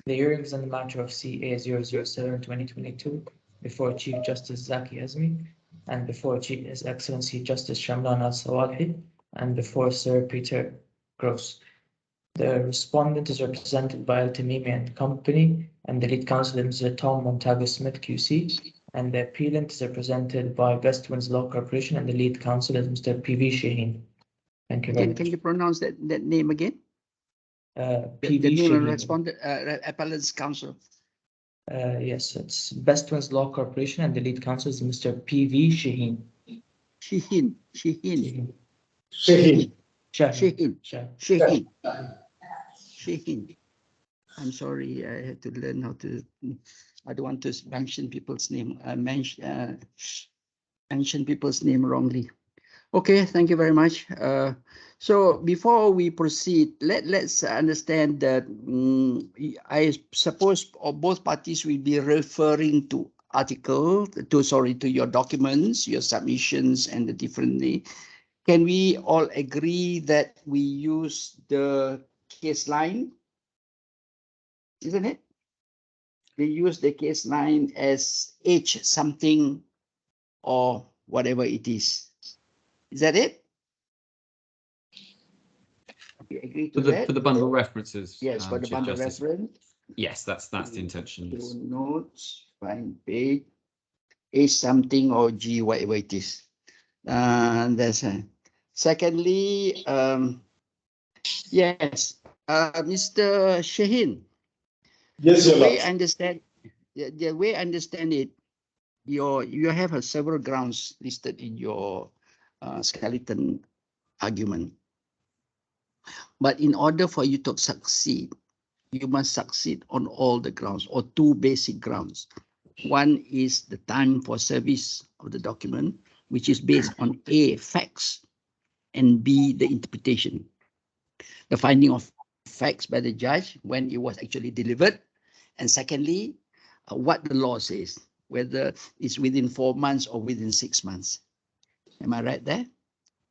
The hearing is on the matter of CA 007/2022 before Chief Justice Zaki Azmi and before His Excellency Justice Shamlan Sawalehi and before Sir Peter Gross. The respondent is represented by Al-Tamimi and Company, and the lead counsel is Mr. Tom Montagu Smith QC, and the appellant is represented by Best Winds Law Corporation, and the lead counsel is Mr. P.V. Shaheen. Thank you very much. Can you pronounce that name again? P.V. The name of Shaheen. respondent, appellant's counsel. Yes, it's Best Winds Law Corporation, and the lead counsel is Mr. P.V. Shaheen. Shaheen. I'm sorry, I had to learn how to. I don't want to mention people's name. Mention people's name wrongly. Okay, thank you very much. So before we proceed, let's understand that I suppose both parties will be referring to to your documents, your submissions, and the differently. Can we all agree that we use the case line? Isn't it? We use the case line as H something or whatever it is. Is that it? We agree to that? For the bundle references. Yes, for the Chief bundle Justice. reference. Yes, that's the intention. Yes. Two notes, find page, H something or G, whatever it is. That's secondly, yes, Mr. Shaheen. Yes, the way I understand, the way I understand it, you have several grounds listed in your skeleton argument. But in order for you to succeed, you must succeed on all the grounds or two basic grounds. One is the time for service of the document, which is based on A, facts, and B, the interpretation. The finding of facts by the judge when it was actually delivered. And secondly, what the law says, whether it's within 4 months or within 6 months. Am I right there?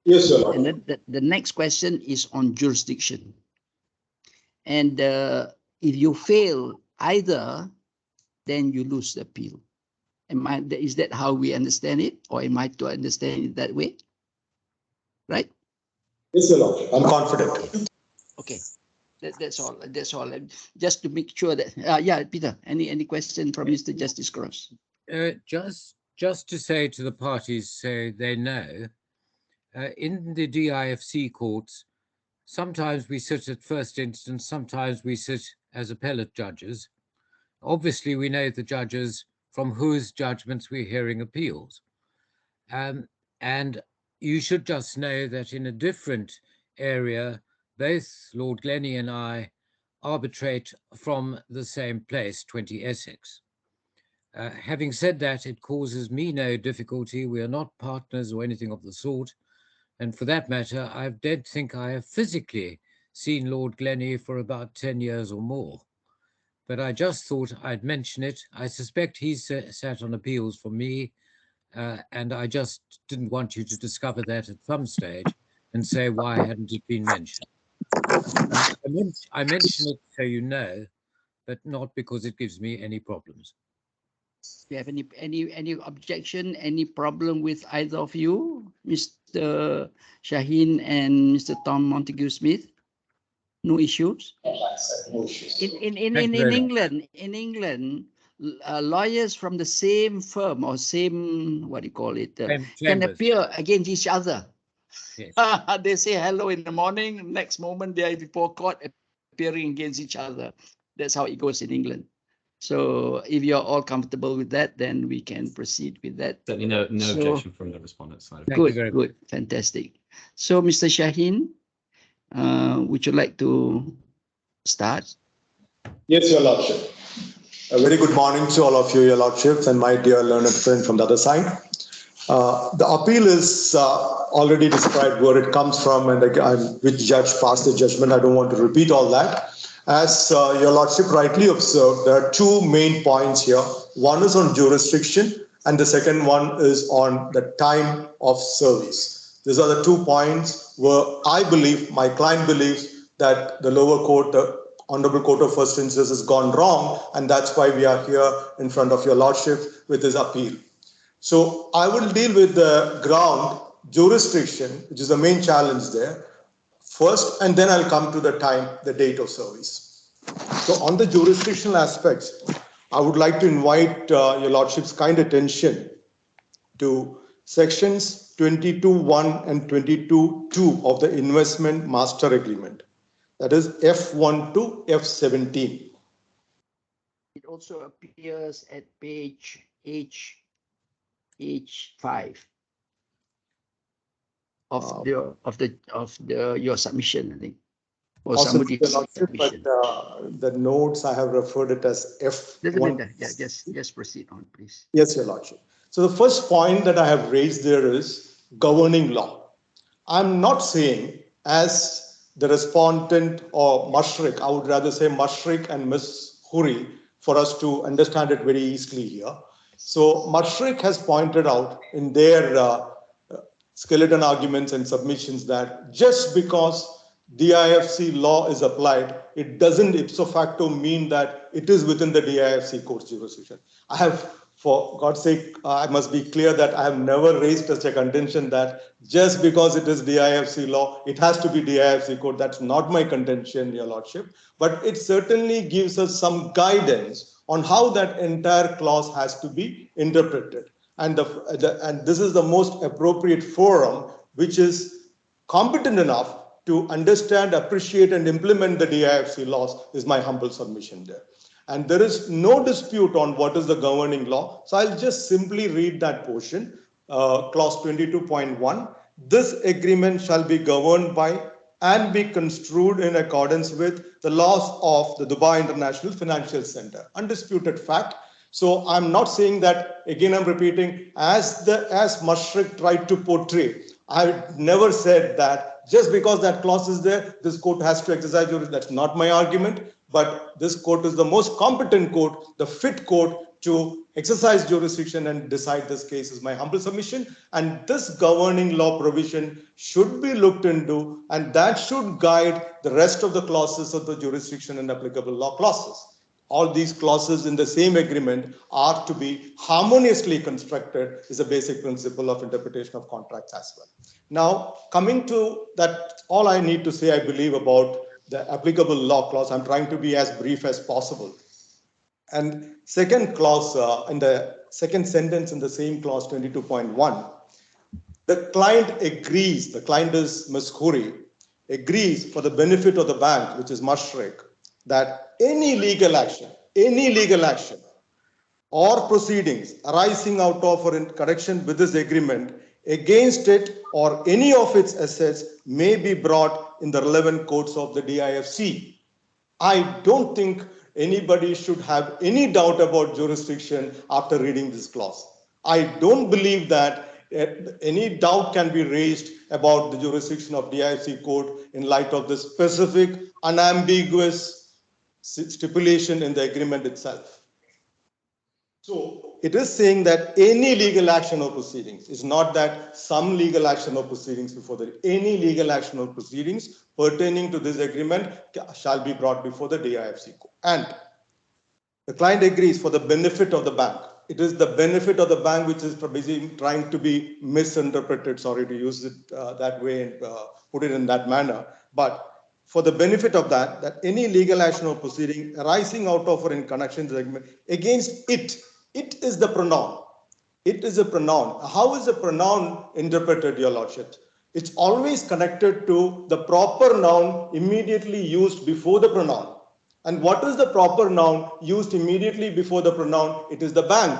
Yes, sir. And then the next question is on jurisdiction. And if you fail either, then you lose the appeal. Is that how we understand it? Or am I to understand it that way? Right? Yes, sir. I'm confident. Okay. That's all. That's all. Just to make sure that, yeah, Peter, any question from Mr. Justice Cross? Just to say to the parties so they know, in the DIFC courts, sometimes we sit at first instance, sometimes we sit as appellate judges. Obviously, we know the judges from whose judgments we're hearing appeals. And you should just know that in a different area, both Lord Glennie and I arbitrate from the same place, 20 Essex. Having said that, it causes me no difficulty. We are not partners or anything of the sort. And for that matter, I don't think I have physically seen Lord Glennie for about 10 years or more. But I just thought I'd mention it. I suspect he's sat on appeals for me, and I just didn't want you to discover that at some stage and say, why hadn't it been mentioned? I mention it so you know, but not because it gives me any problems. Do you have any objection, any problem with either of you, Mr. Shaheen and Mr. Tom Montague Smith? No issues? In England, lawyers from the same firm or same, what do you call it, can appear against each other. Yes. They say hello in the morning, next moment they are before court appearing against each other. That's how it goes in England. So if you're all comfortable with that, then we can proceed with that. Certainly no objection from the respondent side. Good, fantastic. So Mr. Shaheen, would you like to start? Yes, Your Lordship. A very good morning to all of you, Your Lordships, and my dear learned friend from the other side. The appeal is already described where it comes from and which judge passed the judgment. I don't want to repeat all that. As Your Lordship rightly observed, there are two main points here. One is on jurisdiction and the second one is on the time of service. These are the 2 points where I believe, my client believes, that the lower court Honorable Court of First Instance has gone wrong, and that's why we are here in front of your Lordship with this appeal. So I will deal with the ground jurisdiction, which is the main challenge there, first, and then I'll come to the date of service. So on the jurisdictional aspects, I would like to invite your Lordship's kind attention to sections 22.1 and 22.2 of the Investment Master Agreement. That is F1 to F17. It also appears at page H5 of your submission, I think, or Possibly, somebody's Your Lordship, submission. but the notes I have referred it as Doesn't F1. matter. Yeah, just proceed on, please. Yes, Your Lordship. So the first point that I have raised there is governing law. I'm not saying, as the respondent or Mashreq, I would rather say Mashreq and Ms. Khoury, for us to understand it very easily here. So Mashreq has pointed out in their skeleton arguments and submissions that just because DIFC law is applied, it doesn't ipso facto mean that it is within the DIFC court's jurisdiction. I have, for God's sake, I must be clear that I have never raised such a contention that just because it is DIFC law, it has to be DIFC court. That's not my contention, Your Lordship. But it certainly gives us some guidance on how that entire clause has to be interpreted. And this is the most appropriate forum, which is competent enough to understand, appreciate, and implement the DIFC laws, is my humble submission there. And there is no dispute on what is the governing law. So I'll just simply read that portion, clause 22.1. This agreement shall be governed by and be construed in accordance with the laws of the Dubai International Financial Center. Undisputed fact. So I'm not saying that, again, I'm repeating, as Mashreq tried to portray, I never said that just because that clause is there, this court has to exercise jurisdiction. That's not my argument, but this court is the most competent court, the fit court to exercise jurisdiction and decide this case, is my humble submission. And this governing law provision should be looked into, and that should guide the rest of the clauses of the jurisdiction and applicable law clauses. All these clauses in the same agreement are to be harmoniously constructed, is a basic principle of interpretation of contracts as well. Now, coming to that, all I need to say, I believe, about the applicable law clause, I'm trying to be as brief as possible. And second clause, in the second sentence in the same clause 22.1, the client agrees, the client is Ms. Khoury, agrees for the benefit of the bank, which is Mashreq, that any legal action or proceedings arising out of or in connection with this agreement against it or any of its assets may be brought in the relevant courts of the DIFC. I don't think anybody should have any doubt about jurisdiction after reading this clause. I don't believe that any doubt can be raised about the jurisdiction of DIFC court in light of the specific, unambiguous stipulation in the agreement itself. So it is saying that any legal action or proceedings, is not that some legal action or proceedings before any legal action or proceedings pertaining to this agreement shall be brought before the DIFC court. And the client agrees for the benefit of the bank. It is the benefit of the bank which is trying to be misinterpreted, sorry to use it that way and put it in that manner, but for the benefit of that any legal action or proceeding arising out of or in connection to the agreement against it is the pronoun. It is a pronoun. How is a pronoun interpreted, Your Lordship? It's always connected to the proper noun immediately used before the pronoun. And what is the proper noun used immediately before the pronoun? It is the bank.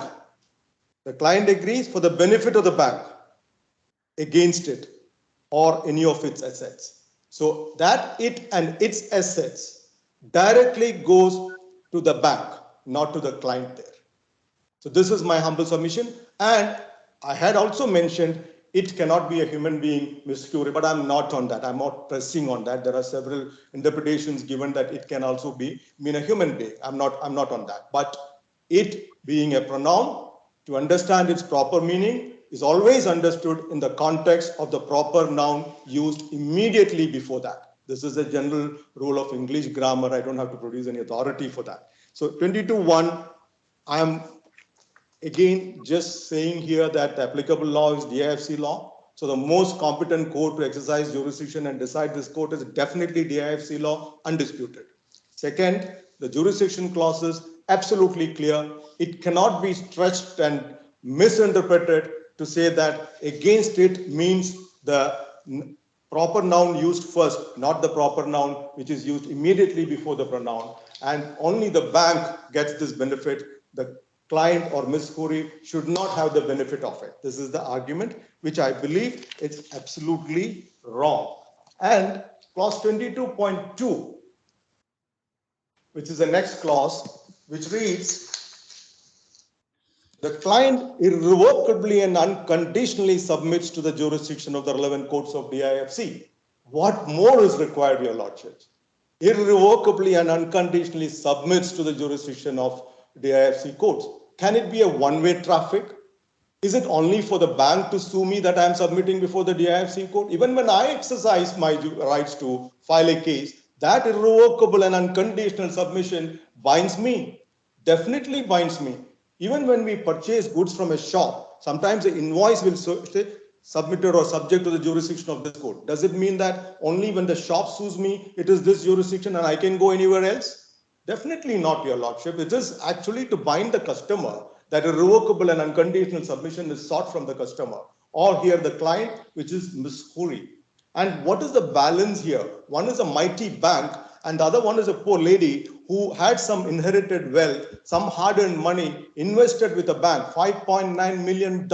The client agrees for the benefit of the bank against it or any of its assets. So that it and its assets directly goes to the bank, not to the client there. So this is my humble submission. And I had also mentioned it cannot be a human being, Ms. Khoury, but I'm not on that. I'm not pressing on that. There are several interpretations given that it can also mean a human being. I'm not on that. But it being a pronoun, to understand its proper meaning, is always understood in the context of the proper noun used immediately before that. This is a general rule of English grammar. I don't have to produce any authority for that. So 22.1, I am again just saying here that the applicable law is DIFC law. So the most competent court to exercise jurisdiction and decide this court is definitely DIFC law, undisputed. Second, the jurisdiction clause is absolutely clear. It cannot be stretched and misinterpreted to say that against it means the proper noun used first, not the proper noun which is used immediately before the pronoun. And only the bank gets this benefit. The client or Ms. Khoury should not have the benefit of it. This is the argument, which I believe is absolutely wrong. And clause 22.2, which is the next clause, which reads, the client irrevocably and unconditionally submits to the jurisdiction of the relevant courts of DIFC. What more is required, Your Lordships? Irrevocably and unconditionally submits to the jurisdiction of DIFC courts. Can it be a one-way traffic? Is it only for the bank to sue me that I am submitting before the DIFC court? Even when I exercise my rights to file a case, that irrevocable and unconditional submission binds me, definitely binds me. Even when we purchase goods from a shop, sometimes the invoice will say submitted or subject to the jurisdiction of this court. Does it mean that only when the shop sues me, it is this jurisdiction and I can go anywhere else? Definitely not, Your Lordship. It is actually to bind the customer that irrevocable and unconditional submission is sought from the customer, or here the client, which is Ms. Khoury. And what is the balance here? One is a mighty bank and the other one is a poor lady who had some inherited wealth, some hard-earned money invested with a bank, $5.9 million,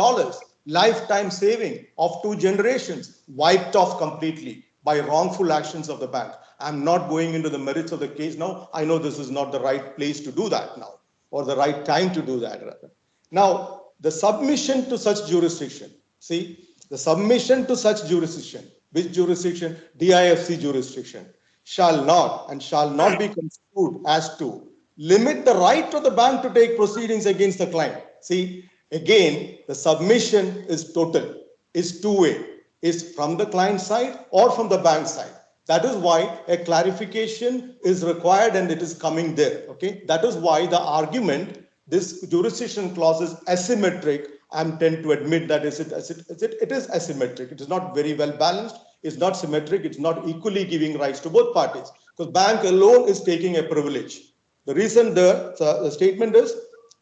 lifetime saving of 2 generations, wiped off completely by wrongful actions of the bank. I'm not going into the merits of the case now. I know this is not the right place to do that now, or the right time to do that rather. Now, the submission to such jurisdiction, see, the submission to such jurisdiction, which jurisdiction? DIFC jurisdiction, shall not be construed as to limit the right of the bank to take proceedings against the client. See, again, the submission is total, is two-way, is from the client side or from the bank side. That is why a clarification is required and it is coming there. Okay, that is why the argument, this jurisdiction clause is asymmetric. I tend to admit that it is asymmetric. It is not very well balanced. It's not symmetric. It's not equally giving rights to both parties, because bank alone is taking a privilege. The reason the statement is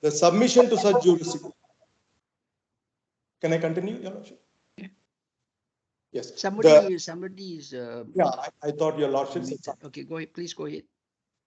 the submission to such jurisdiction. Can I continue, Your Lordship? Yes. Somebody is. Yeah, I thought Your Lordship said something. Okay, go ahead. Please go ahead.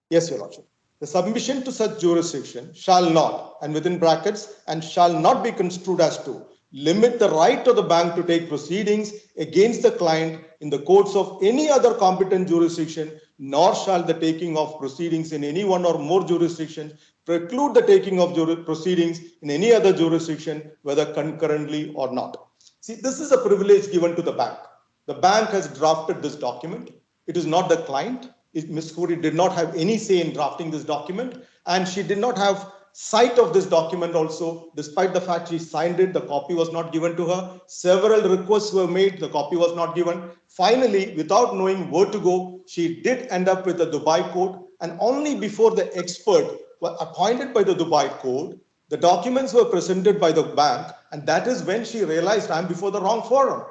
Yes, Your Lordship. The submission to such jurisdiction shall not, and within brackets, and shall not be construed as to limit the right of the bank to take proceedings against the client in the courts of any other competent jurisdiction, nor shall the taking of proceedings in any one or more jurisdictions preclude the taking of proceedings in any other jurisdiction, whether concurrently or not. See, this is a privilege given to the bank. The bank has drafted this document. It is not the client. Ms. Khoury did not have any say in drafting this document, and she did not have sight of this document also, despite the fact she signed it. The copy was not given to her. Several requests were made. The copy was not given. Finally, without knowing where to go, she did end up with the Dubai court, and only before the expert were appointed by the Dubai court, the documents were presented by the bank, and that is when she realized I'm before the wrong forum.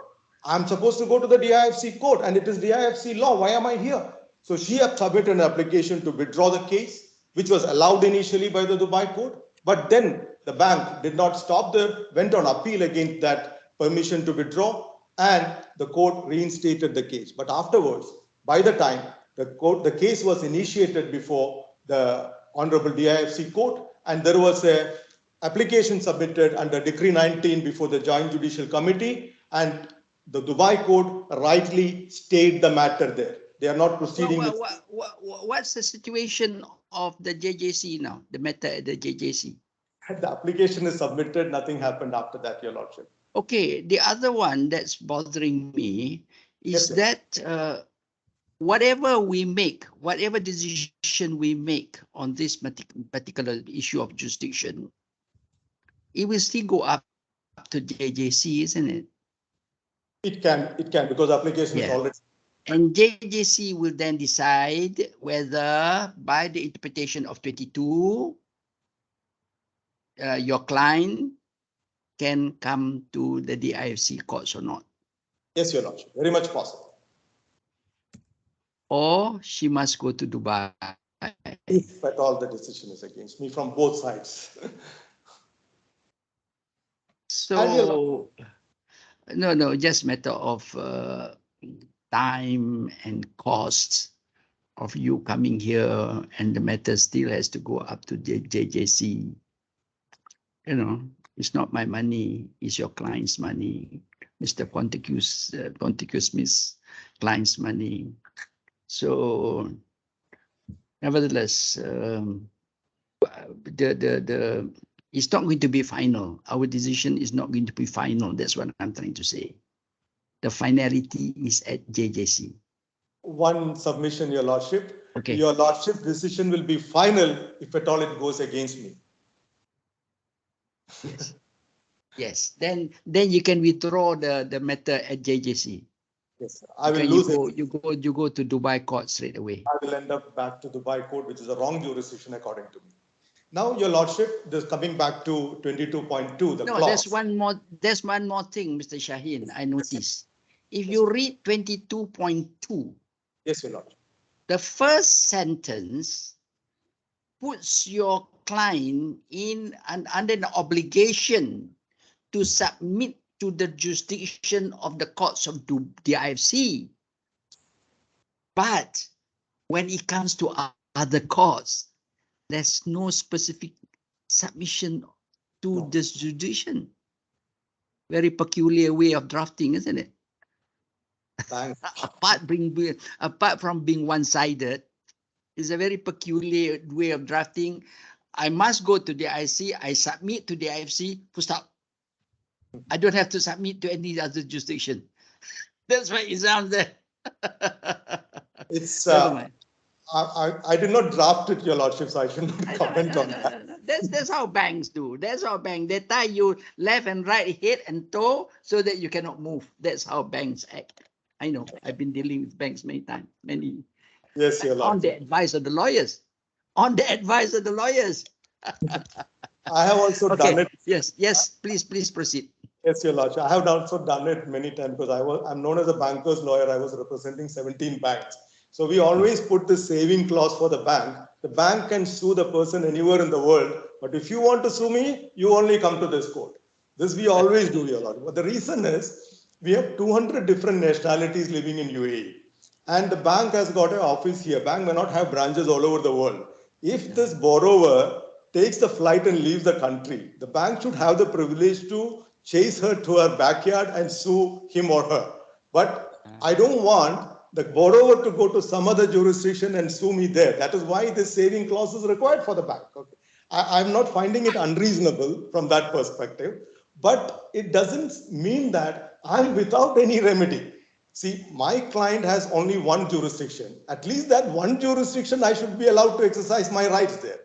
I'm supposed to go to the DIFC court, and it is DIFC law. Why am I here? So she had submitted an application to withdraw the case, which was allowed initially by the Dubai court. But then the bank did not stop there, went on appeal against that permission to withdraw, and the court reinstated the case. But afterwards, by the time the case was initiated before the Honorable DIFC court, and there was a application submitted under Decree 19 before the Joint Judicial Committee, and the Dubai court rightly stayed the matter there. They are not proceeding. What's the situation of the JJC now, the matter at the JJC? The application is submitted. Nothing happened after that, Your Lordship. Okay, the other one that's bothering me is Yes, that whatever we make, whatever decision we make on this particular issue of jurisdiction, it will still go up to JJC, isn't it? It can, because application is already. And JJC will then decide whether, by the interpretation of 22, your client can come to the DIFC courts or not. Yes, Your Lordship. Very much possible. Or she must go to Dubai. If at all the decision is against me from both sides. So, no, just matter of time and costs of you coming here, and the matter still has to go up to the JJC. You know, it's not my money, it's your client's money, Mr. Ponticus Smith's client's money. So, nevertheless, it's not going to be final. Our decision is not going to be final. That's what I'm trying to say. The finality is at JJC. One submission, Your Lordship. Okay. Your Lordship decision will be final if at all it goes against me. Yes. Yes. Then you can withdraw the matter at JJC. Yes, I will lose it. You go to Dubai court straight away. I will end up back to Dubai court, which is the wrong jurisdiction according to me. Now, Your Lordship, this coming back to 22.2, the No, clause. there's one more thing, Mr. Shaheen, I noticed. If you read 22.2, Yes, Your Lordship. the first sentence puts your client in under an obligation to submit to the jurisdiction of the courts of the IFC. But when it comes to other courts, there's no specific submission to this jurisdiction. Very peculiar way of drafting, isn't it? Thanks. Apart from being one-sided, it's a very peculiar way of drafting. I must go to the IFC, I submit to the IFC, full stop. I don't have to submit to any other jurisdiction. That's why it sounds there. It's I did not draft it, Your Lordship, so I shouldn't comment on that. That's how banks do. That's how banks. They tie you left and right, head and toe, so that you cannot move. That's how banks act. I know. I've been dealing with banks many times. Yes, Your Lordship. On the advice of the lawyers. On the advice of the lawyers. I have also done it. Yes. Please proceed. Yes, Your Lordship. I have also done it many times because I'm known as a banker's lawyer. I was representing 17 banks. So we always put the saving clause for the bank. The bank can sue the person anywhere in the world. But if you want to sue me, you only come to this court. This we always do, Your Lordship. But the reason is we have 200 different nationalities living in UAE. And the bank has got an office here. Bank may not have branches all over the world. If this borrower takes the flight and leaves the country, the bank should have the privilege to chase her to her backyard and sue him or her. But I don't want the borrower to go to some other jurisdiction and sue me there. That is why this saving clause is required for the bank. Okay. I'm not finding it unreasonable from that perspective, but it doesn't mean that I'm without any remedy. See, my client has only one jurisdiction. At least that one jurisdiction, I should be allowed to exercise my rights there.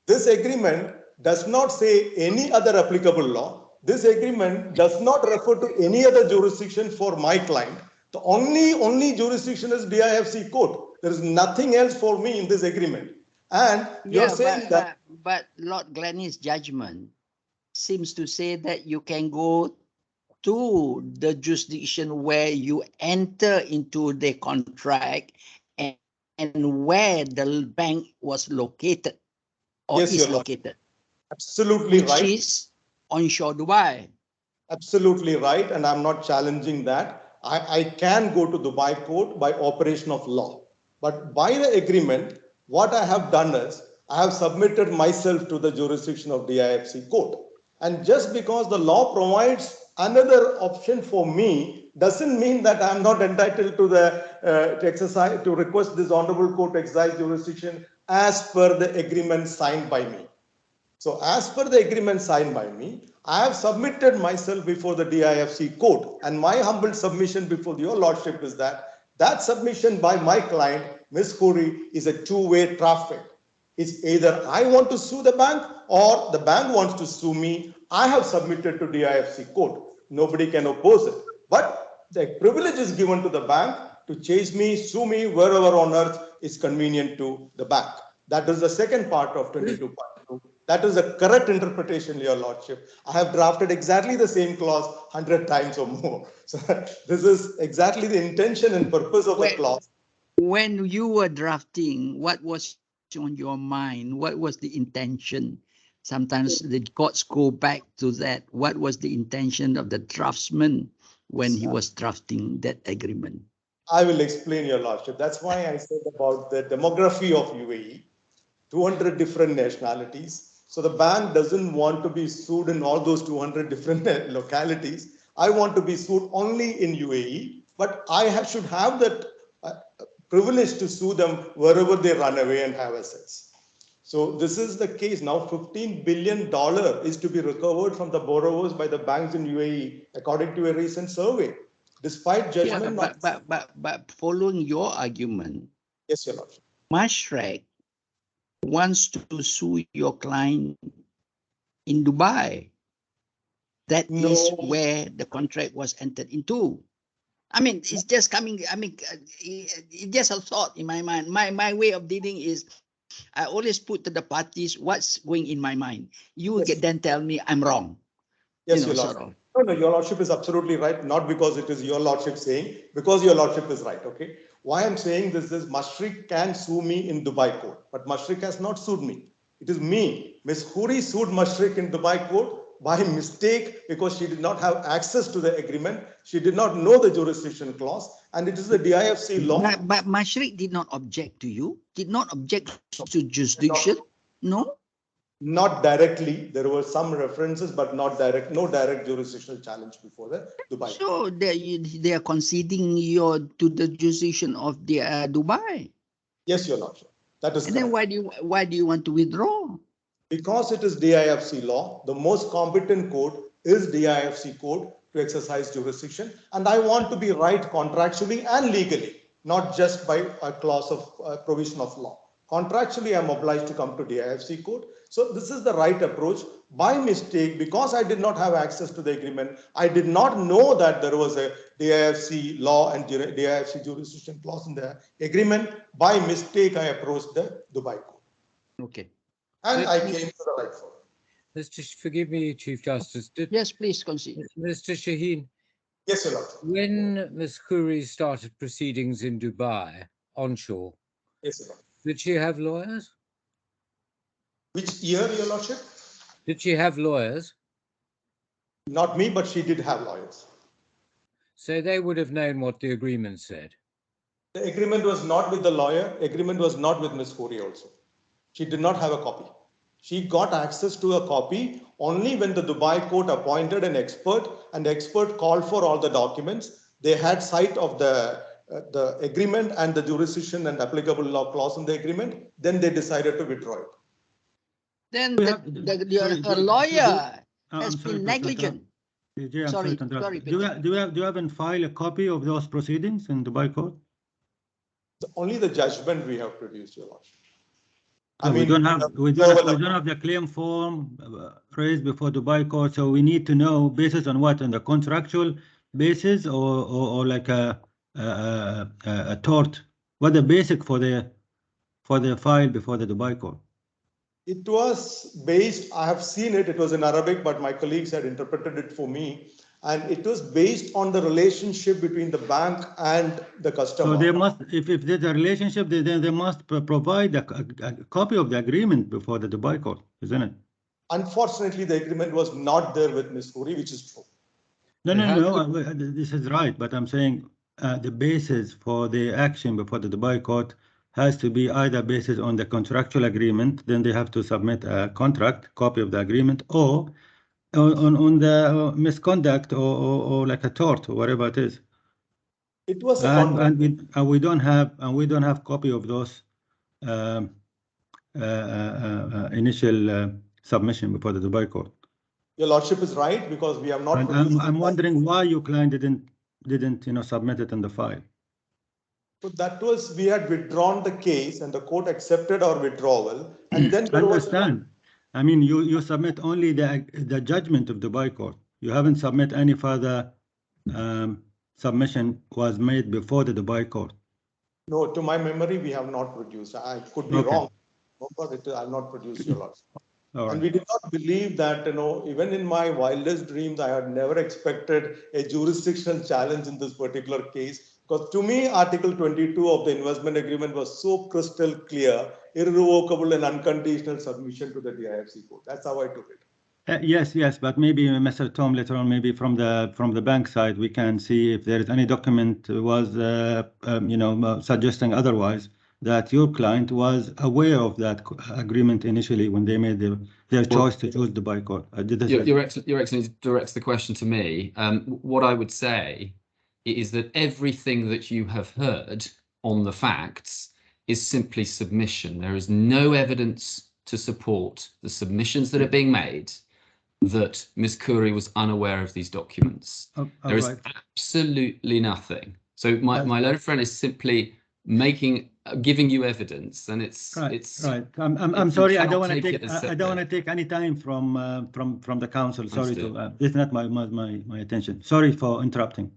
This agreement does not say any other applicable law. This agreement does not refer to any other jurisdiction for my client. The only jurisdiction is DIFC court. There is nothing else for me in this agreement. And you're saying that. But Lord Glennie's judgment seems to say that you can go to the jurisdiction where you enter into the contract and where the bank was located or Yes, is located. Absolutely right. Which is onshore Dubai. Absolutely right. And I'm not challenging that. I can go to Dubai court by operation of law. But by the agreement, what I have done is I have submitted myself to the jurisdiction of DIFC court. And just because the law provides another option for me doesn't mean that I'm not entitled to to request this honorable court to exercise jurisdiction as per the agreement signed by me. So as per the agreement signed by me, I have submitted myself before the DIFC court, and my humble submission before your lordship is that submission by my client, Ms. Khoury, is a two-way traffic. It's either I want to sue the bank or the bank wants to sue me. I have submitted to DIFC court. Nobody can oppose it. But the privilege is given to the bank to chase me, sue me wherever on earth is convenient to the bank. That is the second part of 22.2. That is the correct interpretation, Your Lordship. I have drafted exactly the same clause 100 times or more. So this is exactly the intention and purpose of the clause. When you were drafting, what was on your mind? What was the intention? Sometimes the courts go back to that. What was the intention of the draftsman when he was drafting that agreement? I will explain, Your Lordship. That's why I said about the demography of UAE, 200 different nationalities. So the bank doesn't want to be sued in all those 200 different localities. I want to be sued only in UAE, but I should have that privilege to sue them wherever they run away and have assets. So this is the case. Now $15 billion is to be recovered from the borrowers by the banks in UAE, according to a recent survey. Despite judgment. But following your argument, yes, Your Lordship. Mashreq wants to sue your client in Dubai. That is where the contract was entered into. I mean, it's just coming. I mean, it's just a thought in my mind. My way of dealing is, I always put to the parties what's going in my mind. You then tell me I'm wrong. Yes, Your Lordship. No, Your Lordship is absolutely right. Not because it is Your Lordship saying, because Your Lordship is right. Okay. Why I'm saying this is Mashreq can sue me in Dubai court, but Mashreq has not sued me. It is me. Ms. Khoury sued Mashreq in Dubai court by mistake because she did not have access to the agreement. She did not know the jurisdiction clause, and it is the DIFC law. But Mashreq did not object to you, did not object to jurisdiction, no? Not directly. There were some references, but not direct. No direct jurisdictional challenge before the Dubai. So they are conceding to the jurisdiction of the Dubai. Yes, Your Lordship. That is correct. Then why do you want to withdraw? Because it is DIFC law, the most competent court is DIFC court to exercise jurisdiction, and I want to be right contractually and legally, not just by a clause of provision of law. Contractually, I'm obliged to come to DIFC court. So this is the right approach. By mistake, because I did not have access to the agreement, I did not know that there was a DIFC law and DIFC jurisdiction clause in the agreement. By mistake, I approached the Dubai court. Okay. And I came to the right forum. Mr. Forgive me, Chief Justice. Yes, please concede. Mr. Shaheen. Yes, Your Lord. When Ms. Khoury started proceedings in Dubai, onshore, yes, Your Lord. Did she have lawyers? Which year, Your Lordship? Did she have lawyers? Not me, but she did have lawyers. So they would have known what the agreement said. The agreement was not with the lawyer. Agreement was not with Ms. Khoury also. She did not have a copy. She got access to a copy only when the Dubai court appointed an expert, and the expert called for all the documents. They had sight of the agreement and the jurisdiction and applicable law clause in the agreement. Then they decided to withdraw it. Then her lawyer has been negligent. Sorry. Do you have in file a copy of those proceedings in Dubai court? Only the judgment we have produced, Your Lordship. So we don't have the claim form raised before Dubai court, so we need to know basis on what, on the contractual basis or like a tort. What the basic for the file before the Dubai court? It was based, I have seen it, it was in Arabic, but my colleagues had interpreted it for me. And it was based on the relationship between the bank and the customer. So they must, if there's a relationship, then they must provide a copy of the agreement before the Dubai court, isn't it? Unfortunately, the agreement was not there with Ms. Khoury, which is true. No, this is right. But I'm saying the basis for the action before the Dubai court has to be either based on the contractual agreement, then they have to submit a contract, copy of the agreement, or on the misconduct or like a tort or whatever it is. It was a contract. And we don't have copy of those initial submission before the Dubai court. Your Lordship is right, because we have not. I'm wondering why your client didn't submit it in the file. So that was, we had withdrawn the case and the court accepted our withdrawal, and then I understand. I mean, you submit only the judgment of the Dubai court. You haven't submit any further submission was made before the Dubai court? No, to my memory, we have not produced. I could be Okay. wrong, but I have not produced, Your Lordship. All And right. we did not believe that, even in my wildest dreams, I had never expected a jurisdictional challenge in this particular case. Because to me, Article 22 of the investment agreement was so crystal clear, irrevocable and unconditional submission to the DIFC court. That's how I took it. Yes, but maybe Mr. Tom later on, maybe from the bank side, we can see if there is any document was suggesting otherwise, that your client was aware of that agreement initially when they made their choice to choose the Dubai court. Your Excellency directs the question to me. What I would say is that everything that you have heard on the facts is simply submission. There is no evidence to support the submissions that are being made that Ms. Khoury was unaware of these documents. There is absolutely nothing. So my letter friend is simply giving you evidence, and it's right. I'm sorry. I don't want to take any time from the council. Sorry it's not my attention. Sorry for interrupting.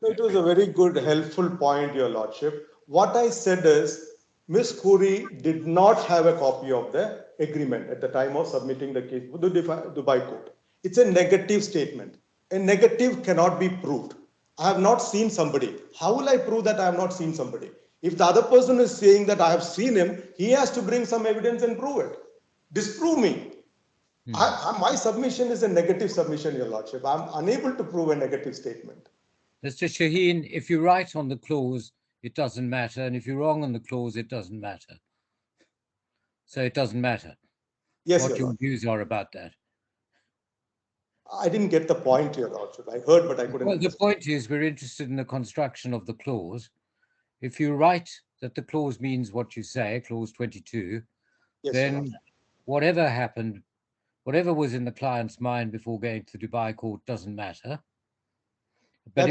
It was a very good, helpful point, Your Lordship. What I said is, Ms. Khoury did not have a copy of the agreement at the time of submitting the case to the Dubai court. It's a negative statement. A negative cannot be proved. I have not seen somebody. How will I prove that I have not seen somebody? If the other person is saying that I have seen him, he has to bring some evidence and prove it. Disprove me. My submission is a negative submission, Your Lordship. I'm unable to prove a negative statement. Mr. Shaheen, if you're right on the clause, it doesn't matter. And if you're wrong on the clause, it doesn't matter. So it doesn't matter what your views are about that. I didn't get the point, Your Lordship. I heard, but I couldn't. Well, the point is we're interested in the construction of the clause. If you're right that the clause means what you say, clause 22, then whatever happened, whatever was in the client's mind before going to the Dubai court doesn't matter. But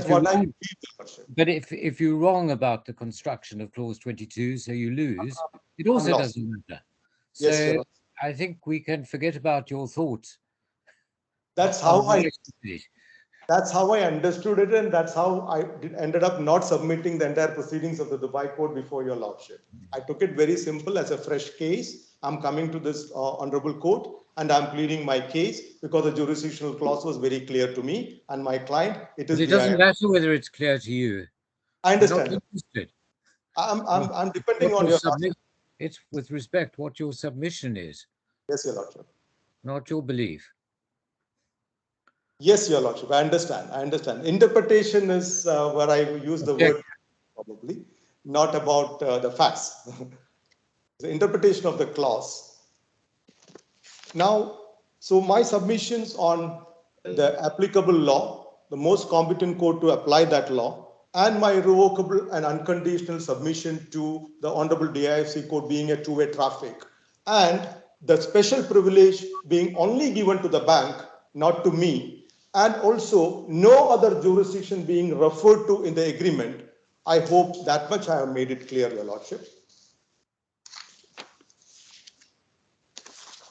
if you're wrong about the construction of clause 22, so you lose, it also doesn't matter. So I think we can forget about your thoughts. That's how I understood it, and that's how I ended up not submitting the entire proceedings of the Dubai court before Your Lordship. I took it very simple as a fresh case. I'm coming to this honorable court, and I'm pleading my case because the jurisdictional clause was very clear to me and my client. It doesn't matter whether it's clear to you. I understand. I'm depending on your submission. It's with respect what your submission is. Yes, Your Lordship. Not your belief. Yes, Your Lordship. I understand. Interpretation is where I use the word probably, not about the facts. The interpretation of the clause. Now, so my submissions on the applicable law, the most competent court to apply that law, and my irrevocable and unconditional submission to the Honorable DIFC court being a two-way traffic, and the special privilege being only given to the bank, not to me, and also no other jurisdiction being referred to in the agreement. I hope that much I have made it clear, Your Lordship.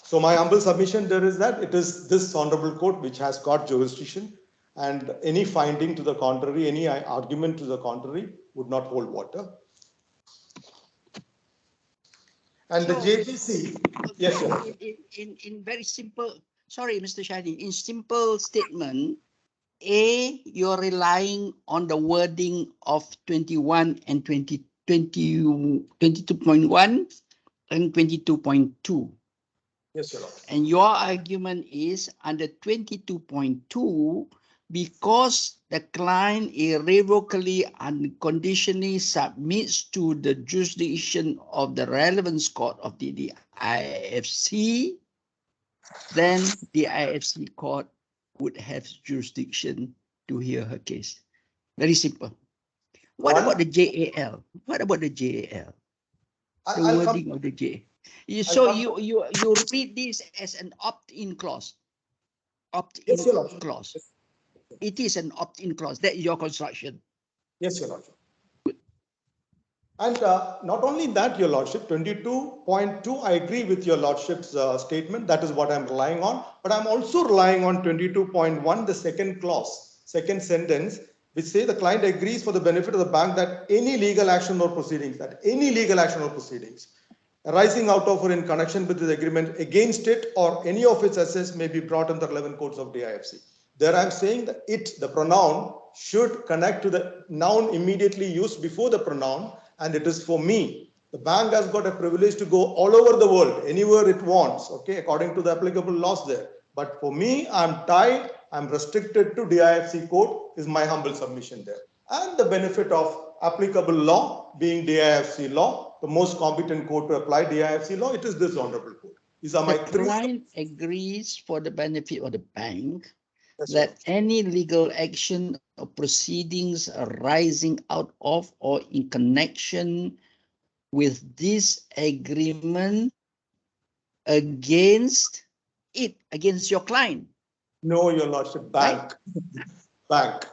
So my humble submission there is that it is this honorable court which has got jurisdiction, and any finding to the contrary, any argument to the contrary would not hold water. And so, the JPC, yes, sir. In very simple, sorry, Mr. Shaheen, in simple statement, A, you're relying on the wording of 21 and 22.1 and 22.2. Yes, Your Lord. And your argument is under 22.2, because the client irrevocably and conditionally submits to the jurisdiction of the relevant court of the DIFC, then the DIFC court would have jurisdiction to hear her case. Very simple. What about the JAL? What about the JAL? The wording of the JAL. So you read this as an opt-in clause. Opt-in clause. It is an opt-in clause. That is your construction. Yes, Your Lordship. Good. And not only that, Your Lordship, 22.2, I agree with Your Lordship's statement. That is what I'm relying on. But I'm also relying on 22.1, the second clause, second sentence, which say the client agrees for the benefit of the bank that any legal action or proceedings, arising out of or in connection with this agreement against it or any of its assets may be brought under 11 codes of DIFC. There I'm saying that it, the pronoun, should connect to the noun immediately used before the pronoun, and it is for me. The bank has got a privilege to go all over the world, anywhere it wants, okay, according to the applicable laws there. But for me, I'm tied, I'm restricted to DIFC code is my humble submission there. And the benefit of applicable law being DIFC law, the most competent code to apply DIFC law, it is this honorable code. These are my The three. client agrees for the benefit of the bank Yes, that sir. any legal action or proceedings arising out of or in connection with this agreement against your client. No, your lordship, bank. Right? Bank.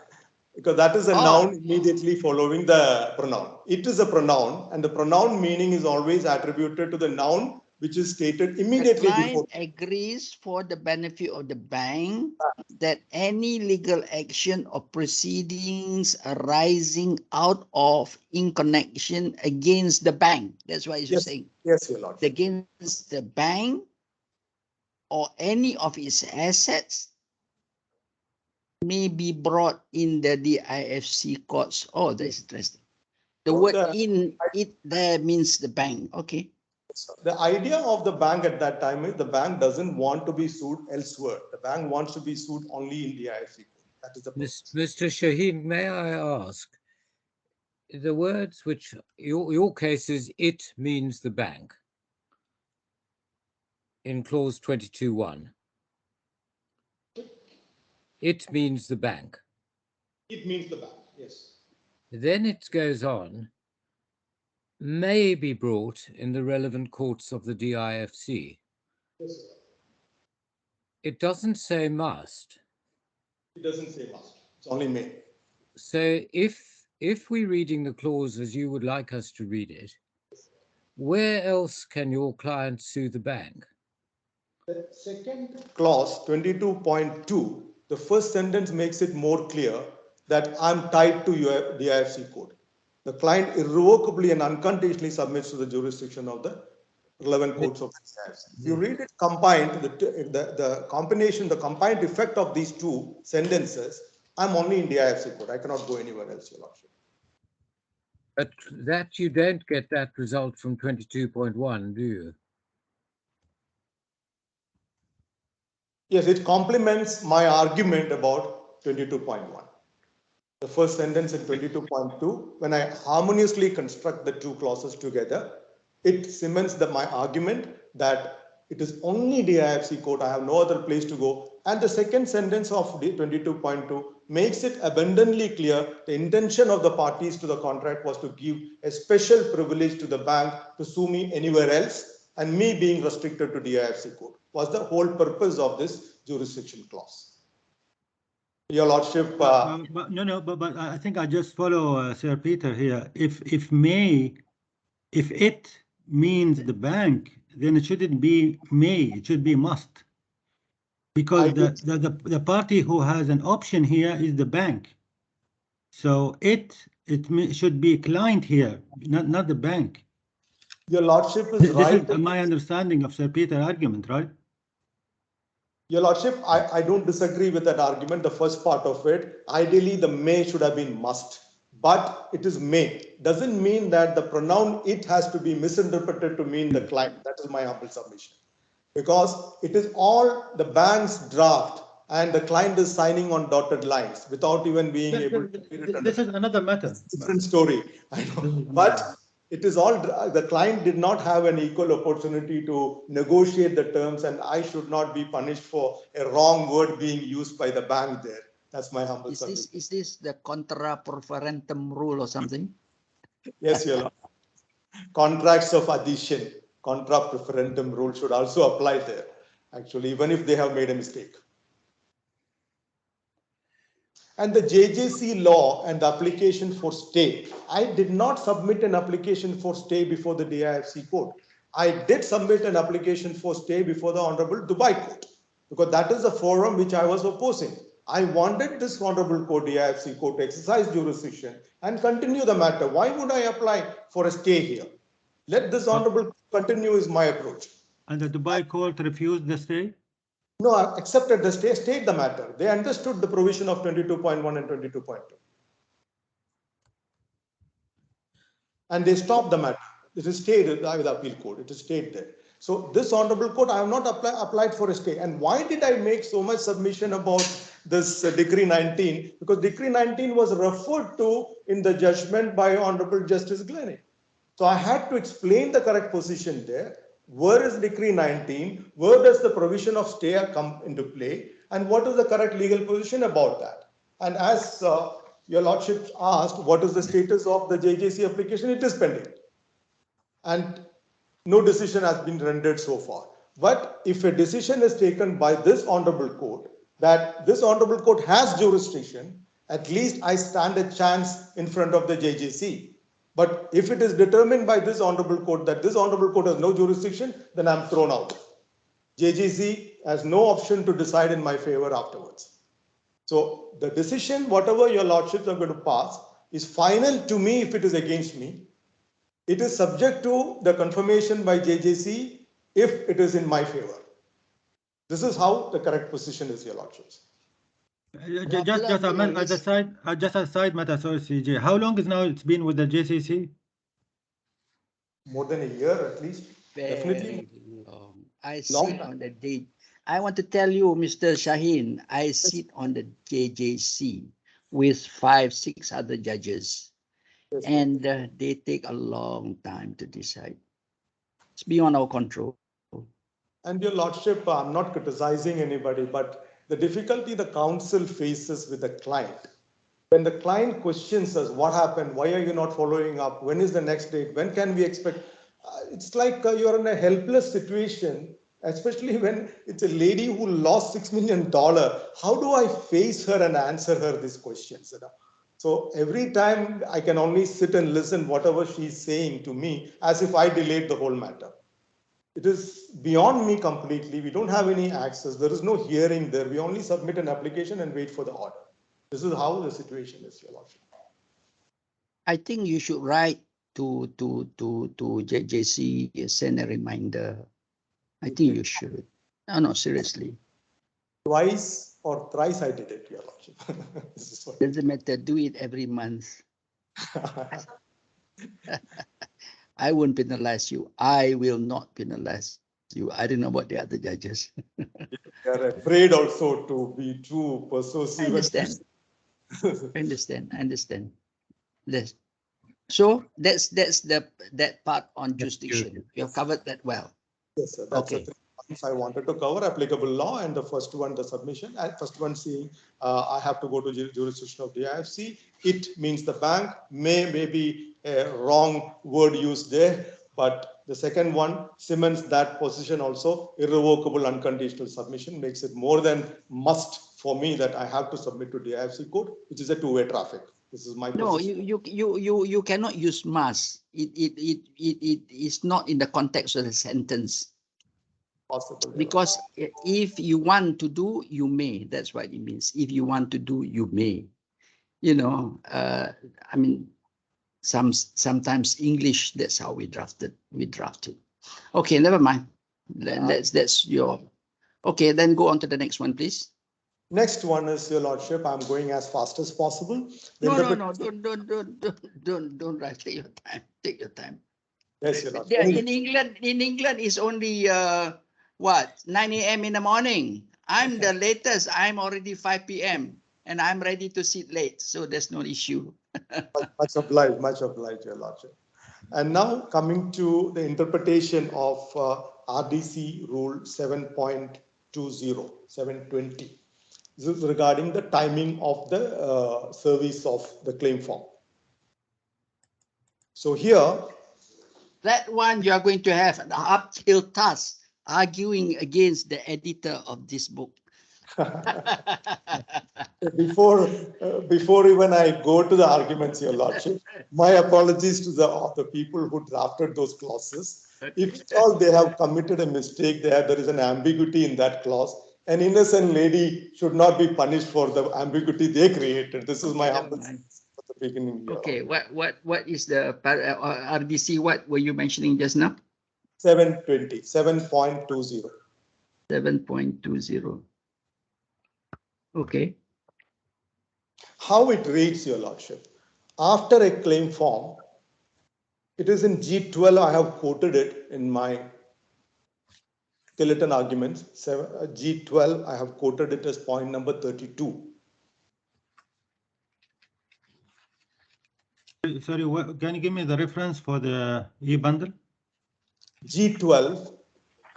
Because that is a noun immediately following the pronoun. It is a pronoun, and the pronoun meaning is always attributed to the noun which is stated immediately The before. client agrees for the benefit of the bank that any legal action or proceedings arising out of in connection against the bank. That's why you're Yes, saying yes, your lordship. against the bank or any of its assets may be brought in the DIFC courts. Oh, that's interesting. The word in it there means the bank. Okay. The idea of the bank at that time is the bank doesn't want to be sued elsewhere. The bank wants to be sued only in the DIFC. That is the purpose. Mr. Shaheen, may I ask, the words which your case is it means the bank in clause 22.1. It means the bank. It means the bank, yes. Then it goes on, may be brought in the relevant courts of the DIFC. Yes, sir. It doesn't say must. It doesn't say must. It's only may. So if we're reading the clause as you would like us to read it, where else can your client sue the bank? The second clause, 22.2, the first sentence makes it more clear that I'm tied to your DIFC code. The client irrevocably and unconditionally submits to the jurisdiction of the relevant codes of DIFC. If you read it combined, the combination, the combined effect of these two sentences, I'm only in DIFC code. I cannot go anywhere else, Your Lordship. But that you don't get that result from 22.1, do you? Yes, it complements my argument about 22.1. The first sentence in 22.2, when I harmoniously construct the two clauses together, it cements my argument that it is only DIFC code, I have no other place to go. And the second sentence of 22.2 makes it abundantly clear the intention of the parties to the contract was to give a special privilege to the bank to sue me anywhere else, and me being restricted to DIFC code was the whole purpose of this jurisdiction clause. Your Lordship. But I think I just follow Sir Peter here. If it means the bank, then it shouldn't be may, it should be must. Because the party who has an option here is the bank. So it should be client here, not the bank. Your Lordship is right. This is my understanding of Sir Peter's argument, right? Your Lordship, I don't disagree with that argument, the first part of it. Ideally, the may should have been must, but it is may. Doesn't mean that the pronoun it has to be misinterpreted to mean the client. That is my humble submission. Because it is all the bank's draft and the client is signing on dotted lines without even being able to read it. This is another matter. Different story, I know. But it is all, the client did not have an equal opportunity to negotiate the terms, and I should not be punished for a wrong word being used by the bank there. That's my humble submission. Is this the contra preferentum rule or something? Yes, Your Lord. Contracts of adhesion, contra preferentum rule should also apply there, actually, even if they have made a mistake. And the JJC law and the application for stay, I did not submit an application for stay before the DIFC court. I did submit an application for stay before the Honorable Dubai court, because that is the forum which I was opposing. I wanted this Honorable Court, DIFC Court, to exercise jurisdiction and continue the matter. Why would I apply for a stay here? Let this Honorable Court continue is my approach. And the Dubai court refused the stay? No, I accepted the stay, stayed the matter. They understood the provision of 22.1 and 22.2. And they stopped the matter. It is stayed with the appeal court. It is stayed there. So this Honorable Court, I have not applied for a stay. And why did I make so much submission about this Decree 19? Because Decree 19 was referred to in the judgment by Honorable Justice Glennie. So I had to explain the correct position there. Where is Decree 19? Where does the provision of stay come into play? And what is the correct legal position about that? And as your Lordship asked, what is the status of the JJC application? It is pending. And no decision has been rendered so far. But if a decision is taken by this Honorable Court, that this Honorable Court has jurisdiction, at least I stand a chance in front of the JJC. But if it is determined by this Honorable Court that this Honorable Court has no jurisdiction, then I'm thrown out. JJC has no option to decide in my favor afterwards. So the decision, whatever your Lordships are going to pass, is final to me if it is against me. It is subject to the confirmation by JJC if it is in my favor. This is how the correct position is, your Lordships. Just a side matter, sorry, CJ. How long is now it's been with the JCC? More than a year at least. Definitely. Long. I sit on the date. I want to tell you, Mr. Shaheen, I sit on the JJC with 5, 6 other judges. Yes, and they take a long time to decide. It's beyond our control. And your Lordship, I'm not criticizing anybody, but the difficulty the counsel faces with the client, when the client questions us, what happened? Why are you not following up? When is the next date? When can we expect? It's like you're in a helpless situation, especially when it's a lady who lost $6 million. How do I face her and answer her these questions? So every time I can only sit and listen whatever she's saying to me as if I delayed the whole matter. It is beyond me completely. We don't have any access. There is no hearing there. We only submit an application and wait for the order. This is how the situation is, Your Lordship. I think you should write to JJC, send a reminder. I think you should. No, seriously. Twice or thrice I did it, Your Lordship. Doesn't matter. Do it every month. I won't penalize you. I will not penalize you. I don't know about the other judges. They are afraid also to be too persuasive. I understand. Yes. So that's that part on jurisdiction. You have covered that well. Yes, sir. That's okay. I wanted to cover applicable law, and the first one, the submission. And first one saying I have to go to jurisdiction of the IFC. It means the bank may be a wrong word used there, but the second one cements that position also. Irrevocable unconditional submission makes it more than must for me that I have to submit to the IFC court, which is a two-way traffic. This is my position. No, you cannot use must. It is not in the context of the sentence. Possible, because if you want to do, you may. That's what it means. If you want to do, you may. You know, I mean, sometimes English. That's how we drafted. Okay, never mind. That's your. Okay, then go on to the next one, please. Next one is, Your Lordship. I'm going as fast as possible. No. Don't rush. Take your time. Take your time. Yes, Your Lordship. In England, it's only 9 a.m. in the morning. I'm the latest. I'm already 5 p.m. and I'm ready to sit late. So there's no issue. much obliged, Your Lordship. And now coming to the interpretation of RDC Rule 7.20, 720. This is regarding the timing of the service of the claim form. So here, that one you are going to have an uphill task arguing against the editor of this book. Before even I go to the arguments, Your Lordship, my apologies to the people who drafted those clauses. If at all they have committed a mistake, there is an ambiguity in that clause, an innocent lady should not be punished for the ambiguity they created. This is my humble sense at the beginning. Okay, what is the RDC? What were you mentioning just now? 720, 7.20. 7.20. Okay. How it reads, Your Lordship. After a claim form, it is in G12. I have quoted it in my skeleton arguments. G12, I have quoted it as point number 32. Sorry, can you give me the reference for the e-bundle? G12.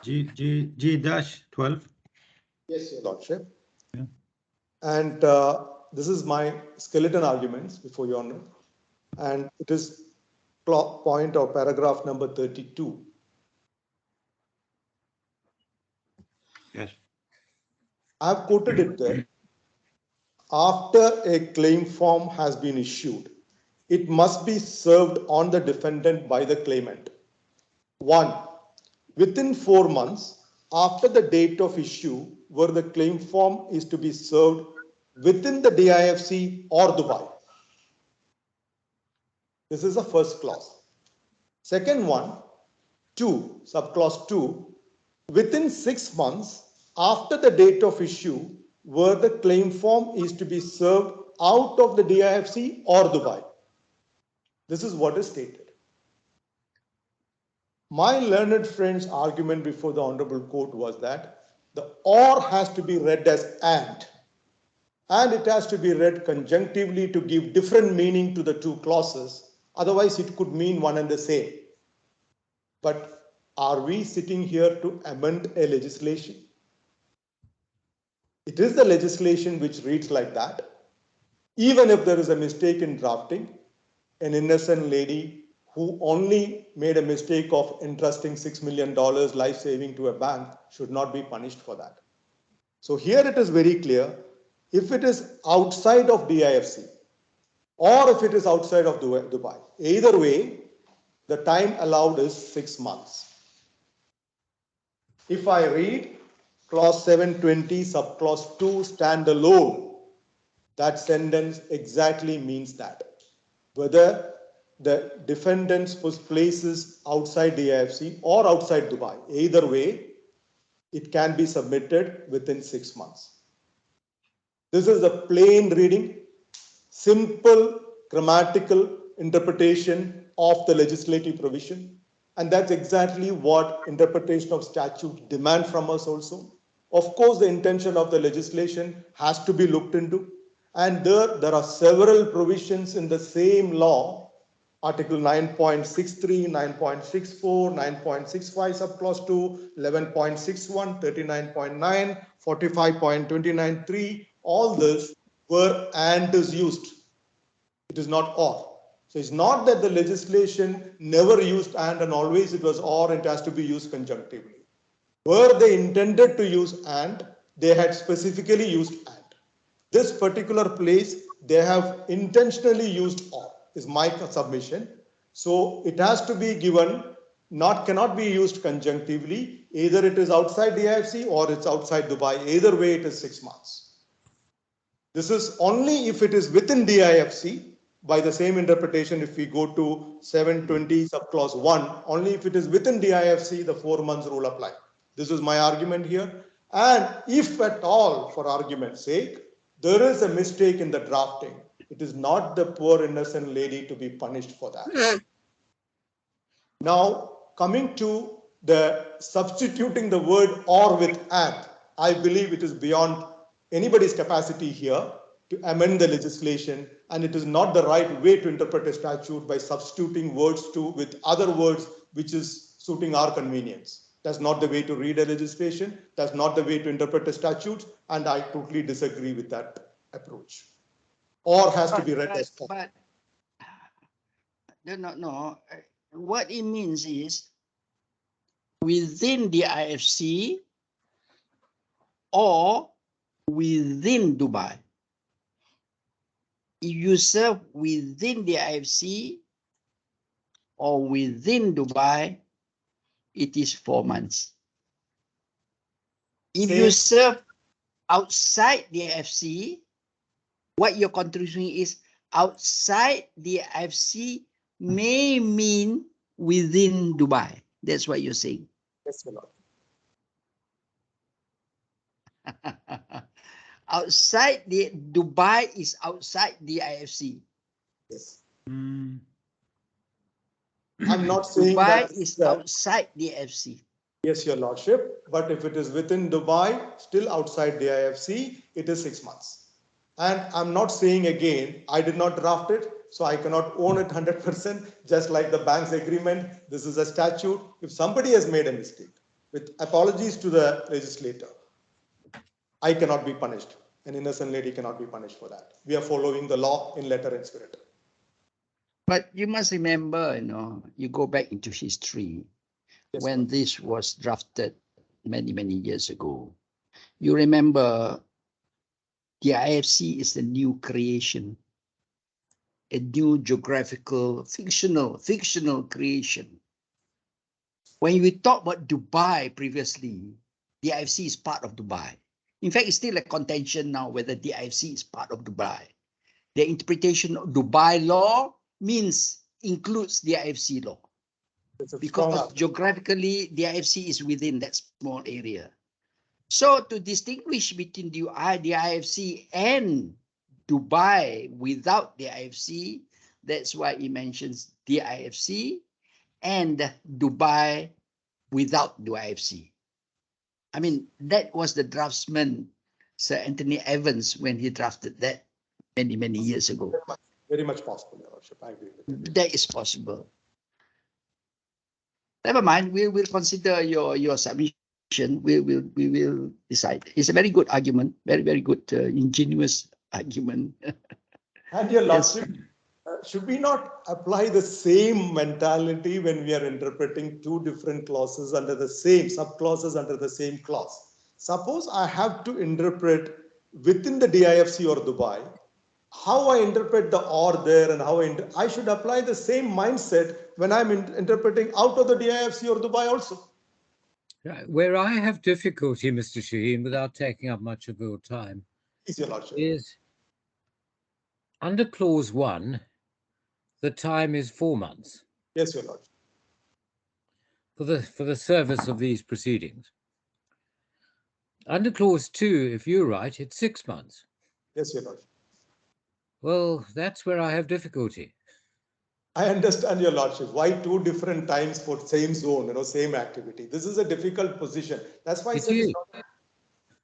G-12. Yes, Your Lordship. Yeah. And this is my skeleton arguments before Your Honor. And it is point or paragraph number 32. Yes. I have quoted it there. After a claim form has been issued, it must be served on the defendant by the claimant. 1. Within 4 months after the date of issue, where the claim form is to be served within the DIFC or Dubai. This is the first clause. Second one, 2, subclause 2, within 6 months after the date of issue, where the claim form is to be served out of the DIFC or Dubai. This is what is stated. My learned friend's argument before the Honorable Court was that the or has to be read as and it has to be read conjunctively to give different meaning to the two clauses. Otherwise, it could mean one and the same. But are we sitting here to amend a legislation? It is the legislation which reads like that. Even if there is a mistake in drafting, an innocent lady who only made a mistake of entrusting $6 million life saving to a bank should not be punished for that. So here it is very clear, if it is outside of DIFC or if it is outside of Dubai, either way, the time allowed is 6 months. If I read clause 720 subclause 2 standalone, that sentence exactly means that. Whether the defendant's place is outside DIFC or outside Dubai, either way, it can be submitted within 6 months. This is a plain reading, simple grammatical interpretation of the legislative provision. And that's exactly what interpretation of statute demand from us also. Of course, the intention of the legislation has to be looked into. And there are several provisions in the same law, Article 9.63, 9.64, 9.65 subclause 2, 11.61, 39.9, 45.29.3, all this were and is used. It is not or. So it's not that the legislation never used and always it was or, it has to be used conjunctively. Were they intended to use and, they had specifically used and. This particular place, they have intentionally used or, is my submission. So it has to be given, cannot be used conjunctively. Either it is outside DIFC or it's outside Dubai. Either way, it is 6 months. This is only if it is within DIFC. By the same interpretation, if we go to 720 subclause 1, only if it is within DIFC, the 4 months rule apply. This is my argument here. And if at all, for argument's sake, there is a mistake in the drafting, it is not the poor innocent lady to be punished for that. Now, coming to the substituting the word or with and, I believe it is beyond anybody's capacity here to amend the legislation, and it is not the right way to interpret a statute by substituting words with other words which is suiting our convenience. That's not the way to read a legislation. That's not the way to interpret a statute, and I totally disagree with that approach. Or has to be read as or. But no. What it means is within the IFC or within Dubai. If you serve within the IFC or within Dubai, it is 4 months. If you serve outside the IFC, what you're contributing is outside the IFC may mean within Dubai. That's what you're saying. Yes, your Lord. Outside the Dubai is outside the IFC. Yes. Mm. I'm not saying Dubai that is outside the IFC. yes, your lordship, but if it is within Dubai, still outside the IFC, it is 6 months. And I'm not saying again, I did not draft it, so I cannot own it 100%, just like the bank's agreement. This is a statute. If somebody has made a mistake, with apologies to the legislator, I cannot be punished. An innocent lady cannot be punished for that. We are following the law in letter and spirit. But you must remember, you go back into history Yes, when Lord. this was drafted many, many years ago. You remember the IFC is a new creation, a new geographical, fictional creation. When we talk about Dubai previously, the IFC is part of Dubai. In fact, it's still a contention now whether the IFC is part of Dubai. The interpretation of Dubai law includes the IFC law. Because geographically, the IFC is within that small area. So to distinguish between the IFC and Dubai without the IFC, that's why he mentions the IFC and Dubai without the IFC. I mean, that was the draftsman, Sir Anthony Evans, when he drafted that many, many years ago. Very much possible, Your Lordship. I agree with it. That is possible. Never mind, we will consider your submission. We will decide. It's a very good argument, very, very good, ingenious argument. And Your Lordship, should we not apply the same mentality when we are interpreting two different clauses under the same subclauses under the same clause? Suppose I have to interpret within the DIFC or Dubai, how I interpret the or there and how I should apply the same mindset when I'm interpreting out of the DIFC or Dubai also. Where I have difficulty, Mr. Shaheen, without taking up much of your time, Is Your Lordship. is under clause 1, the time is 4 months. Yes, Your Lordship. For the service of these proceedings. Under clause 2, if you're right, it's 6 months. Yes, Your Lordship. Well, that's where I have difficulty. I understand, Your Lordship. Why two different times for same zone, same activity? This is a difficult position. That's why I said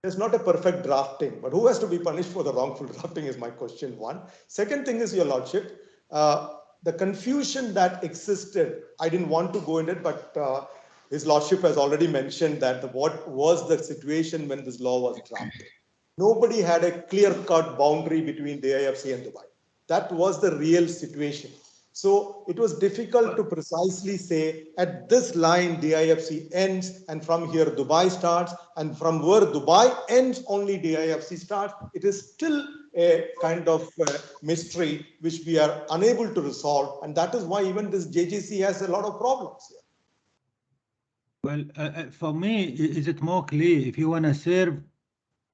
it's not a perfect drafting. But who has to be punished for the wrongful drafting is my question one. Second thing is, Your Lordship, the confusion that existed, I didn't want to go in it, but His Lordship has already mentioned that what was the situation when this law was drafted. Nobody had a clear-cut boundary between the IFC and Dubai. That was the real situation. So it was difficult to precisely say at this line DIFC ends and from here Dubai starts, and from where Dubai ends only DIFC starts. It is still a kind of mystery which we are unable to resolve, and that is why even this JGC has a lot of problems here. Well, for me, is it more clear if you want to serve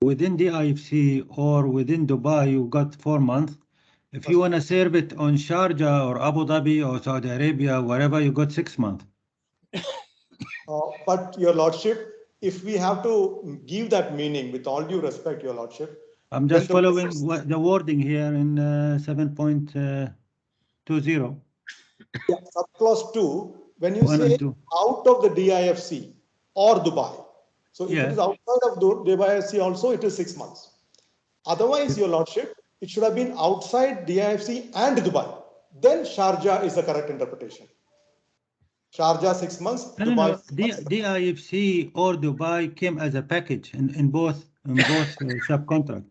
within DIFC or within Dubai, you got 4 months. If you want to serve it on Sharjah or Abu Dhabi or Saudi Arabia, wherever, you got 6 months. But Your Lordship, if we have to give that meaning, with all due respect, Your Lordship, I'm just following the wording here in 7.20. Yeah, subclause 2, when you One say and two. out of the DIFC or Dubai, so if Yeah. it is outside of DIFC also, it is 6 months. Otherwise, Your Lordship, it should have been outside DIFC and Dubai. Then Sharjah is the correct interpretation. Sharjah 6 months, Dubai. DIFC or Dubai came as a package in both subcontract.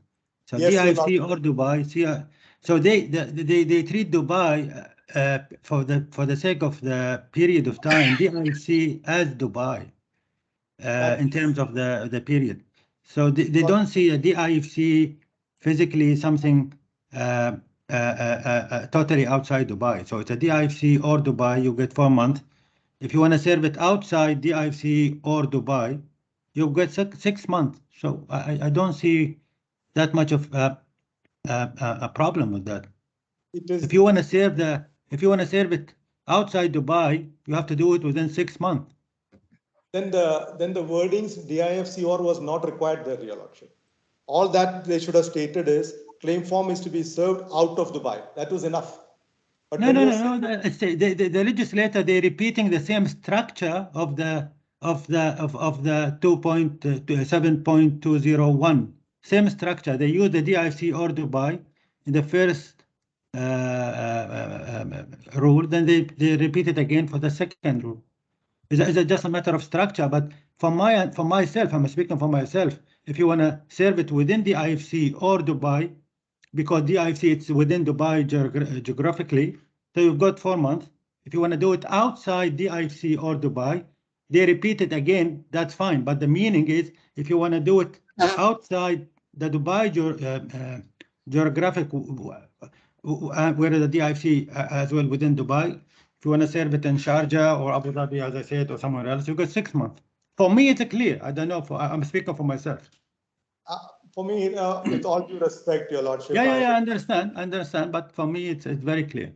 So Yes, DIFC or Dubai, so they treat Dubai for the sake of the period of time, DIFC as Dubai in terms of the period. So they don't see a DIFC physically something totally outside Dubai. So it's a DIFC or Dubai, you get 4 months. If you want to serve it outside DIFC or Dubai, you've got 6 months. So I don't see that much of a problem with that. It is, if you want to serve it outside Dubai, you have to do it within 6 months. then the wordings DIFC or was not required there, Your Lordship. All that they should have stated is claim form is to be served out of Dubai. That was enough. But No. The legislator, they're repeating the same structure of the 2.7.201. Same structure. They use the DIFC or Dubai in the first rule, then they repeat it again for the second rule. It's just a matter of structure. But for myself, I'm speaking for myself. If you want to serve it within the IFC or Dubai, because DIFC it's within Dubai geographically, so you've got 4 months. If you want to do it outside DIFC or Dubai, they repeat it again. That's fine. But the meaning is, if you want to do it outside the Dubai geographic, where the DIFC as well within Dubai. If you want to serve it in Sharjah or Abu Dhabi, as I said, or somewhere else, you've got 6 months. For me, it's clear. I don't know. I'm speaking for myself. For me, with all due respect, Your Lordship. I understand. But for me, it's very clear.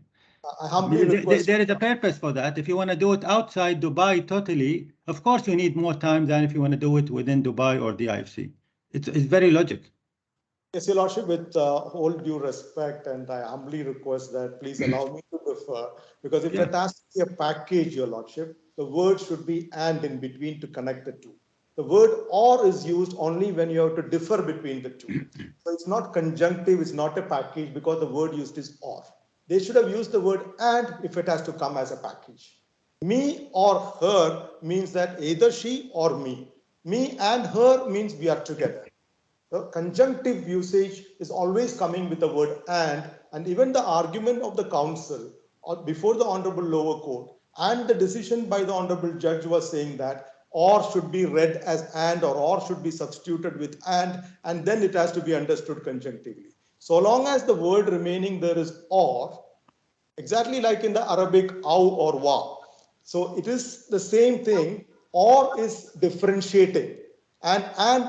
I humbly request. There is a purpose for that. If you want to do it outside Dubai totally, of course you need more time than if you want to do it within Dubai or DIFC. It's very logical. Yes, Your Lordship, with all due respect, and I humbly request that please allow me to defer, because if it has to be a package, Your Lordship, the word should be and in between to connect the two. The word or is used only when you have to differ between the two. So it's not conjunctive, it's not a package, because the word used is or. They should have used the word and if it has to come as a package. Me or her means that either she or me. Me and her means we are together. The conjunctive usage is always coming with the word and even the argument of the council or before the Honorable Lower Court and the decision by the Honorable Judge was saying that or should be read as and or should be substituted with and then it has to be understood conjunctively. So long as the word remaining there is or, exactly like in the Arabic aw or wa. So it is the same thing, or is differentiating and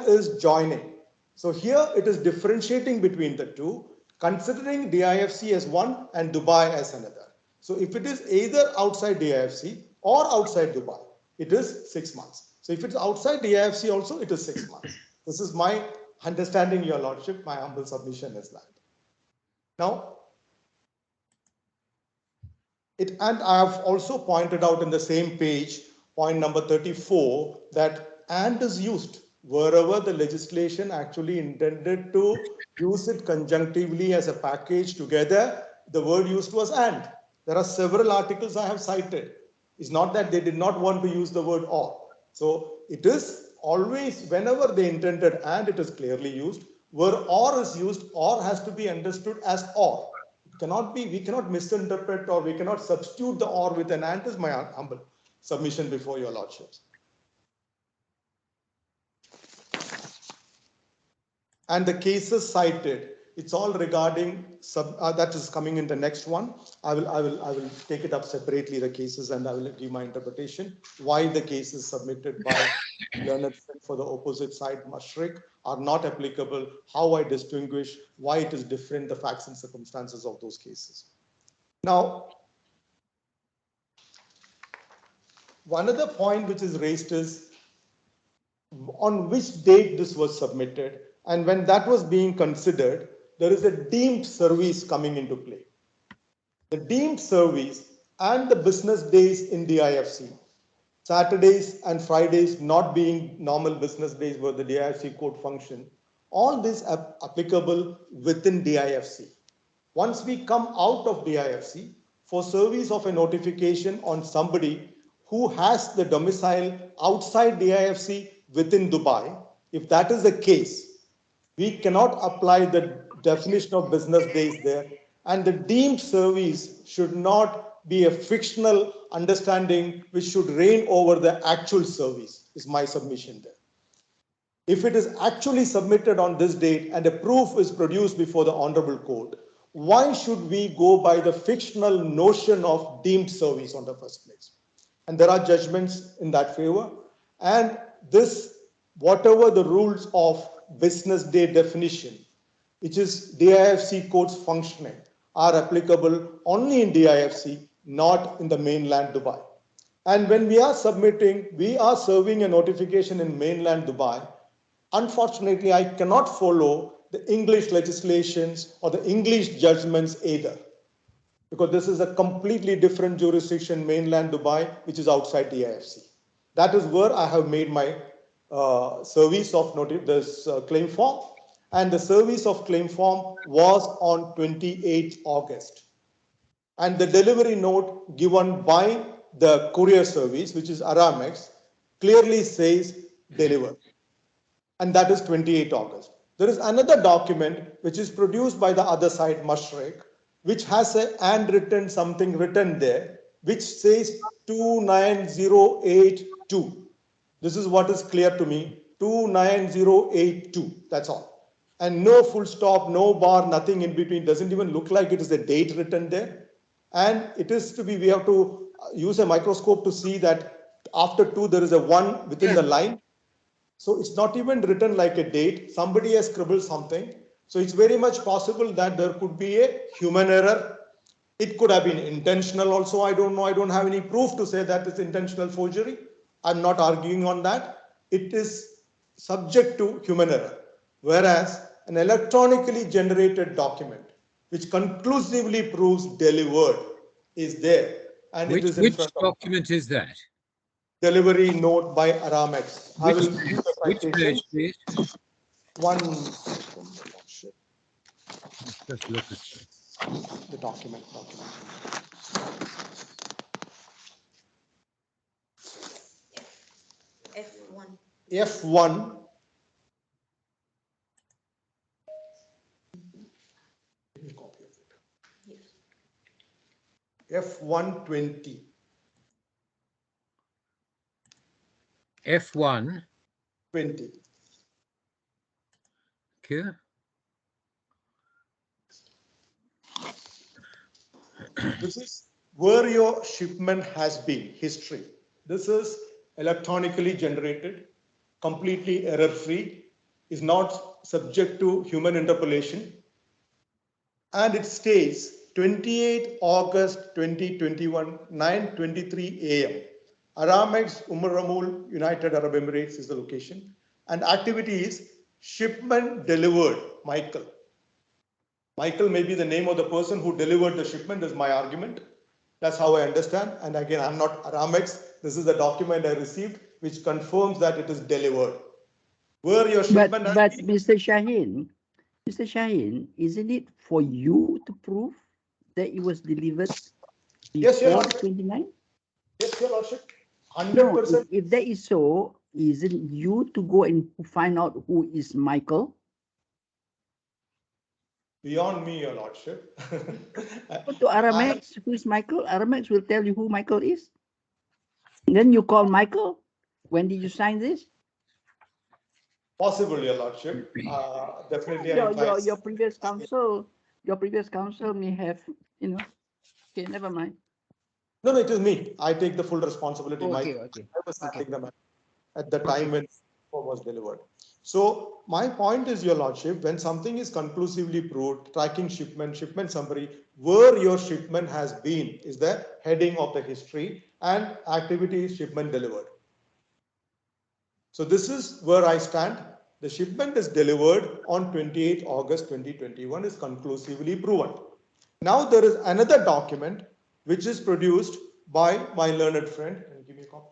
is joining. So here it is differentiating between the two, considering DIFC as one and Dubai as another. So if it is either outside DIFC or outside Dubai, it is 6 months. So if it's outside DIFC also, it is 6 months. This is my understanding, Your Lordship. My humble submission is that. Now, and I have also pointed out in the same page, point number 34, that and is used wherever the legislation actually intended to use it conjunctively as a package together. The word used was and. There are several articles I have cited. It's not that they did not want to use the word or. So it is always, whenever they intended and, it is clearly used. Where or is used, or has to be understood as or. It cannot be, we cannot misinterpret or we cannot substitute the or with an and, is my humble submission before Your Lordships. And the cases cited, it's all regarding that is coming in the next one. I will take it up separately, the cases, and I will give my interpretation why the cases submitted by learned for the opposite side, Mashreq, are not applicable, how I distinguish, why it is different, the facts and circumstances of those cases. Now, one other point which is raised is on which date this was submitted. And when that was being considered, there is a deemed service coming into play. The deemed service and the business days in DIFC, Saturdays and Fridays not being normal business days where the DIFC code function, all this are applicable within DIFC. Once we come out of DIFC, for service of a notification on somebody who has the domicile outside DIFC within Dubai, if that is the case, we cannot apply the definition of business days there, and the deemed service should not be a fictional understanding which should reign over the actual service, is my submission there. If it is actually submitted on this date and a proof is produced before the Honorable Court, why should we go by the fictional notion of deemed service on the first place? And there are judgments in that favor, and whatever the rules of business day definition, which is DIFC codes functioning, are applicable only in DIFC, not in the mainland Dubai. And when we are submitting, we are serving a notification in mainland Dubai. Unfortunately, I cannot follow the English legislations or the English judgments either, because this is a completely different jurisdiction, mainland Dubai, which is outside the DIFC. That is where I have made my service of this claim form, and the service of claim form was on 28th August. And the delivery note given by the courier service, which is Aramex, clearly says deliver. And that is 28th August. There is another document which is produced by the other side, Mashreq, which has a handwritten something written there, which says 29082. This is what is clear to me, 29082, that's all. And no full stop, no bar, nothing in between, doesn't even look like it is a date written there. And it is to be, we have to use a microscope to see that after 2 there is a 1 within the line. So it's not even written like a date. Somebody has scribbled something. So it's very much possible that there could be a human error. It could have been intentional also. I don't know. I don't have any proof to say that it's intentional forgery. I'm not arguing on that. It is subject to human error. Whereas an electronically generated document, which conclusively proves delivered, is there. And it is in Which front of document is that? delivery note by Aramex. I will give you the Which citation. page, please? One second. Let's just look at it. The document. F1. F1. Give me a copy of it. Yes. F120. F1. 20. Okay. This is where your shipment has been, history. This is electronically generated, completely error-free, is not subject to human interpolation. And it stays 28 August 2021, 9:23 a.m. Aramex, Ramul, United Arab Emirates is the location. And activity is shipment delivered, Michael. Michael may be the name of the person who delivered the shipment, is my argument. That's how I understand. And again, I'm not Aramex. This is the document I received, which confirms that it is delivered. Where your shipment has But been, Mr. Shaheen, isn't it for you to prove that it was delivered Yes, Your before Lordship. 29? Yes, Your Lordship. No, 100%. if that is so, isn't you to go and find out who is Michael? Beyond me, Your Lordship. Go to Aramex, who is Michael? Aramex will tell you who Michael is. And then you call Michael. When did you sign this? Possible, Your Lordship. Definitely, if I Your previous counsel may have, Okay, never mind. No, it is me. I take the full responsibility. Okay. I was handling them at the time when form was delivered. So my point is, Your Lordship, when something is conclusively proved, tracking shipment summary, where your shipment has been is the heading of the history, and activity is shipment delivered. So this is where I stand. The shipment is delivered on 28 August 2021 is conclusively proven. Now there is another document which is produced by my learned friend, and give me a copy,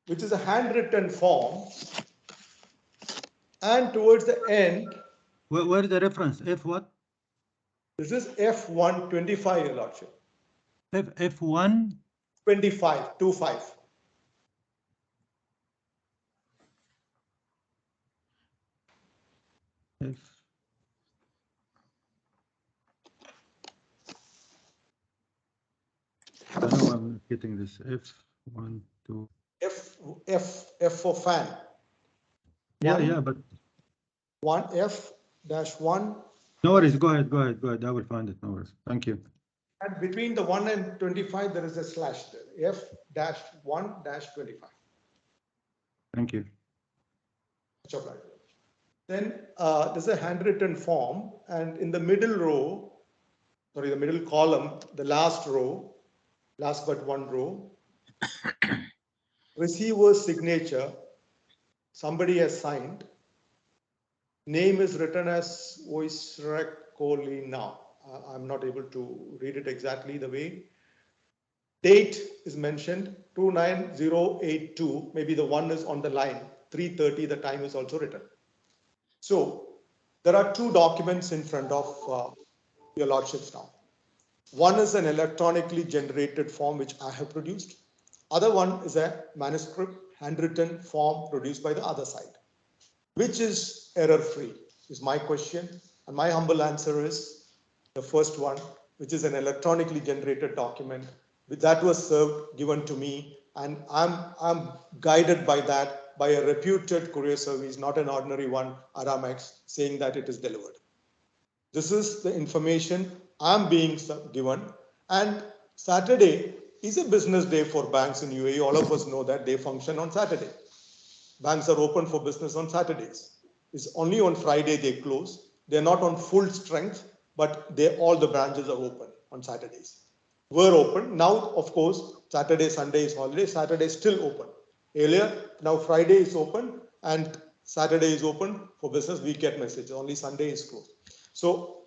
which is a handwritten form. And towards the end, Where is the reference? F what? this is F125, Your Lordship. F1? 25. F. I know I'm not getting this. F1, 2. F for fan. Yeah, but. 1F-1. No worries. Go ahead. I will find it. No worries. Thank you. And between the 1 and 25, there is a slash there. F-1-25. Thank you. Much obliged. Then there's a handwritten form, and in the middle row, sorry, the middle column, the last row, last but one row, receiver's signature, somebody has signed. Name is written as Mashreq now. I'm not able to read it exactly the way. Date is mentioned 29082. Maybe the one is on the line. 3:30. The time is also written. So there are two documents in front of your lordships now. One is an electronically generated form which I have produced. Other one is a manuscript handwritten form produced by the other side. Which is error-free is my question. And my humble answer is the first one, which is an electronically generated document. That was served, given to me, and I'm guided by that by a reputed courier service, not an ordinary one, Aramex, saying that it is delivered. This is the information I'm being given. And Saturday is a business day for banks in UAE. All of us know that they function on Saturday. Banks are open for business on Saturdays. It's only on Friday they close. They're not on full strength, but all the branches are open on Saturdays. Were open. Now, of course, Saturday, Sunday is holiday. Saturday is still open. Earlier, now Friday is open and Saturday is open for business. We get messages. Only Sunday is closed. So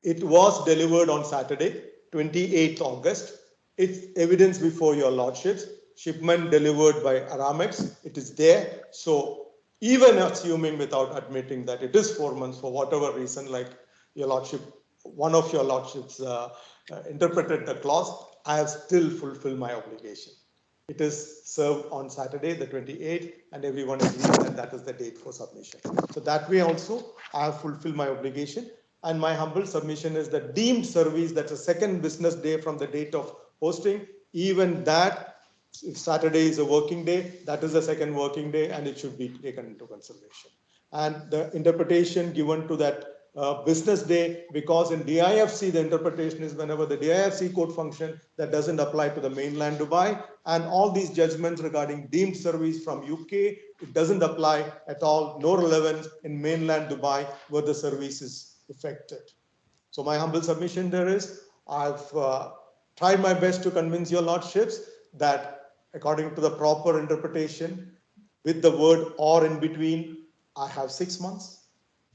it was delivered on Saturday, 28th August. It's evidence before your lordships. Shipment delivered by Aramex. It is there. So even assuming without admitting that it is 4 months for whatever reason, like your lordship, one of your lordships interpreted the clause, I have still fulfilled my obligation. It is served on Saturday, the 28th, and everyone agrees that that is the date for submission. So that way also, I have fulfilled my obligation. And my humble submission is that deemed service, that's a second business day from the date of posting, even that, if Saturday is a working day, that is the second working day, and it should be taken into consideration. And the interpretation given to that business day, because in DIFC, the interpretation is whenever the DIFC code function, that doesn't apply to the mainland Dubai, and all these judgments regarding deemed service from UK, it doesn't apply at all, no relevance in mainland Dubai where the service is effected. So my humble submission there is, I've tried my best to convince your lordships that according to the proper interpretation, with the word or in between, I have 6 months.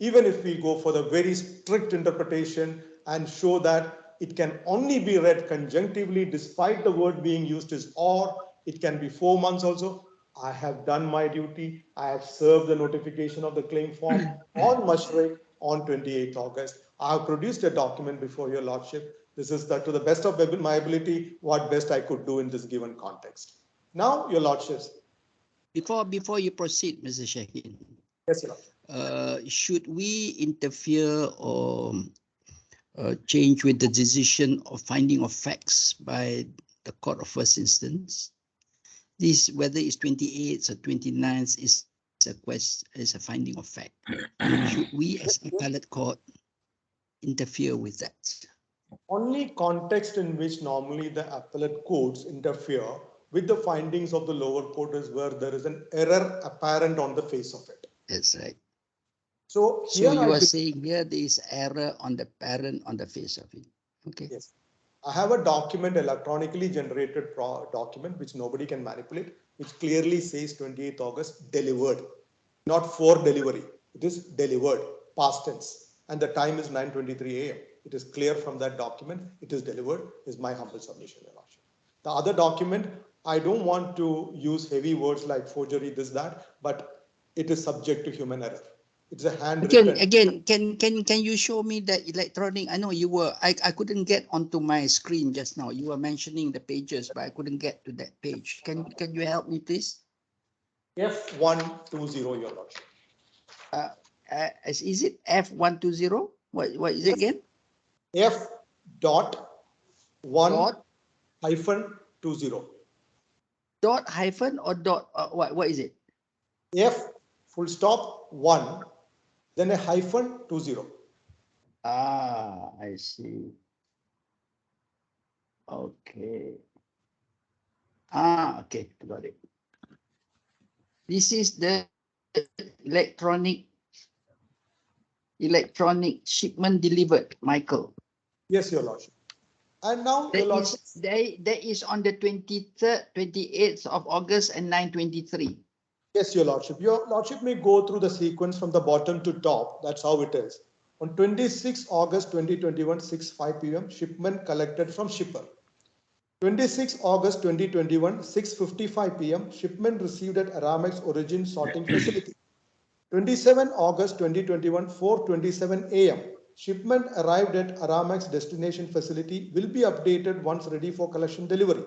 Even if we go for the very strict interpretation and show that it can only be read conjunctively despite the word being used as or, it can be 4 months also. I have done my duty. I have served the notification of the claim form on Mashreq on 28th August. I have produced a document before your lordship. This is to the best of my ability, what best I could do in this given context. Now, your lordships. Before you proceed, Mr. Shaheen. Yes, your lordship. Should we interfere or change with the decision of finding of facts by the court of first instance? This, whether it's 28th or 29th, is a finding of fact. Should we, as appellate court, interfere with that? Only context in which normally the appellate courts interfere with the findings of the lower court is where there is an error apparent on the face of it. That's right. So here you are saying here there is error on the parent on the face of it. Okay. Yes. I have a document, electronically generated document, which nobody can manipulate, which clearly says 28th August delivered, not for delivery. It is delivered, past tense. And the time is 9:23 a.m. It is clear from that document. It is delivered, is my humble submission, Your Lordship. The other document, I don't want to use heavy words like forgery, this, that, but it is subject to human error. It's a handwritten. Again, can you show me the electronic? I know you were, I couldn't get onto my screen just now. You were mentioning the pages, but I couldn't get to that page. Can you help me, please? F120, Your Lordship. Is it F120? What is it again? F.1-20. Dot hyphen or dot, what is it? F full stop 1, then a hyphen 20. Ah, I see. Okay. Okay, got it. This is the electronic shipment delivered, Michael. Yes, Your Lordship. And now, Your Lordship. That is on the 23rd, 28th of August and 9:23. Yes, Your Lordship. Your Lordship may go through the sequence from the bottom to top. That's how it is. On 26 August 2021, 6:05 p.m., shipment collected from shipper. 26 August 2021, 6:55 p.m., shipment received at Aramex origin sorting facility. 27 August 2021, 4:27 a.m., shipment arrived at Aramex destination facility, will be updated once ready for collection delivery.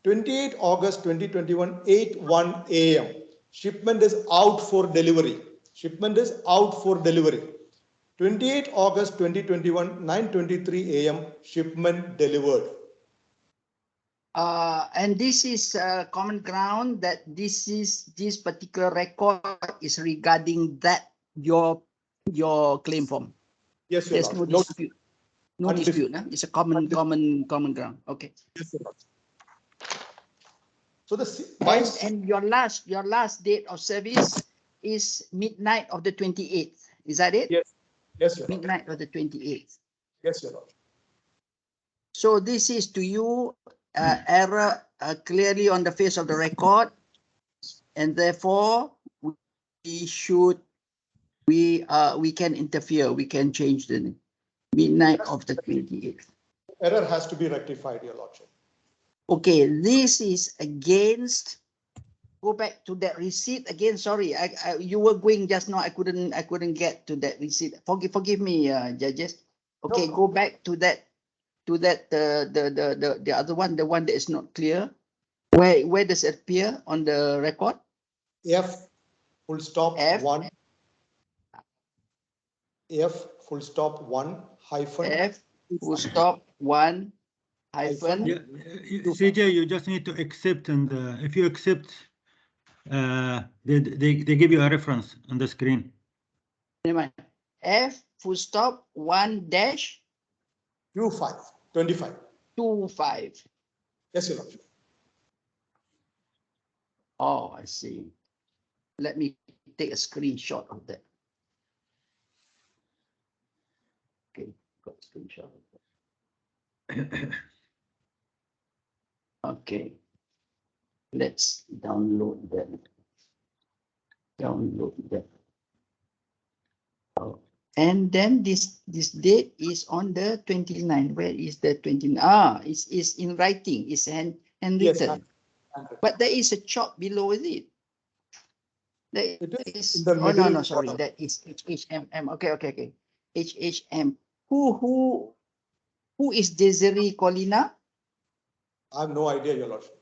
28 August 2021, 8:01 a.m., shipment is out for delivery. Shipment is out for delivery. 28 August 2021, 9:23 a.m., shipment delivered. And this is common ground that this particular record is regarding that your claim form. Yes, Your There's no Lordship. dispute. No dispute. Huh? It's a common ground. Okay. Yes, Your Lordship. So the and your last date of service is midnight of the 28th. Is that it? Yes. Yes, Your Lordship. Midnight of the 28th. Yes, Your Lordship. So this is to you error clearly on the face of the record, and therefore we can interfere. We can change the midnight of the 28th. Error has to be rectified, Your Lordship. Okay, this is against. Go back to that receipt again. Sorry, you were going just now. I couldn't get to that receipt. Forgive me, judges. Okay, No. go back to that. The other one, the one that is not clear. Where does it appear on the record? F full stop F. 1. F full stop 1 hyphen. F full stop 1 hyphen. Yeah, CJ, you just need to accept, and if you accept, they give you a reference on the screen. Never mind. F full stop 1 dash 25. 25. Yes, Your Lordship. Oh, I see. Let me take a screenshot of that. Okay, got a screenshot of that. Okay. Let's download that. Oh. And then this date is on the 29th. Where is the 29th? Ah, it's in writing. It's handwritten. Yes, but there is a chop below with it. There is. in the Oh no, middle sorry. column. That is HHMM. Okay. HHM. Who is Desiree Colina? I have no idea, Your Lordship.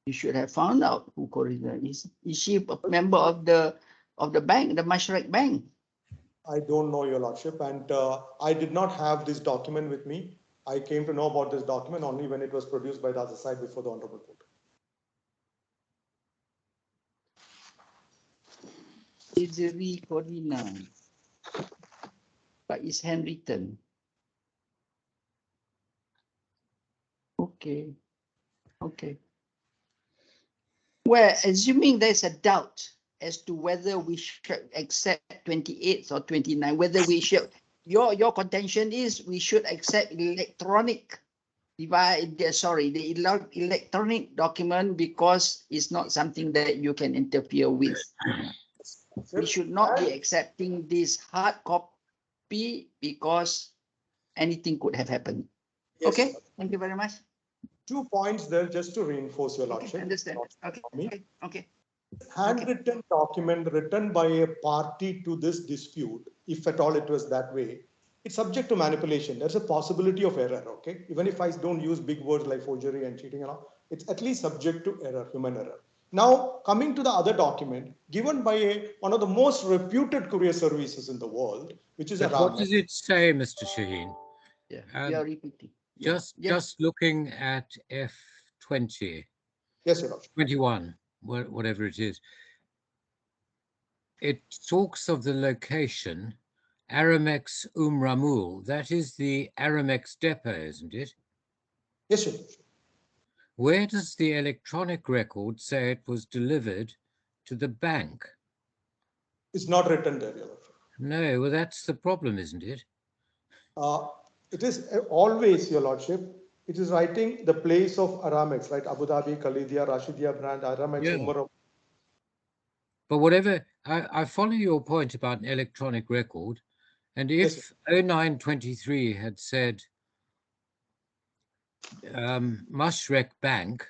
You should have found out who Colina is. Is she a member of the bank, the Mashreq bank? I don't know, Your Lordship, and I did not have this document with me. I came to know about this document only when it was produced by the other side before the Honorable Court. Desiree Colina. But it's handwritten. Okay. Well, assuming there's a doubt as to whether we should accept 28th or 29th, whether we should, your contention is we should accept electronic electronic document because it's not something that you can interfere with. We should not be accepting this hard copy because anything could have happened. Yes, Okay, thank you very much. 2 points there just to reinforce, Your Lordship. Okay, understand. Okay. Handwritten document written by a party to this dispute, if at all it was that way, it's subject to manipulation. There's a possibility of error, okay? Even if I don't use big words like forgery and cheating and all, it's at least subject to error, human error. Now, coming to the other document, given by one of the most reputed courier services in the world, which is What does it say, Mr. Shaheen? Yeah, you are repeating. Just looking at F20. Yes, Your Lordship. 21, whatever it is. It talks of the location, Aramex Ramul. That is the Aramex depot, isn't it? Yes, Your Lordship. Where does the electronic record say it was delivered to the bank? It's not written there, Your Lordship. No, well, that's the problem, isn't it? It is always, Your Lordship, it is writing the place of Aramex, right? Abu Dhabi, Khalidia, Rashidia brand, Aramex, Yeah. Umar. But whatever, I follow your point about an electronic record. And Yes, if 0923 had said Mashreq Bank,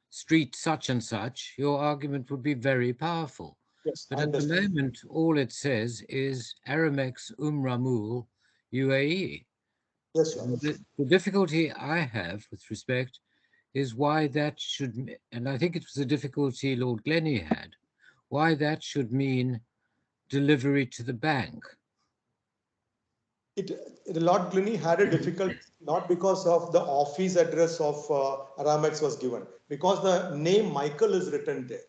street such and such, your argument would be very powerful. yes, But I at the understand. moment, all it says is Aramex Ramul, UAE. Yes, Your Lordship. The difficulty I have with respect is why that should, and I think it was the difficulty Lord Glennie had, why that should mean delivery to the bank. Lord Glennie had a difficulty not because of the office address of Aramex was given, because the name Michael is written there,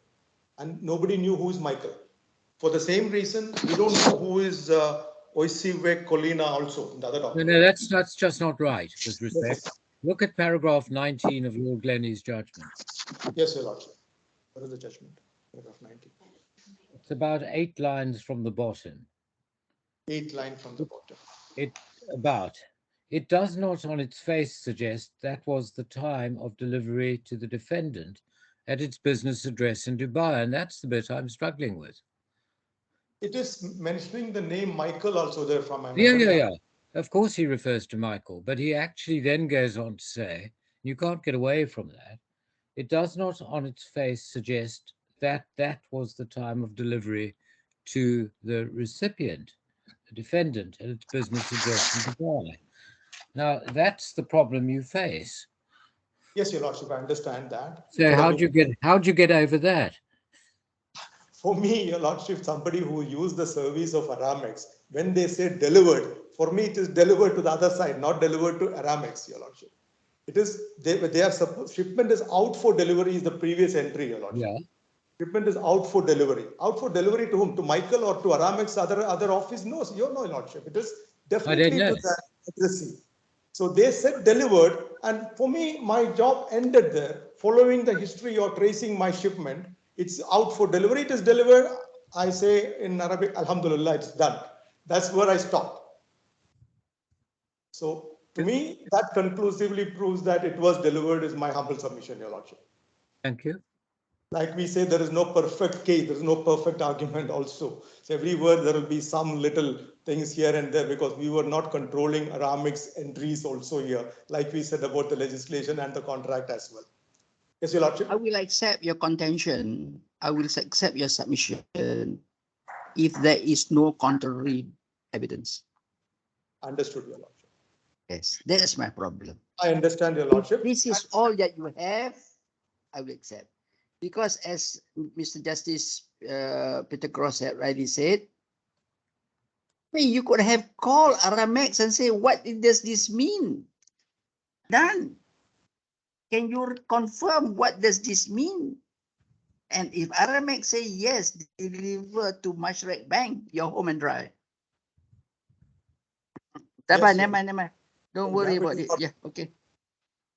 and nobody knew who is Michael. For the same reason, we don't know who is Oisive Colina also in the other No, document. no, that's just not right, with respect. Yes, Look at paragraph 19 of Lord Glennie's judgment. yes, Your Lordship. What is the judgment? Paragraph 90. It's about 8 lines from the bottom. 8th line from the bottom. It does not on its face suggest that was the time of delivery to the defendant at its business address in Dubai, and that's the bit I'm struggling with. It is mentioning the name Michael also there from Yeah. Of course he refers to Michael, but he actually then goes on to say, you can't get away from that, it does not on its face suggest that that was the time of delivery to the recipient, the defendant, at its business address in Dubai. Now, that's the problem you face. Yes, Your Lordship, I understand that. So how'd you get over that? For me, Your Lordship, somebody who used the service of Aramex, when they say delivered, for me it is delivered to the other side, not delivered to Aramex, Your Lordship. It is, they are supposed, shipment is out for delivery is the previous entry, Your Lordship. Yeah. Shipment is out for delivery. Out for delivery to whom? To Michael or to Aramex other office? No, Your Lordship. It is definitely know. to the addressee. So they said delivered, and for me, my job ended there. Following the history or tracing my shipment, it's out for delivery. It is delivered. I say in Arabic, Alhamdulillah, it's done. That's where I stopped. So to me, that conclusively proves that it was delivered is my humble submission, Your Lordship. Thank you. Like we say, there is no perfect case, there is no perfect argument also. So every word, there will be some little things here and there because we were not controlling Aramic's entries also here, like we said about the legislation and the contract as well. Yes, Your Lordship? I will accept your contention. I will accept your submission if there is no contrary evidence. Understood, Your Lordship. Yes, that is my problem. I understand, Your Lordship. If this is all that you have, I will accept. Because as Mr. Justice Peter Cross had rightly said, you could have called Aramex and say, what does this mean? Done. Can you confirm what does this mean? And if Aramex say yes, deliver to Mashreq Bank, your home and dry. Yes, Never mind. Don't worry about it. Yeah, okay.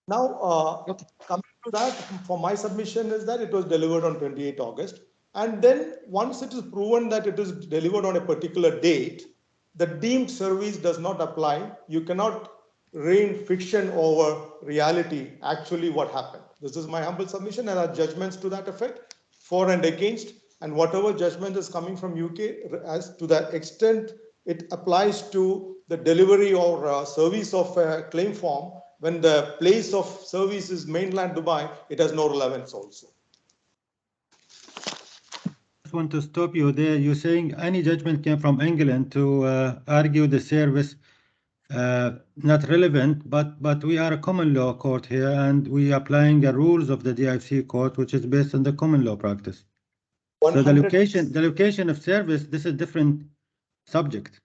Now, coming to that, for my submission is that it was delivered on 28 August. And then once it is proven that it is delivered on a particular date, the deemed service does not apply. You cannot reign fiction over reality, actually what happened. This is my humble submission and our judgments to that effect, for and against. And whatever judgment is coming from UK, as to that extent it applies to the delivery or service of a claim form, when the place of service is mainland Dubai, it has no relevance also. I just want to stop you there. You're saying any judgment came from England to argue the service not relevant, but we are a common law court here, and we are applying the rules of the DIFC court, which is based on the common law practice. So the location of service, this is a different subject.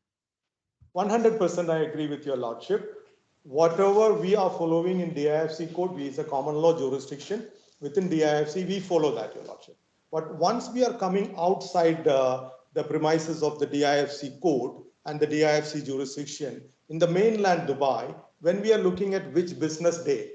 100% I agree with your lordship. Whatever we are following in DIFC code, we is a common law jurisdiction. Within DIFC, we follow that, your lordship. But once we are coming outside the premises of the DIFC code and the DIFC jurisdiction, in the mainland Dubai, when we are looking at which business day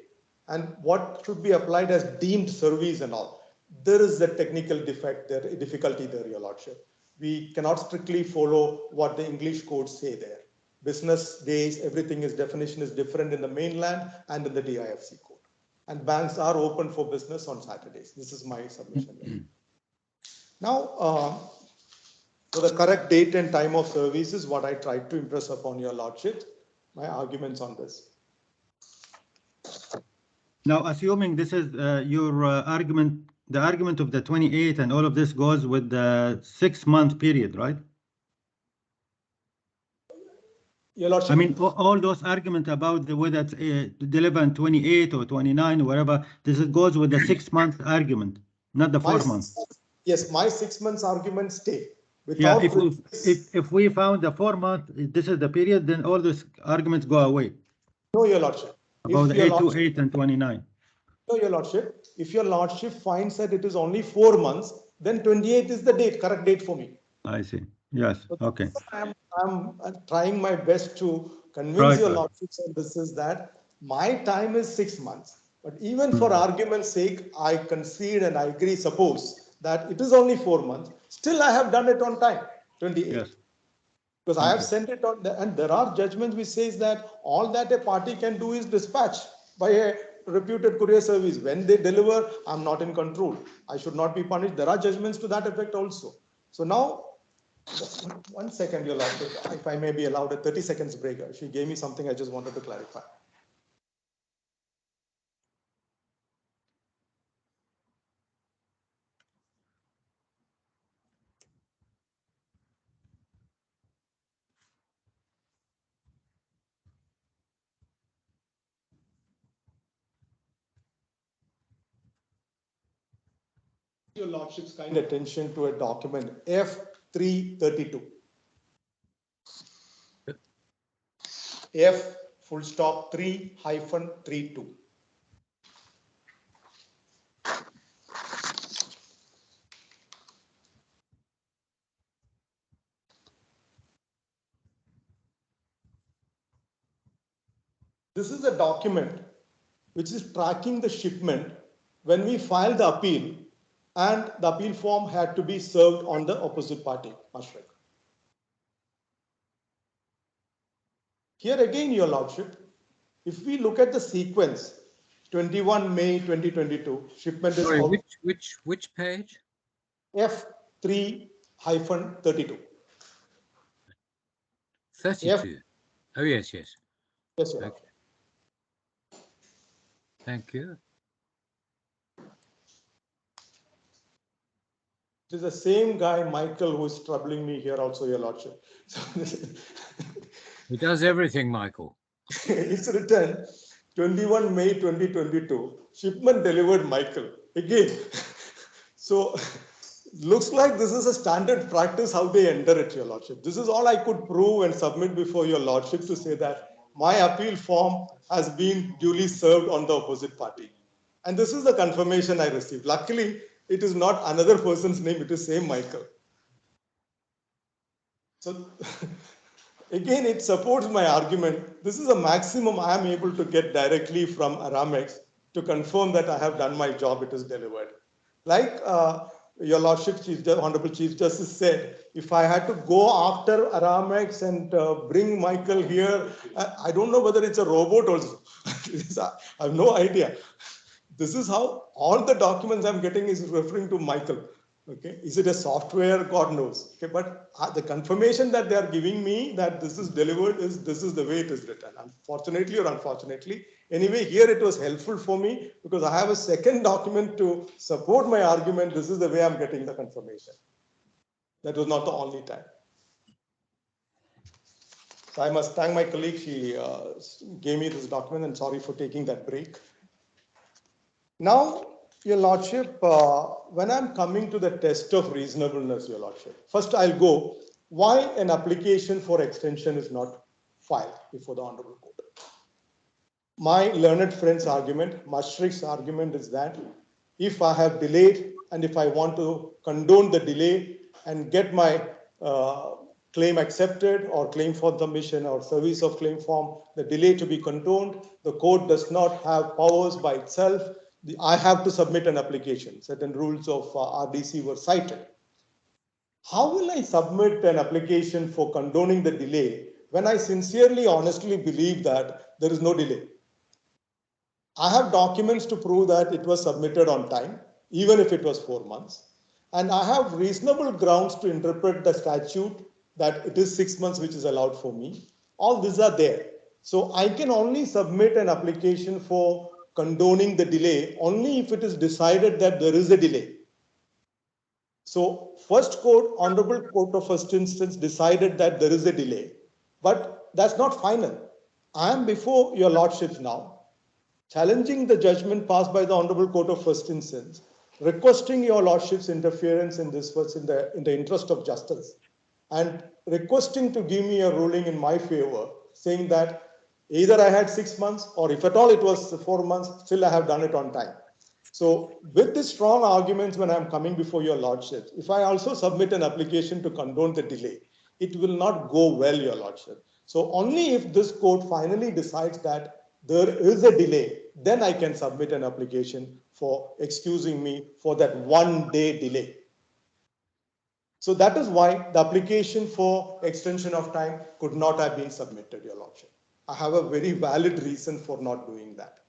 and what should be applied as deemed service and all, there is a technical defect there, difficulty there, your lordship. we cannot strictly follow what the English codes say there. Business days, everything is definition is different in the mainland and in the DIFC code. And banks are open for business on Saturdays. This is my submission. Now, for the correct date and time of service is what I tried to impress upon your lordship, my arguments on this. Now, assuming this is your argument, the argument of the 28 and all of this goes with the 6-month period, right? Your lordship, I mean, all those arguments about the whether it's deliver in 28 or 29 or whatever, this goes with the 6-month argument, not the 4 months. Yes, my 6 months argument stay. Yeah, if we found the 4 month, this is the period, then all those arguments go away. No, your lordship. About the 8 to 8 and 29. No, your lordship. If your lordship finds that it is only 4 months, then 28 is the date, correct date for me. I see. Yes. Okay. I'm trying my best to convince your lordship that this is that my time is 6 months. But even for argument's sake, I concede and I agree, suppose that it is only 4 months. Still, I have done it on time, 28. Yes. Because I have sent it on, and there are judgments which says that all that a party can do is dispatch by a reputed courier service. When they deliver, I'm not in control. I should not be punished. There are judgments to that effect also. So now, 1 second, your lordship, if I may be allowed a 30 seconds break. She gave me something I just wanted to clarify. Your lordship's kind attention to a document F332. F full stop 3-32. This is a document which is tracking the shipment when we filed the appeal, and the appeal form had to be served on the opposite party, Mashreq. Here again, your lordship, if we look at the sequence, 21 May 2022, shipment is Sorry, which page? F3-32. 32. Oh, yes. Yes, sir. Okay. Thank you. It is the same guy, Michael, who is troubling me here also, your lordship. So He does everything, Michael. it's written 21 May 2022, shipment delivered, Michael. Again, so looks like this is a standard practice how they enter it, your lordship. This is all I could prove and submit before your lordship to say that my appeal form has been duly served on the opposite party. And this is the confirmation I received. Luckily, it is not another person's name, it is same Michael. So again, it supports my argument. This is a maximum I am able to get directly from Aramex to confirm that I have done my job, it is delivered. Like your lordship, Honorable Chief Justice said, if I had to go after Aramex and bring Michael here, I don't know whether it's a robot also. I have no idea. This is how all the documents I'm getting is referring to Michael. Okay, is it a software? God knows. Okay, but the confirmation that they are giving me that this is delivered is this is the way it is written. Unfortunately or unfortunately, anyway, here it was helpful for me because I have a second document to support my argument. This is the way I'm getting the confirmation. That was not the only time. So I must thank my colleague. She gave me this document, and sorry for taking that break. Now, your lordship, when I'm coming to the test of reasonableness, your lordship, first I'll go why an application for extension is not filed before the Honorable Court. My learned friend's argument, Mashreq's argument is that if I have delayed and if I want to condone the delay and get my claim accepted or claim for submission or service of claim form, the delay to be condoned, the court does not have powers by itself. I have to submit an application. Certain rules of RDC were cited. How will I submit an application for condoning the delay when I sincerely, honestly believe that there is no delay? I have documents to prove that it was submitted on time, even if it was 4 months. And I have reasonable grounds to interpret the statute that it is 6 months which is allowed for me. All these are there. So I can only submit an application for condoning the delay only if it is decided that there is a delay. So first court, Honorable Court of First Instance decided that there is a delay, but that's not final. I am before your lordships now, challenging the judgment passed by the Honorable Court of First Instance, requesting your lordship's interference in this was in the interest of justice, and requesting to give me a ruling in my favor, saying that either I had 6 months or if at all it was 4 months, still I have done it on time. So with these strong arguments when I'm coming before your lordships, if I also submit an application to condone the delay, it will not go well, your lordship. So only if this court finally decides that there is a delay, then I can submit an application for excusing me for that 1 day delay. So that is why the application for extension of time could not have been submitted, your lordship. I have a very valid reason for not doing that.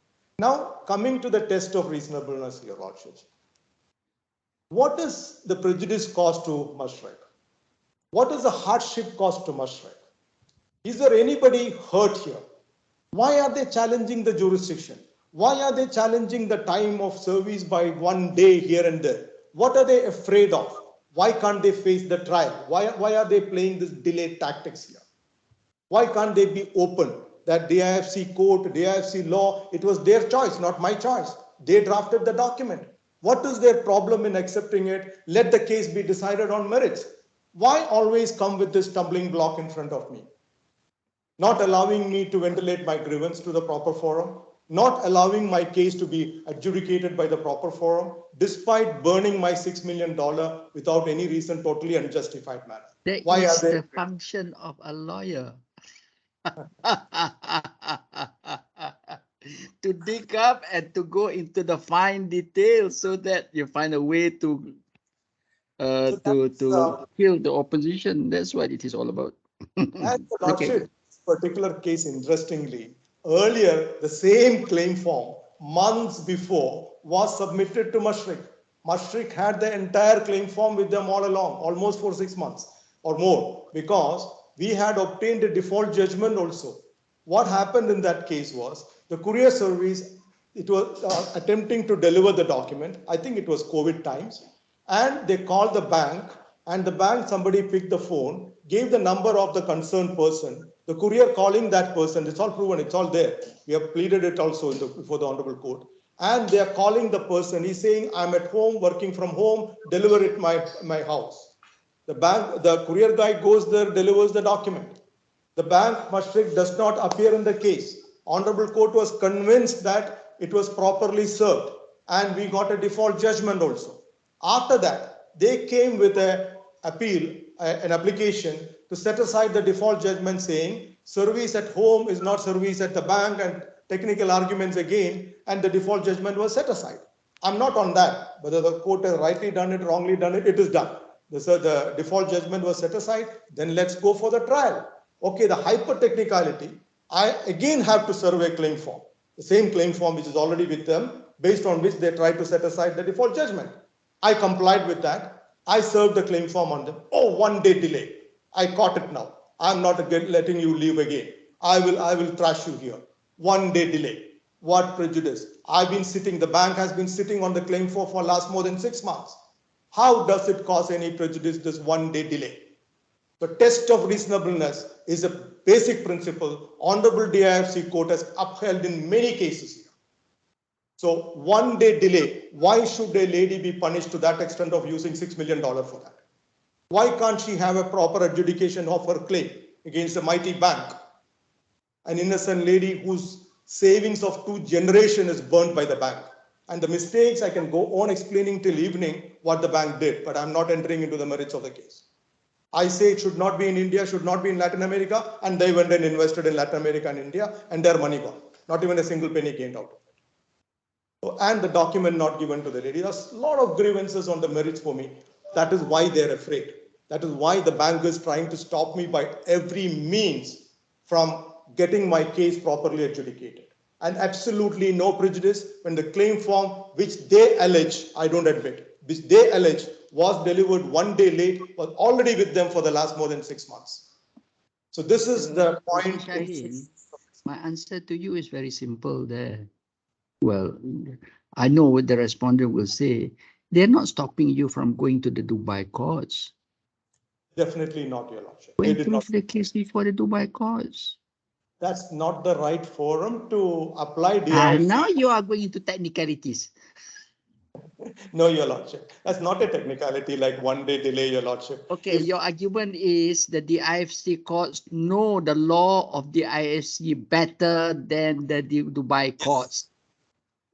Now, coming to the test of reasonableness, your lordships. What is the prejudice caused to Mashreq? What is the hardship caused to Mashreq? Is there anybody hurt here? Why are they challenging the jurisdiction? Why are they challenging the time of service by 1 day here and there? What are they afraid of? Why can't they face the trial? Why are they playing this delay tactics here? Why can't they be open? That DIFC court, DIFC law, it was their choice, not my choice. They drafted the document. What is their problem in accepting it? Let the case be decided on merits. Why always come with this stumbling block in front of me? Not allowing me to ventilate my grievance to the proper forum, not allowing my case to be adjudicated by the proper forum, despite burning my $6 million without any reason, totally unjustified manner. That Why is are they? the function of a lawyer. To dig up and to go into the fine details so that you find a way to kill the opposition. That's what it is all about. And the Okay. lordship, this particular case, interestingly, earlier the same claim form months before was submitted to Mashreq. Mashreq had the entire claim form with them all along, almost for 6 months or more, because we had obtained a default judgment also. What happened in that case was the courier service, it was attempting to deliver the document. I think it was COVID times, and they called the bank, and the bank, somebody picked the phone, gave the number of the concerned person, the courier calling that person. It's all proven, it's all there. We have pleaded it also before the Honorable Court. And they are calling the person. He's saying, I'm at home, working from home, deliver it my house. The courier guy goes there, delivers the document. The bank, Mashreq, does not appear in the case. Honorable Court was convinced that it was properly served, and we got a default judgment also. After that, they came with an application to set aside the default judgment, saying service at home is not service at the bank, and technical arguments again, and the default judgment was set aside. I'm not on that. Whether the court has rightly done it, wrongly done it, it is done. The default judgment was set aside, then let's go for the trial. Okay, the hyper-technicality, I again have to serve a claim form, the same claim form which is already with them, based on which they tried to set aside the default judgment. I complied with that. I served the claim form on them. Oh, 1 day delay. I caught it now. I'm not again letting you leave again. I will trash you here. 1 day delay. What prejudice? I've been sitting, the bank has been sitting on the claim form for last more than 6 months. How does it cause any prejudice, this 1 day delay? The test of reasonableness is a basic principle Honorable DIFC Court has upheld in many cases here. So 1 day delay, why should a lady be punished to that extent of using $6 million for that? Why can't she have a proper adjudication of her claim against a mighty bank? An innocent lady whose savings of 2 generations is burnt by the bank. And the mistakes, I can go on explaining till evening what the bank did, but I'm not entering into the merits of the case. I say it should not be in India, should not be in Latin America, and they went and invested in Latin America and India, and their money gone. Not even a single penny gained out of it. So, and the document not given to the lady. There's a lot of grievances on the merits for me. That is why they're afraid. That is why the bank is trying to stop me by every means from getting my case properly adjudicated. And absolutely no prejudice when the claim form, which they allege, I don't admit, which they allege was delivered 1 day late, was already with them for the last more than 6 months. So this is the point. Shaheen, my answer to you is very simple there. Well, I know what the respondent will say. They're not stopping you from going to the Dubai courts. Definitely not, Your Lordship. Go They and did prove not. the case before the Dubai courts. That's not the right forum to apply DIFC. Now you are going into technicalities. No, Your Lordship. That's not a technicality like 1 day delay, Your Lordship. Okay, If your argument is that the IFC courts know the law of the IFC better than the Dubai courts.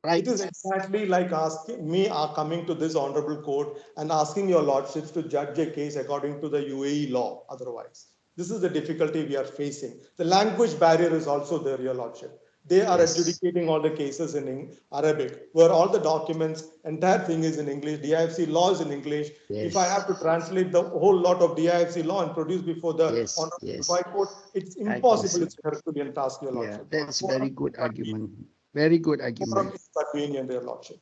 Right? it is exactly like asking me coming to this honorable court and asking your lordships to judge a case according to the UAE law otherwise. This is the difficulty we are facing. The language barrier is also there, your lordship. They are Yes. adjudicating all the cases in Arabic, where all the documents, entire thing is in English. DIFC law is in English. If I Yes. have to translate the whole lot of DIFC law and produce before the Yes, honorable yes. Dubai court, it's I think impossible. so. It's a Herculean task, your Yeah, lordship. that's very good argument. Very good Forum argument. is convenient, your lordship.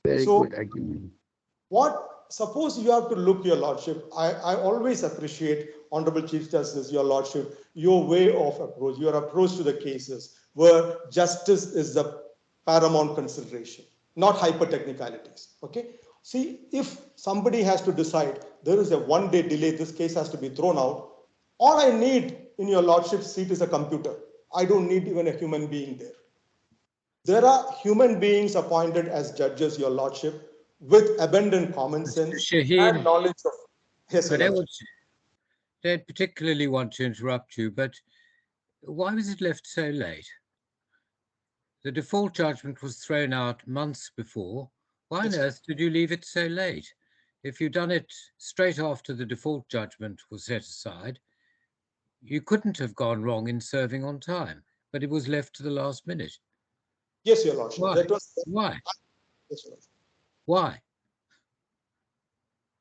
Very So, good argument. suppose you have to look, your lordship, I always appreciate honorable chief justice, your lordship, your way of approach, your approach to the cases where justice is the paramount consideration, not hyper technicalities. Okay, see, if somebody has to decide there is a 1 day delay, this case has to be thrown out, all I need in your lordship's seat is a computer. I don't need even a human being there. There are human beings appointed as judges, your lordship, with abundant common sense Shaheen, and knowledge of. Yes, I your lordship. don't particularly want to interrupt you, but why was it left so late? The default judgment was thrown out months before. Why on Yes. earth did you leave it so late? If you'd done it straight after the default judgment was set aside, you couldn't have gone wrong in serving on time, but it was left to the last minute. Yes, your lordship. Why? That was. Why? Yes, your lordship. Why?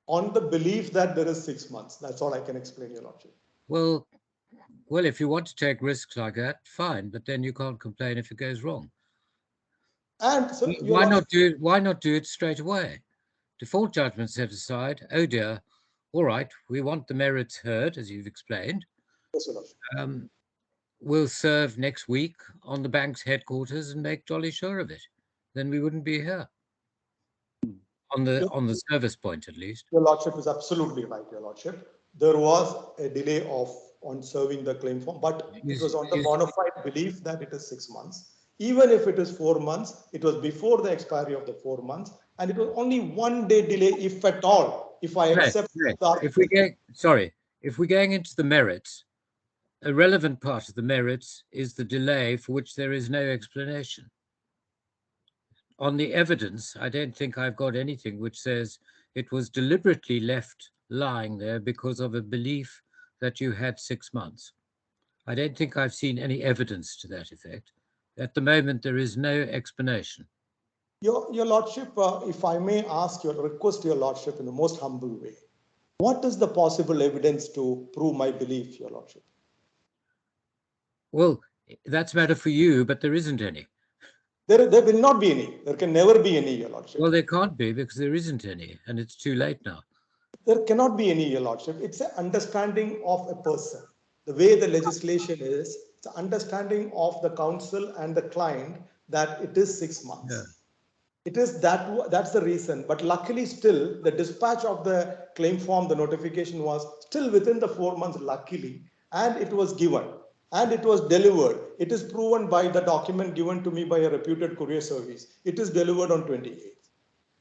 On the belief that there is 6 months. That's all I can explain, your lordship. Well, if you want to take risks like that, fine, but then you can't complain if it goes wrong. And so, Why not do it? Why not do it straight away? Default judgment set aside. Oh dear. All right, we want the merits heard, as you've explained. Yes, your lordship. We'll serve next week on the bank's headquarters and make jolly sure of it. Then we wouldn't be here. On the service point, at least. Your lordship is absolutely right, your lordship. There was a delay on serving the claim form, but it was on the bona fide belief that it is 6 months. Even if it is 4 months, it was before the expiry of the 4 months, and it was only 1 day delay, if at all. If I accept if we're going into the merits, a relevant part of the merits is the delay for which there is no explanation. On the evidence, I don't think I've got anything which says it was deliberately left lying there because of a belief that you had 6 months. I don't think I've seen any evidence to that effect. At the moment, there is no explanation. Your lordship, if I may ask your request, your lordship, in the most humble way, what is the possible evidence to prove my belief, your lordship? Well, that's a matter for you, but there isn't any. There will not be any. There can never be any, your lordship. Well, there can't be because there isn't any, and it's too late now. There cannot be any, your lordship. It's an understanding of a person. The way the legislation is, it's an understanding of the counsel and the client that it is 6 months. Yeah. It is that's the reason. But luckily, still, the dispatch of the claim form, the notification was still within the 4 months, luckily, and it was given and it was delivered. It is proven by the document given to me by a reputed courier service. It is delivered on 28th.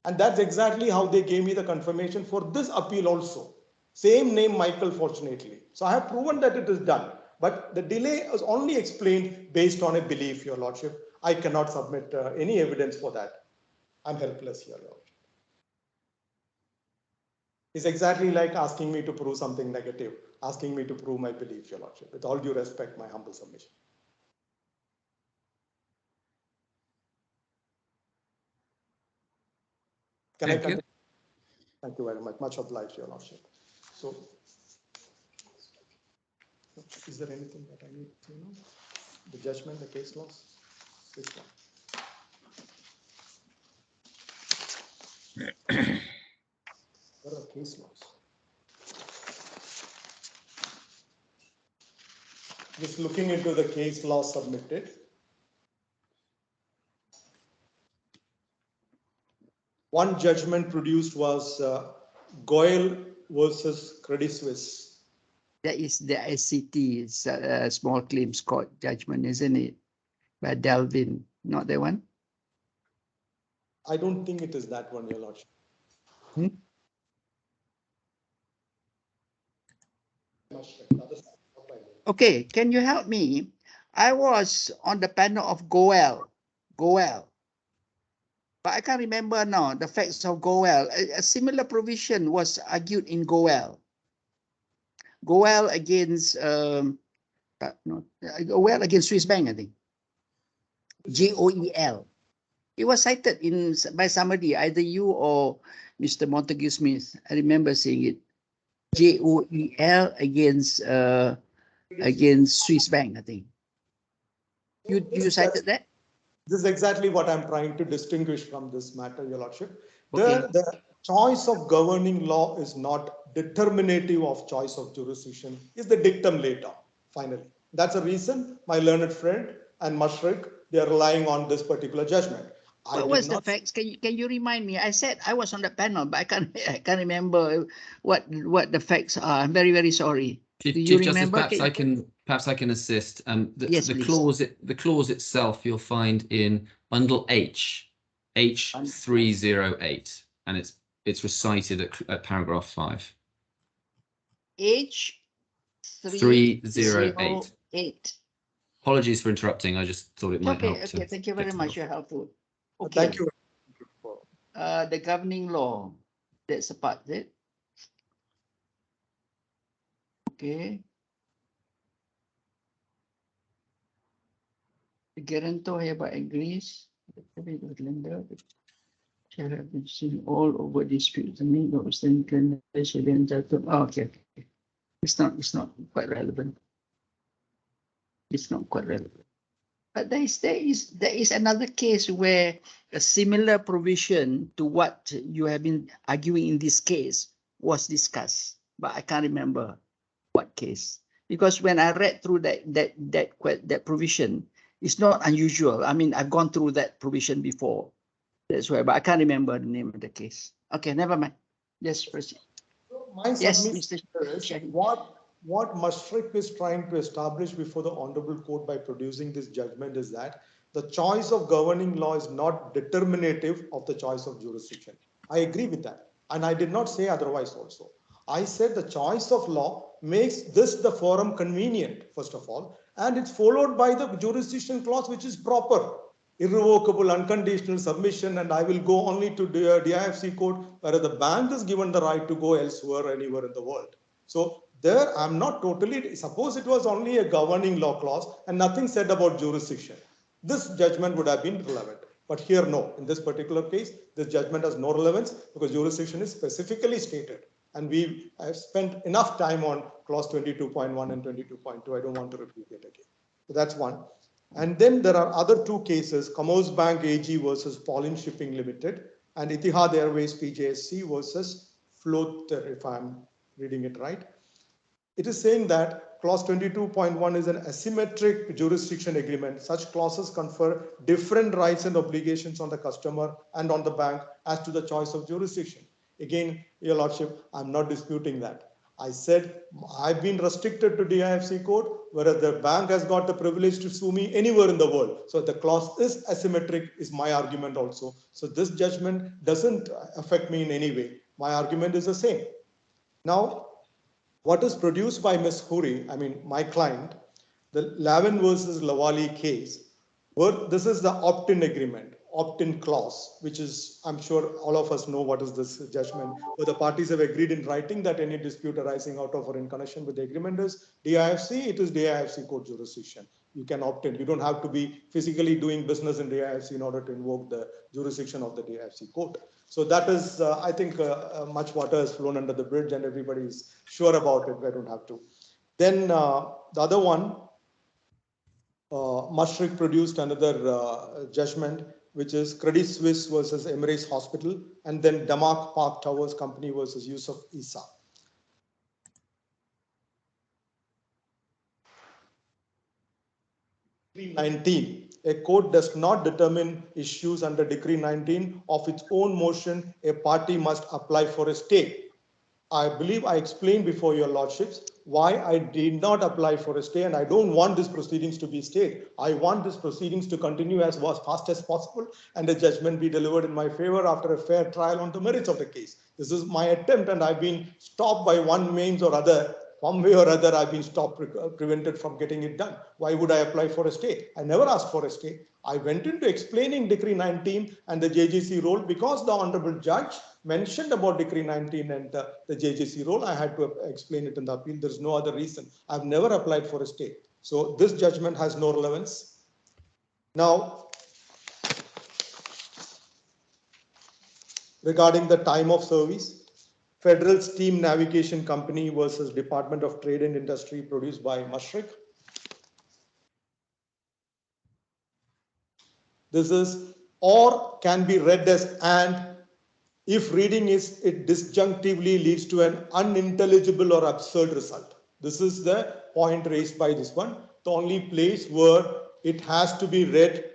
And that's exactly how they gave me the confirmation for this appeal also. Same name, Michael, fortunately. So I have proven that it is done. But the delay is only explained based on a belief, your lordship. I cannot submit any evidence for that. I'm helpless here, Lord. It's exactly like asking me to prove something negative, asking me to prove my belief, your lordship. With all due respect, my humble submission. Can I continue? Thank you very much. Much obliged, your lordship. So Is there anything that I need to know? The judgment, the case laws? This one. What are case laws? Just looking into the case law submitted. One judgment produced was Goyle versus Credit Suisse. That is the SCT, it's a small claims court judgment, isn't it? By Delvin, not that one? I don't think it is that one, Your Lordship. Okay, can you help me? I was on the panel of Goel, but I can't remember now the facts of Goel. A similar provision was argued in Goel against Goel against Swiss Bank, I think. GOEL. It was cited by somebody, either you or Mr. Montague Smith. I remember seeing it. GOEL against Swiss Bank, I think. You cited that? This is exactly what I'm trying to distinguish from this matter, Your Lordship. Okay. The choice of governing law is not determinative of choice of jurisdiction, is the dictum later, finally. That's a reason my learned friend and Mashreq, they are relying on this particular judgment. What was the facts? Can you remind me? I said I was on the panel, but I can't remember what the facts are. I'm very sorry. Do you remember? Perhaps I can assist. Yes, the clause itself you'll find in bundle H308, and it's recited at paragraph 5. H308. Apologies for interrupting. I just thought it might help. Okay, thank you very much. You're helpful. Okay. Thank you. The governing law. That's a part, is it? Okay. The guarantor hereby agrees. The lender shall have been seen all over disputes. I mean, shall be entitled. Oh, okay. It's not quite relevant. It's not quite relevant. But there is another case where a similar provision to what you have been arguing in this case was discussed, but I can't remember what case. Because when I read through that provision, it's not unusual. I mean, I've gone through that provision before. That's why, but I can't remember the name of the case. Okay, never mind. Just proceed. So my Yes, submission Mr. is Shahid. what Mashreq is trying to establish before the Honorable Court by producing this judgment is that the choice of governing law is not determinative of the choice of jurisdiction. I agree with that. And I did not say otherwise also. I said the choice of law makes this the forum convenient, first of all, and it's followed by the jurisdiction clause, which is proper, irrevocable, unconditional submission, and I will go only to the DIFC court, whereas the bank is given the right to go elsewhere, anywhere in the world. So there, I'm not totally, suppose it was only a governing law clause and nothing said about jurisdiction. This judgment would have been relevant. But here, no. In this particular case, this judgment has no relevance because jurisdiction is specifically stated. And we have spent enough time on clause 22.1 and 22.2. I don't want to repeat it again. So that's one. And then there are other two cases, Commerce Bank AG versus Pauline Shipping Limited and Etihad Airways PJSC versus Float, if I'm reading it right. It is saying that clause 22.1 is an asymmetric jurisdiction agreement. Such clauses confer different rights and obligations on the customer and on the bank as to the choice of jurisdiction. Again, Your Lordship, I'm not disputing that. I said I've been restricted to DIFC code, whereas the bank has got the privilege to sue me anywhere in the world. So the clause is asymmetric, is my argument also. So this judgment doesn't affect me in any way. My argument is the same. Now, what is produced by Ms. Khoury, I mean, my client, the Lavin versus Lawali case, where this is the opt-in agreement, opt-in clause, which is, I'm sure all of us know what is this judgment, where the parties have agreed in writing that any dispute arising out of or in connection with the agreement is DIFC, it is DIFC court jurisdiction. You can opt in. You don't have to be physically doing business in DIFC in order to invoke the jurisdiction of the DIFC court. So that is, I think, much water has flown under the bridge and everybody is sure about it. I don't have to. Then the other one, Mashreq produced another judgment, which is Credit Suisse versus Emirates Hospital, and then Damak Park Towers Company versus Yusuf Isa. Decree 19. A court does not determine issues under Decree 19 of its own motion. A party must apply for a stay. I believe I explained before your lordships why I did not apply for a stay, and I don't want these proceedings to be stayed. I want these proceedings to continue as fast as possible and a judgment be delivered in my favor after a fair trial on the merits of the case. This is my attempt, and I've been stopped by one means or other. One way or other, I've been stopped, prevented from getting it done. Why would I apply for a stay? I never asked for a stay. I went into explaining Decree 19 and the JGC role because the Honorable Judge mentioned about Decree 19 and the JGC role. I had to explain it in the appeal. There's no other reason. I've never applied for a stay. So this judgment has no relevance. Now, regarding the time of service, Federal Steam Navigation Company versus Department of Trade and Industry produced by Mashreq. This is or can be read as and if reading it disjunctively leads to an unintelligible or absurd result. This is the point raised by this one. The only place where it has to be read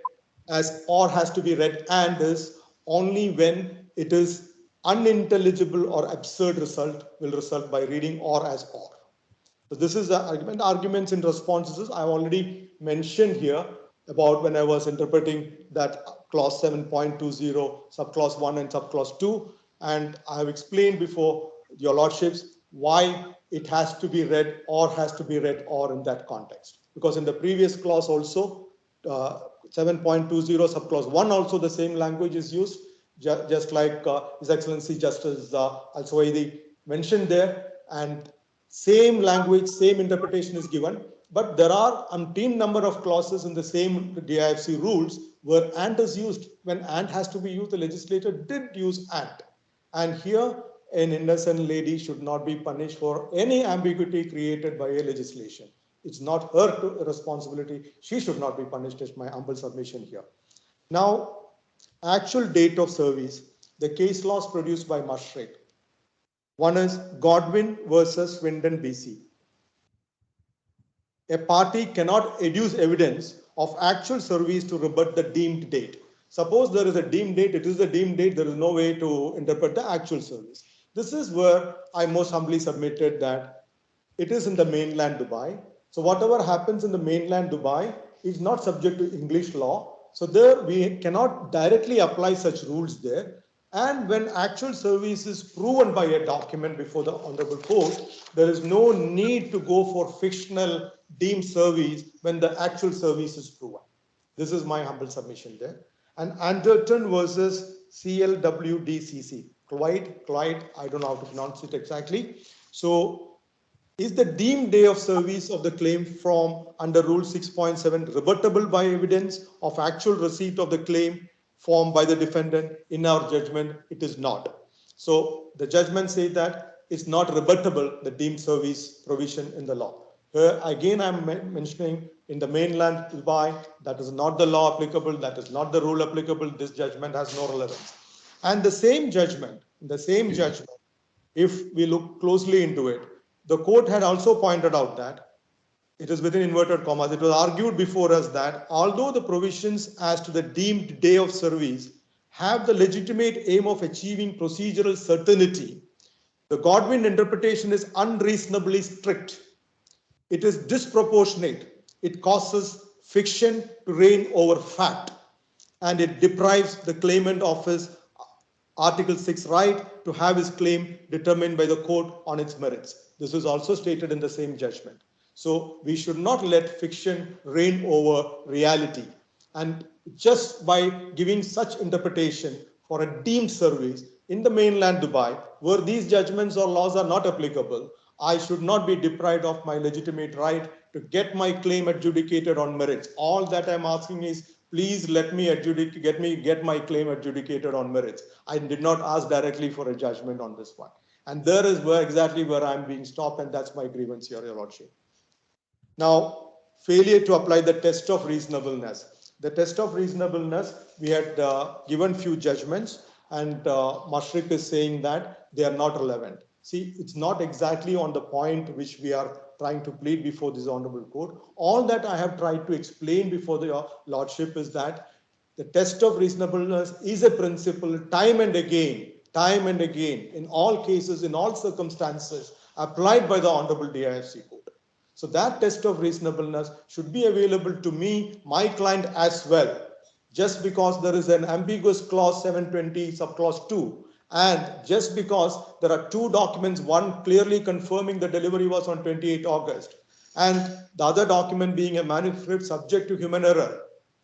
as or has to be read and is only when it is unintelligible or absurd result will result by reading or as or. So this is the argument. Arguments in responses I've already mentioned here about when I was interpreting that clause 7.20 subclause 1 and subclause 2, and I have explained before your lordships why it has to be read or has to be read or in that context, because in the previous clause also 7.20 subclause 1 also the same language is used, just like His Excellency Justice Al-Suwaidi mentioned there, and same language, same interpretation is given. But there are umpteen number of clauses in the same DIFC rules where and is used. When and has to be used, the legislator did use and. And here, an innocent lady should not be punished for any ambiguity created by a legislation. It's not her responsibility. She should not be punished, is my humble submission here. Now, actual date of service, the case laws produced by Mashreq. One is Godwin versus Swindon, BC. A party cannot adduce evidence of actual service to rebut the deemed date. Suppose there is a deemed date, it is a deemed date, there is no way to interpret the actual service. This is where I most humbly submitted that it is in the mainland Dubai. So whatever happens in the mainland Dubai is not subject to English law. So there we cannot directly apply such rules there. And when actual service is proven by a document before the Honorable Court, there is no need to go for fictional deemed service when the actual service is proven. This is my humble submission there. And Anderton versus CLWDCC, Clyde, I don't know how to pronounce it exactly. So is the deemed day of service of the claim from under Rule 6.7 rebuttable by evidence of actual receipt of the claim formed by the defendant? In our judgment, it is not. So the judgment says that it's not rebuttable, the deemed service provision in the law. Here again, I'm mentioning in the mainland Dubai, that is not the law applicable, that is not the rule applicable. This judgment has no relevance. And the same judgment, if we look closely into it, the court had also pointed out that it is within inverted commas. It was argued before us that although the provisions as to the deemed day of service have the legitimate aim of achieving procedural certainty, the Godwin interpretation is unreasonably strict. It is disproportionate. It causes fiction to reign over fact, and it deprives the claimant of his Article 6 right to have his claim determined by the court on its merits. This is also stated in the same judgment. So we should not let fiction reign over reality. And just by giving such interpretation for a deemed service in the mainland Dubai, where these judgments or laws are not applicable, I should not be deprived of my legitimate right to get my claim adjudicated on merits. All that I'm asking is, please let me get my claim adjudicated on merits. I did not ask directly for a judgment on this one. And there is exactly where I'm being stopped, and that's my grievance here, Your Lordship. Now, failure to apply the test of reasonableness. The test of reasonableness, we had given few judgments, and Mashreq is saying that they are not relevant. See, it's not exactly on the point which we are trying to plead before this honorable court. All that I have tried to explain before the lordship is that the test of reasonableness is a principle time and again, in all cases, in all circumstances, applied by the honorable DIFC court. So that test of reasonableness should be available to me, my client as well. Just because there is an ambiguous clause 720 subclause 2, and just because there are two documents, one clearly confirming the delivery was on 28 August, and the other document being a manuscript subject to human error,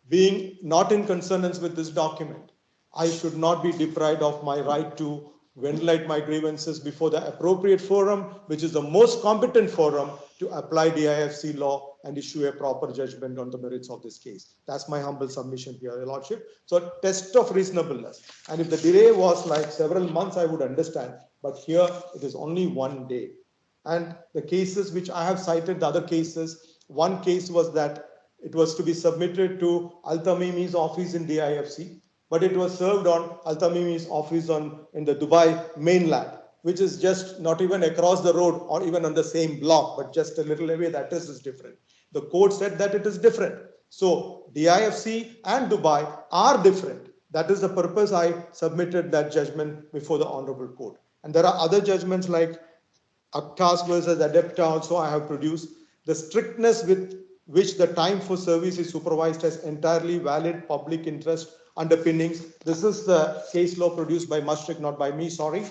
being not in consonance with this document, I should not be deprived of my right to ventilate my grievances before the appropriate forum, which is the most competent forum to apply DIFC law and issue a proper judgment on the merits of this case. That's my humble submission here, Your Lordship. So, test of reasonableness. And if the delay was like several months, I would understand. But here, it is only 1 day. And the cases which I have cited, the other cases, one case was that it was to be submitted to Al-Tamimi's office in DIFC, but it was served on Al-Tamimi's office in the Dubai mainland, which is just not even across the road or even on the same block, but just a little away. The address is different. The court said that it is different. So DIFC and Dubai are different. That is the purpose I submitted that judgment before the Honorable Court. And there are other judgments like Actas versus Adepta also I have produced. The strictness with which the time for service is supervised has entirely valid public interest underpinnings. This is the case law produced by Mashreq, not by me, sorry.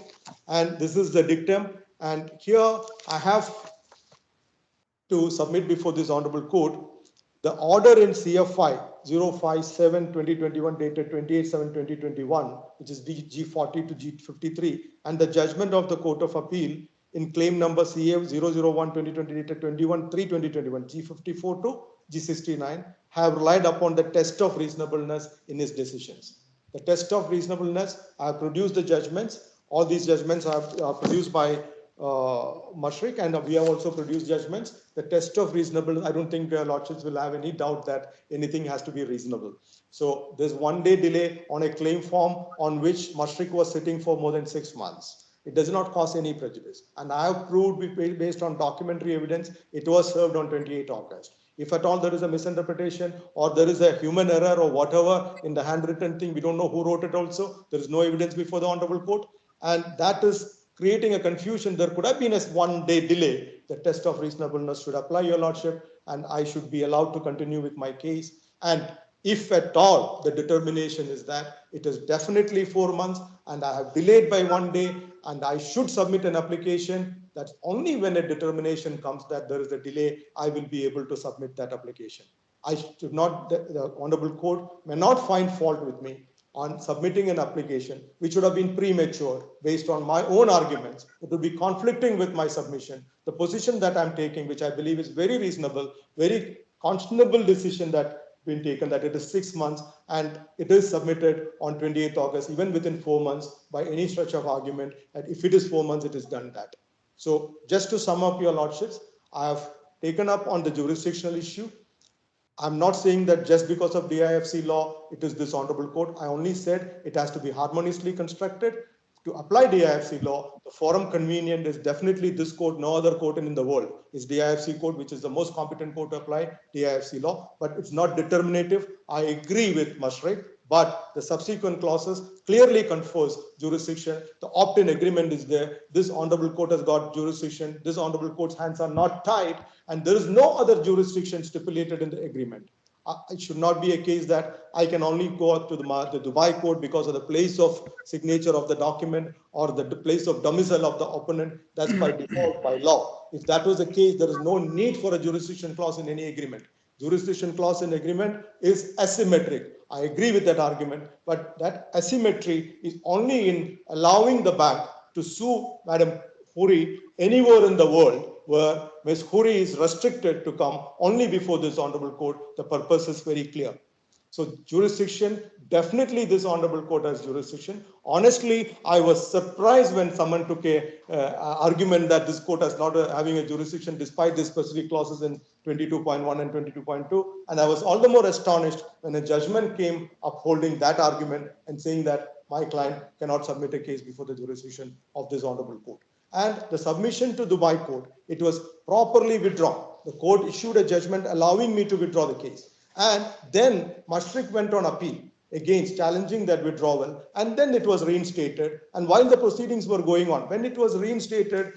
And this is the dictum. And here I have to submit before this honorable court the order in CFI 057-2021 dated 28/7/2021, which is G40 to G53, and the judgment of the Court of Appeal in claim number CA 001-2020 dated 21/3/2021, G54 to G69, have relied upon the test of reasonableness in his decisions. The test of reasonableness, I have produced the judgments. All these judgments are produced by Mashreq, and we have also produced judgments. The test of reasonableness, I don't think lordships will have any doubt that anything has to be reasonable. So there's 1 day delay on a claim form on which Mashreq was sitting for more than 6 months. It does not cause any prejudice. And I have proved based on documentary evidence, it was served on 28 August. If at all there is a misinterpretation or there is a human error or whatever in the handwritten thing, we don't know who wrote it also. There is no evidence before the Honorable Court. And that is creating a confusion. There could have been a 1 day delay. The test of reasonableness should apply, Your Lordship, and I should be allowed to continue with my case. And if at all the determination is that it is definitely 4 months and I have delayed by 1 day and I should submit an application, that's only when a determination comes that there is a delay, I will be able to submit that application. I should not, the Honorable Court may not find fault with me on submitting an application which would have been premature based on my own arguments. It would be conflicting with my submission. The position that I'm taking, which I believe is very reasonable, very conscionable decision that been taken, that it is 6 months and it is submitted on 28th August, even within 4 months by any stretch of argument. And if it is 4 months, it is done that. So just to sum up, Your Lordships, I have taken up on the jurisdictional issue. I'm not saying that just because of DIFC law, it is this honorable court. I only said it has to be harmoniously constructed. To apply DIFC law, the forum convenient is definitely this court, no other court in the world. Is DIFC court, which is the most competent court to apply DIFC law, but it's not determinative. I agree with Mashreq, but the subsequent clauses clearly confers jurisdiction. The opt-in agreement is there. This honorable court has got jurisdiction. This honorable court's hands are not tied, and there is no other jurisdiction stipulated in the agreement. It should not be a case that I can only go up to the Dubai court because of the place of signature of the document or the place of domicile of the opponent. That's by default by law. If that was the case, there is no need for a jurisdiction clause in any agreement. Jurisdiction clause in agreement is asymmetric. I agree with that argument, but that asymmetry is only in allowing the bank to sue Madam Khoury anywhere in the world where Ms. Khoury is restricted to come only before this honorable court. The purpose is very clear. So jurisdiction, definitely this honorable court has jurisdiction. Honestly, I was surprised when someone took a argument that this court is not having a jurisdiction despite the specific clauses in 22.1 and 22.2. And I was all the more astonished when a judgment came upholding that argument and saying that my client cannot submit a case before the jurisdiction of this honorable court. And the submission to Dubai court, it was properly withdrawn. The court issued a judgment allowing me to withdraw the case. And then Mashreq went on appeal against challenging that withdrawal, and then it was reinstated. And while the proceedings were going on, when it was reinstated,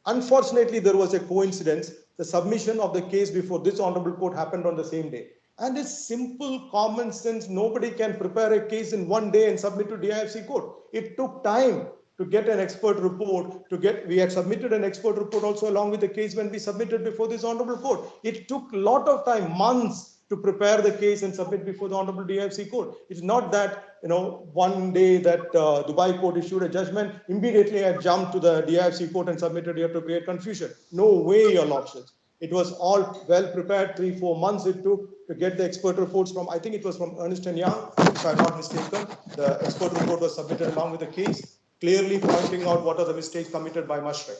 unfortunately, there was a coincidence. The submission of the case before this honorable court happened on the same day. And it's simple common sense. Nobody can prepare a case in one day and submit to DIFC court. It took time to get an expert report, we had submitted an expert report also along with the case when we submitted before this honorable court. It took a lot of time, months, to prepare the case and submit before the honorable DIFC court. It's not that, one day that Dubai court issued a judgment, immediately I jumped to the DIFC court and submitted here to create confusion. No way, your lordships. It was all well prepared. 3-4 months it took to get the expert reports from, I think it was from Ernst & Young, if I'm not mistaken. The expert report was submitted along with the case, clearly pointing out what are the mistakes committed by Mashreq.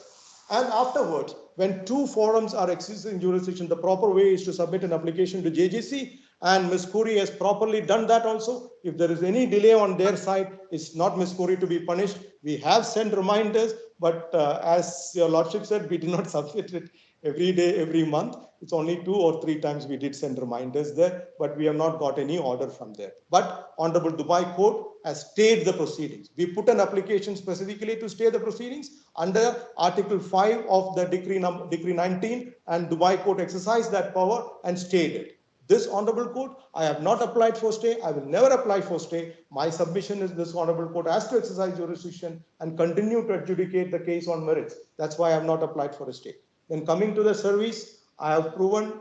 And afterwards, when two forums are exercising jurisdiction, the proper way is to submit an application to JGC, and Ms. Khoury has properly done that also. If there is any delay on their side, it's not Ms. Khoury to be punished. We have sent reminders, but as your lordship said, we did not submit it every day, every month. It's only 2 or 3 times we did send reminders there, but we have not got any order from there. But Honorable Dubai Court has stayed the proceedings. We put an application specifically to stay the proceedings under Article 5 of the Decree 19, and Dubai Court exercised that power and stayed it. This Honorable Court, I have not applied for stay. I will never apply for stay. My submission is this Honorable Court has to exercise jurisdiction and continue to adjudicate the case on merits. That's why I have not applied for a stay. Then coming to the service, I have proven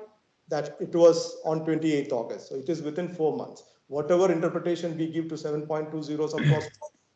that it was on 28th August. So it is within 4 months. Whatever interpretation we give to 7.20 some clause,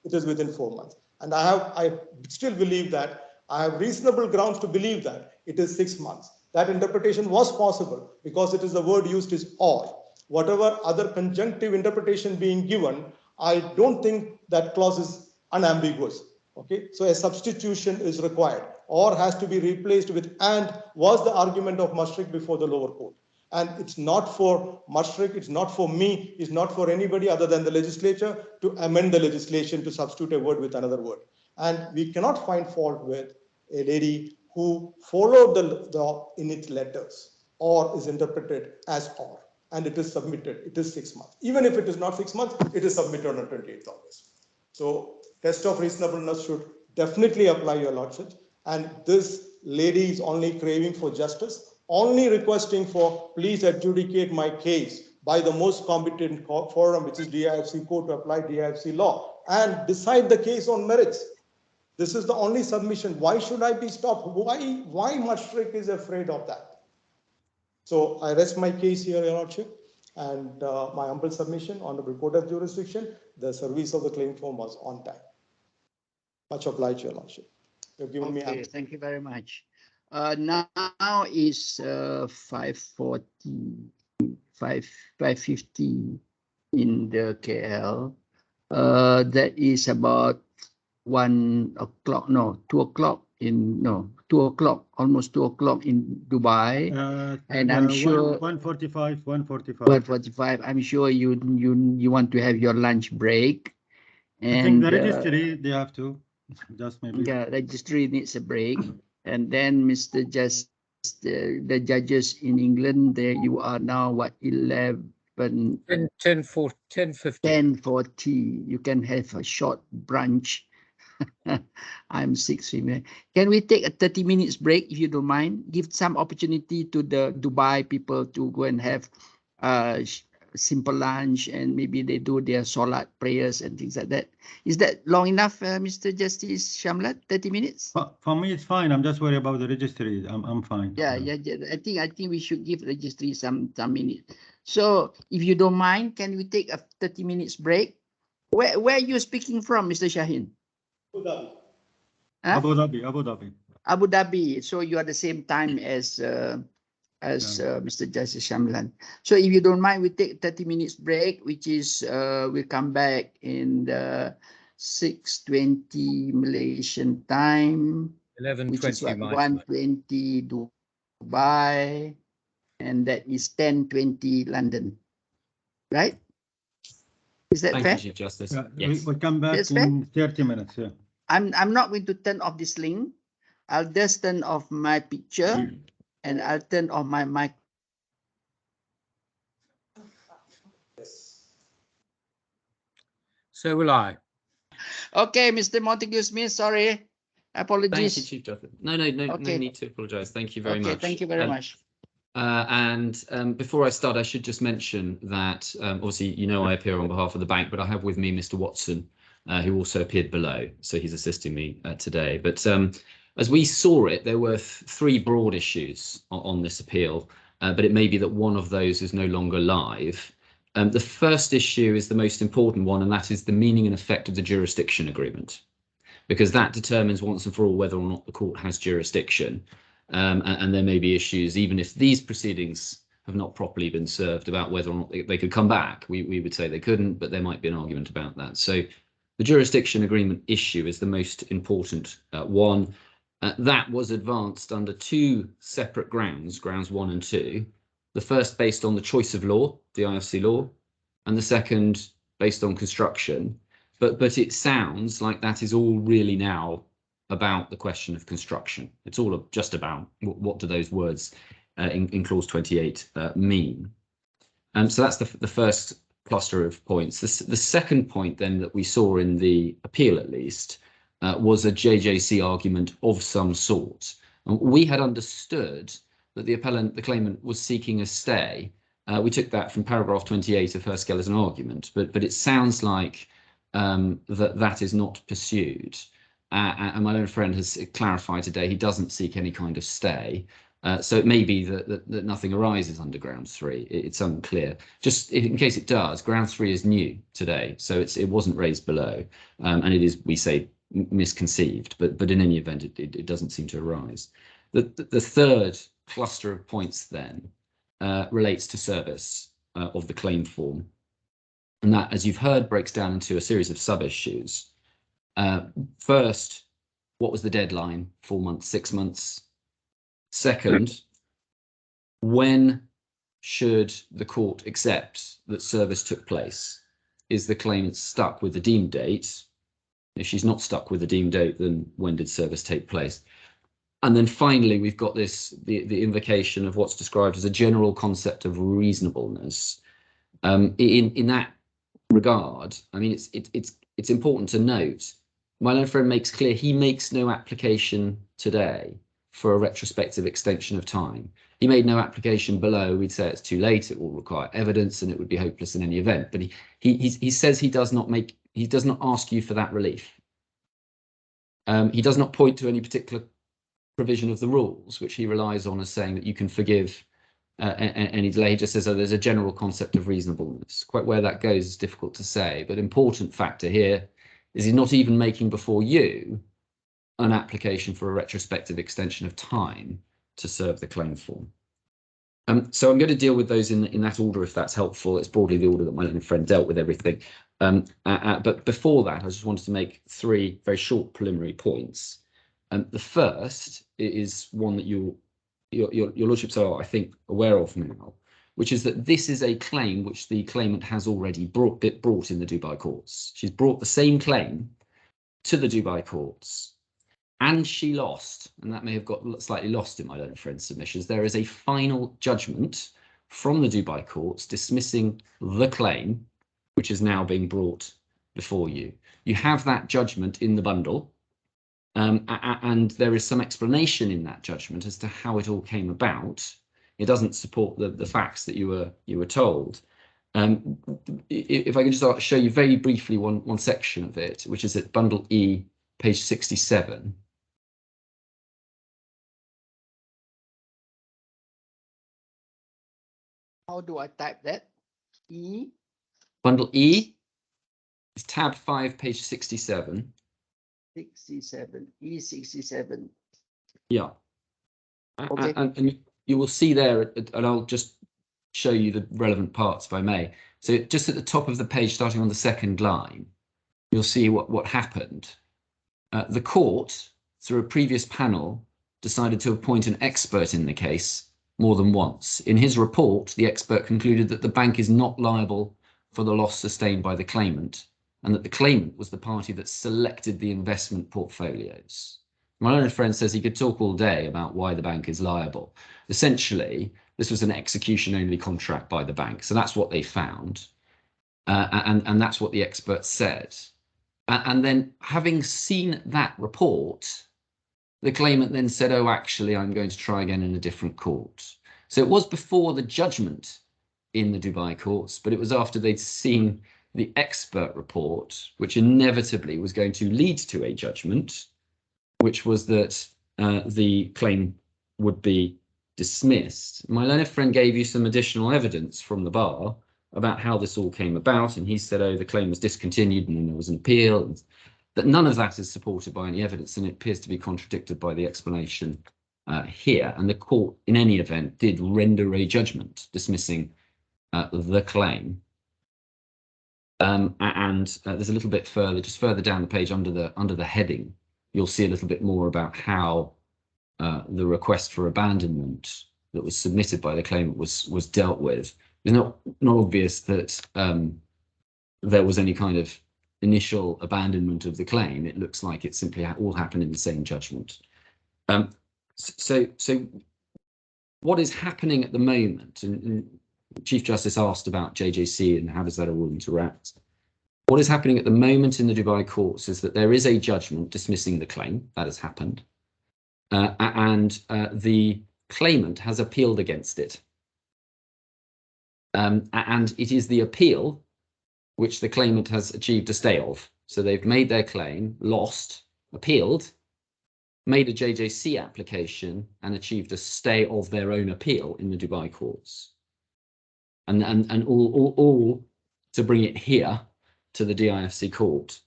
it is within 4 months. And I still believe that I have reasonable grounds to believe that it is 6 months. That interpretation was possible because it is the word used is or. Whatever other conjunctive interpretation being given, I don't think that clause is unambiguous. Okay, so a substitution is required or has to be replaced with and was the argument of Mashreq before the lower court. And it's not for Mashreq, it's not for me, it's not for anybody other than the legislature to amend the legislation to substitute a word with another word. And we cannot find fault with a lady who followed the law in its letters or is interpreted as or. And it is submitted, it is 6 months. Even if it is not 6 months, it is submitted on 28th August. So test of reasonableness should definitely apply, your lordship. And this lady is only craving for justice, only requesting for please adjudicate my case by the most competent forum, which is DIFC court, to apply DIFC law and decide the case on merits. This is the only submission. Why should I be stopped? Why Mashreq is afraid of that? So I rest my case here, your lordship, and my humble submission, honorable court of jurisdiction, the service of the claim form was on time. Much obliged, your lordship. You've given me. Thank you very much. Now is 5:40, 5:50 in the KL. That is about 1 o'clock. No, 2 o'clock in 2 o'clock, almost 2 o'clock in Dubai. And I'm sure 1:45. 1:45. I'm sure you want to have your lunch break. And I think the registry they have to. Just maybe. Yeah, registry needs a break. And then Mr. Just the judges in England, there you are now, what, 10:40. You can have a short brunch. I'm 6 female. Can we take a 30 minutes break if you don't mind? Give some opportunity to the Dubai people to go and have simple lunch, and maybe they do their salat prayers and things like that. Is that long enough, Mr. Justice Shamlan? 30 minutes? For me, it's fine. I'm just worried about the registry. I'm fine. Yeah. I think we should give registry some minutes. So, if you don't mind, can we take a 30 minutes break? Where are you speaking from, Mr. Shaheen? Abu Dhabi. Huh? Abu Dhabi. Abu Dhabi. So you are the same time as as Mr. Justice Shamlan. So if you don't mind, we take 30 minutes break, which is we'll come back in the 6:20 Malaysian time, which is 11:20 what, my time. 1:20 Dubai, and that is 10:20 London, right? Is that Thank fair? you, Chief Justice. Yeah, Yes. we'll come back That's fair? in 30 minutes. Yeah. I'm not going to turn off this link. I'll just turn off my picture and I'll turn off my mic. So will I. Okay, Mr. Montague Smith, sorry. Thank you, Apologies. Chief Justice. No Okay. need to apologise. Thank you very Okay, much. thank you very much. Before I start, I should just mention that obviously, you know, I appear on behalf of the bank, but I have with me Mr. Watson, who also appeared below. So he's assisting me today. But as we saw it, there were three broad issues on this appeal, but it may be that one of those is no longer live. The first issue is the most important one, and that is the meaning and effect of the jurisdiction agreement, because that determines once and for all whether or not the court has jurisdiction. And there may be issues, even if these proceedings have not properly been served, about whether or not they could come back. We would say they couldn't, but there might be an argument about that. So the jurisdiction agreement issue is the most important one. That was advanced under two separate grounds 1 and 2. The first based on the choice of law, the IFC law, and the second based on construction. But it sounds like that is all really now about the question of construction. It's all just about what do those words in clause 28 mean. So that's the first cluster of points. The second point then that we saw in the appeal, at least, was a JJC argument of some sort. And we had understood that the claimant was seeking a stay. We took that from paragraph 28 of her skeleton argument, but it sounds like that is not pursued. And my own friend has clarified today he doesn't seek any kind of stay. So it may be that nothing arises under ground 3. It's unclear. Just in case it does, ground 3 is new today, so it wasn't raised below, and it is, we say, misconceived. But in any event, it doesn't seem to arise. The third cluster of points then relates to service of the claim form, and that, as you've heard, breaks down into a series of sub-issues. First, what was the deadline? 4 months, 6 months? Second, when should the court accept that service took place? Is the claimant stuck with the deemed date? If she's not stuck with the deemed date, then when did service take place? And then finally, we've got the invocation of what's described as a general concept of reasonableness. In that regard, I mean, it's important to note, my own friend makes clear he makes no application today for a retrospective extension of time. He made no application below. We'd say it's too late, it will require evidence, and it would be hopeless in any event. But he says he does not ask you for that relief. He does not point to any particular provision of the rules, which he relies on as saying that you can forgive any delay. He just says, oh, there's a general concept of reasonableness. Quite where that goes is difficult to say, but important factor here is he's not even making before you an application for a retrospective extension of time to serve the claim form. So I'm going to deal with those in that order, if that's helpful. It's broadly the order that my friend dealt with everything. But before that, I just wanted to make 3 very short preliminary points. The first is one that your lordships are, I think, aware of now, which is that this is a claim which the claimant has already brought in the Dubai courts. She's brought the same claim to the Dubai courts, and she lost, and that may have got slightly lost in my own friend's submissions. There is a final judgment from the Dubai courts dismissing the claim, which is now being brought before you. You have that judgment in the bundle. And there is some explanation in that judgment as to how it all came about. It doesn't support the facts that you were told. If I can just show you very briefly one section of it, which is at bundle E, page 67. How do I type that? E? Bundle E is tab 5, page 67. 67, E67. Yeah. Okay. And you will see there, and I'll just show you the relevant parts if I may. So just at the top of the page, starting on the second line, you'll see what happened. The court, through a previous panel, decided to appoint an expert in the case more than once. In his report, the expert concluded that the bank is not liable for the loss sustained by the claimant, and that the claimant was the party that selected the investment portfolios. My learned friend says he could talk all day about why the bank is liable. Essentially, this was an execution-only contract by the bank, so that's what they found, and that's what the expert said. And then, having seen that report, the claimant then said, oh, actually, I'm going to try again in a different court. So it was before the judgment in the Dubai courts, but it was after they'd seen the expert report, which inevitably was going to lead to a judgment, which was that the claim would be dismissed. My learned friend gave you some additional evidence from the bar about how this all came about, and he said, oh, the claim was discontinued and then there was an appeal, and that none of that is supported by any evidence, and it appears to be contradicted by the explanation here. And the court, in any event, did render a judgment dismissing the claim. There's a little bit further, just further down the page under the heading, you'll see a little bit more about how the request for abandonment that was submitted by the claimant was dealt with. It's not obvious that there was any kind of initial abandonment of the claim. It looks like it simply all happened in the same judgment. So what is happening at the moment, and Chief Justice asked about JJC and how does that all interact. What is happening at the moment in the Dubai courts is that there is a judgment dismissing the claim. That has happened. And the claimant has appealed against it. And it is the appeal which the claimant has achieved a stay of. So they've made their claim, lost, appealed, made a JJC application, and achieved a stay of their own appeal in the Dubai courts. And all to bring it here to the DIFC court.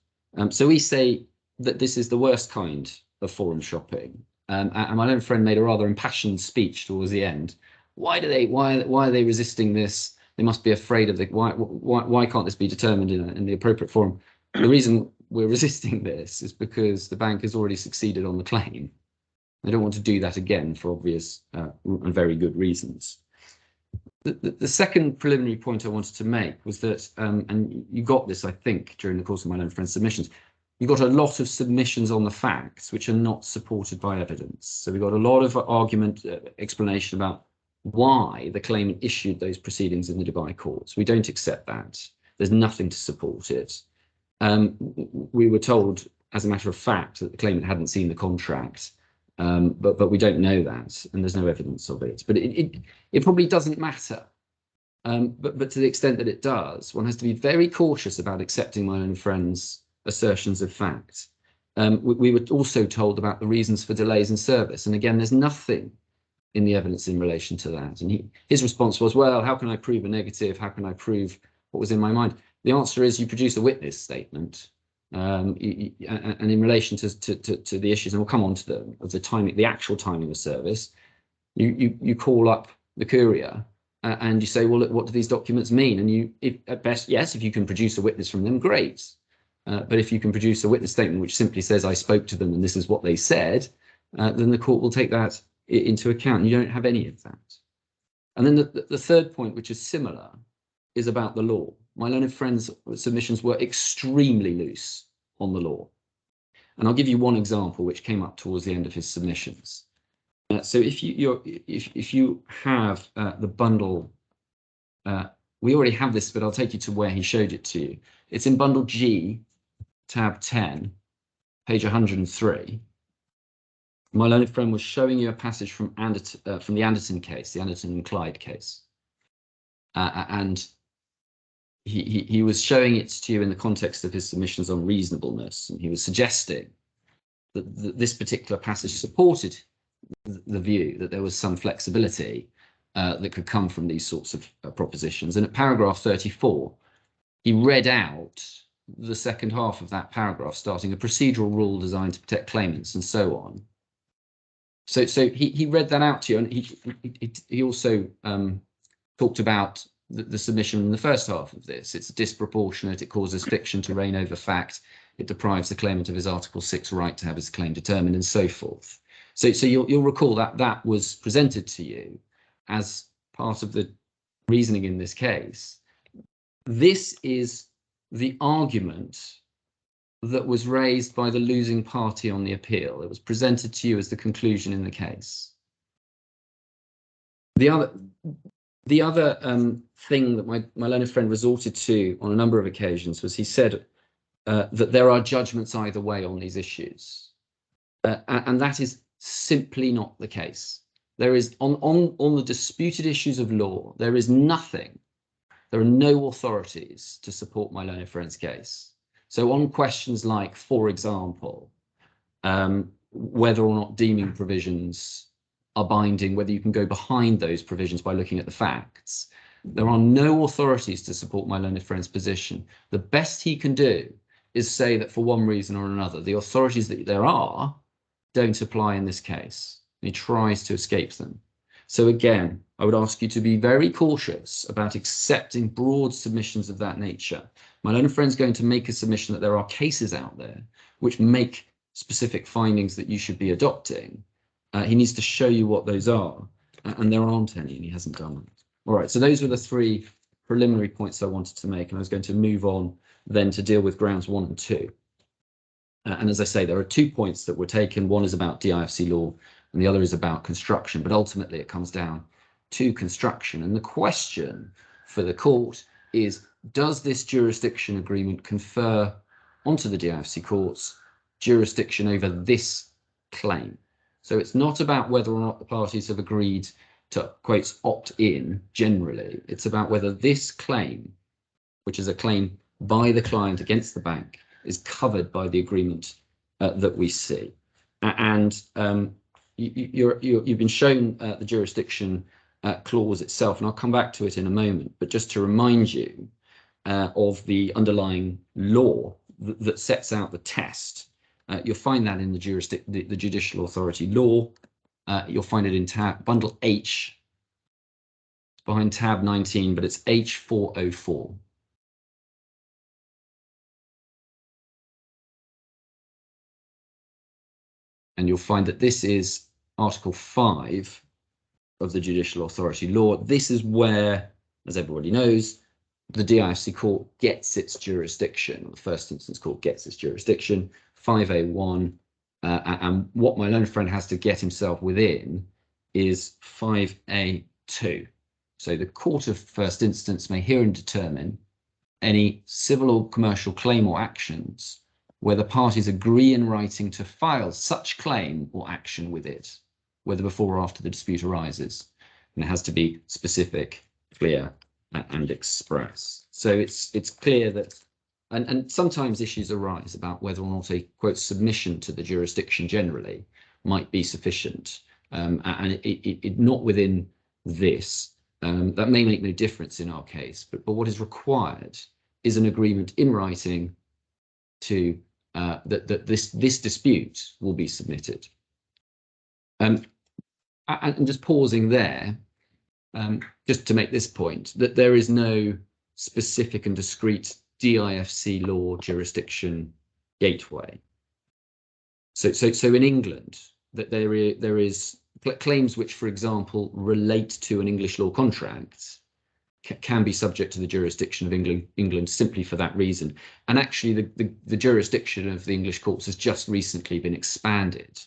So we say that this is the worst kind of forum shopping. And my own friend made a rather impassioned speech towards the end. Why are they resisting this? They must be afraid of the why can't this be determined in the appropriate forum? The reason we're resisting this is because the bank has already succeeded on the claim. They don't want to do that again for obvious and very good reasons. The second preliminary point I wanted to make was that, and you got this, I think, during the course of my own friend's submissions, you got a lot of submissions on the facts which are not supported by evidence. So we got a lot of argument, explanation about why the claimant issued those proceedings in the Dubai courts. We don't accept that. There's nothing to support it. We were told, as a matter of fact, that the claimant hadn't seen the contract, but we don't know that, and there's no evidence of it. But it probably doesn't matter. But to the extent that it does, one has to be very cautious about accepting my own friend's assertions of fact. We were also told about the reasons for delays in service, and again, there's nothing in the evidence in relation to that. And his response was, well, how can I prove a negative? How can I prove what was in my mind? The answer is you produce a witness statement, and in relation to the issues, and we'll come on to the timing, the actual timing of service, you call up the courier and you say, well, look, what do these documents mean? And at best, yes, if you can produce a witness from them, great. But if you can produce a witness statement which simply says I spoke to them and this is what they said, then the court will take that into account. You don't have any of that. And then the third point, which is similar, is about the law. My learned friend's submissions were extremely loose on the law. And I'll give you one example which came up towards the end of his submissions. So if you have the bundle, we already have this, but I'll take you to where he showed it to you. It's in bundle G, tab 10, page 103. My learned friend was showing you a passage from the Anderton case, the Anderton and Clyde case. And he was showing it to you in the context of his submissions on reasonableness. And he was suggesting that this particular passage supported the view that there was some flexibility that could come from these sorts of propositions. And at paragraph 34, he read out the second half of that paragraph, starting a procedural rule designed to protect claimants and so on. So he read that out to you, and he also talked about the submission in the first half of this. It's disproportionate. It causes fiction to reign over fact. It deprives the claimant of his Article 6 right to have his claim determined, and so forth. So you'll recall that that was presented to you as part of the reasoning in this case. This is the argument that was raised by the losing party on the appeal. It was presented to you as the conclusion in the case. The other thing that my learned friend resorted to on a number of occasions was he said that there are judgments either way on these issues, and that is simply not the case. There is on the disputed issues of law, there is nothing. There are no authorities to support my learned friend's case. So on questions like, for example, whether or not deeming provisions are binding, whether you can go behind those provisions by looking at the facts, there are no authorities to support my learned friend's position. The best he can do is say that for one reason or another, the authorities that there are don't apply in this case. And he tries to escape them. So again, I would ask you to be very cautious about accepting broad submissions of that nature. My learned friend's going to make a submission that there are cases out there which make specific findings that you should be adopting. He needs to show you what those are, and there aren't any, and he hasn't done that. All right, so those were the three preliminary points I wanted to make, and I was going to move on then to deal with grounds 1 and 2. And as I say, there are 2 points that were taken. One is about DIFC law, and the other is about construction, but ultimately it comes down to construction. And the question for the court is, does this jurisdiction agreement confer onto the DIFC courts jurisdiction over this claim? So it's not about whether or not the parties have agreed to, quotes, opt in generally. It's about whether this claim, which is a claim by the client against the bank, is covered by the agreement that we see. And you've been shown the jurisdiction clause itself, and I'll come back to it in a moment. But just to remind you of the underlying law that sets out the test, you'll find that in the judicial authority law. You'll find it in bundle H. It's behind tab 19, but it's H404. And you'll find that this is Article 5 of the judicial authority law. This is where, as everybody knows, the DIFC court gets its jurisdiction, or the first instance court gets its jurisdiction, 5A1, and what my learned friend has to get himself within is 5A2. So the court of first instance may hear and determine any civil or commercial claim or actions where the parties agree in writing to file such claim or action with it, whether before or after the dispute arises. And it has to be specific, clear, and express. So it's clear that, and sometimes issues arise about whether or not a, quote, submission to the jurisdiction generally might be sufficient. And it not within this, that may make no difference in our case, but what is required is an agreement in writing to that this dispute will be submitted. And just pausing there, just to make this point, that there is no specific and discrete DIFC law jurisdiction gateway. So in England, that there is claims which, for example, relate to an English law contract can be subject to the jurisdiction of England simply for that reason. And actually, the jurisdiction of the English courts has just recently been expanded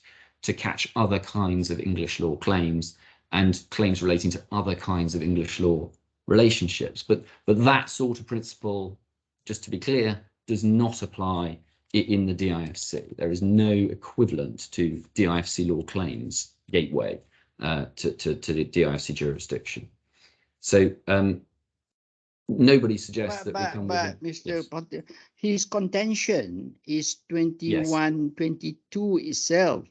to catch other kinds of English law claims and claims relating to other kinds of English law relationships. But that sort of principle, just to be clear, does not apply in the DIFC. There is no equivalent to DIFC law claims gateway to the DIFC jurisdiction. So nobody suggests that we come but within. Mr. Yes. Potter, his contention is 2122 itself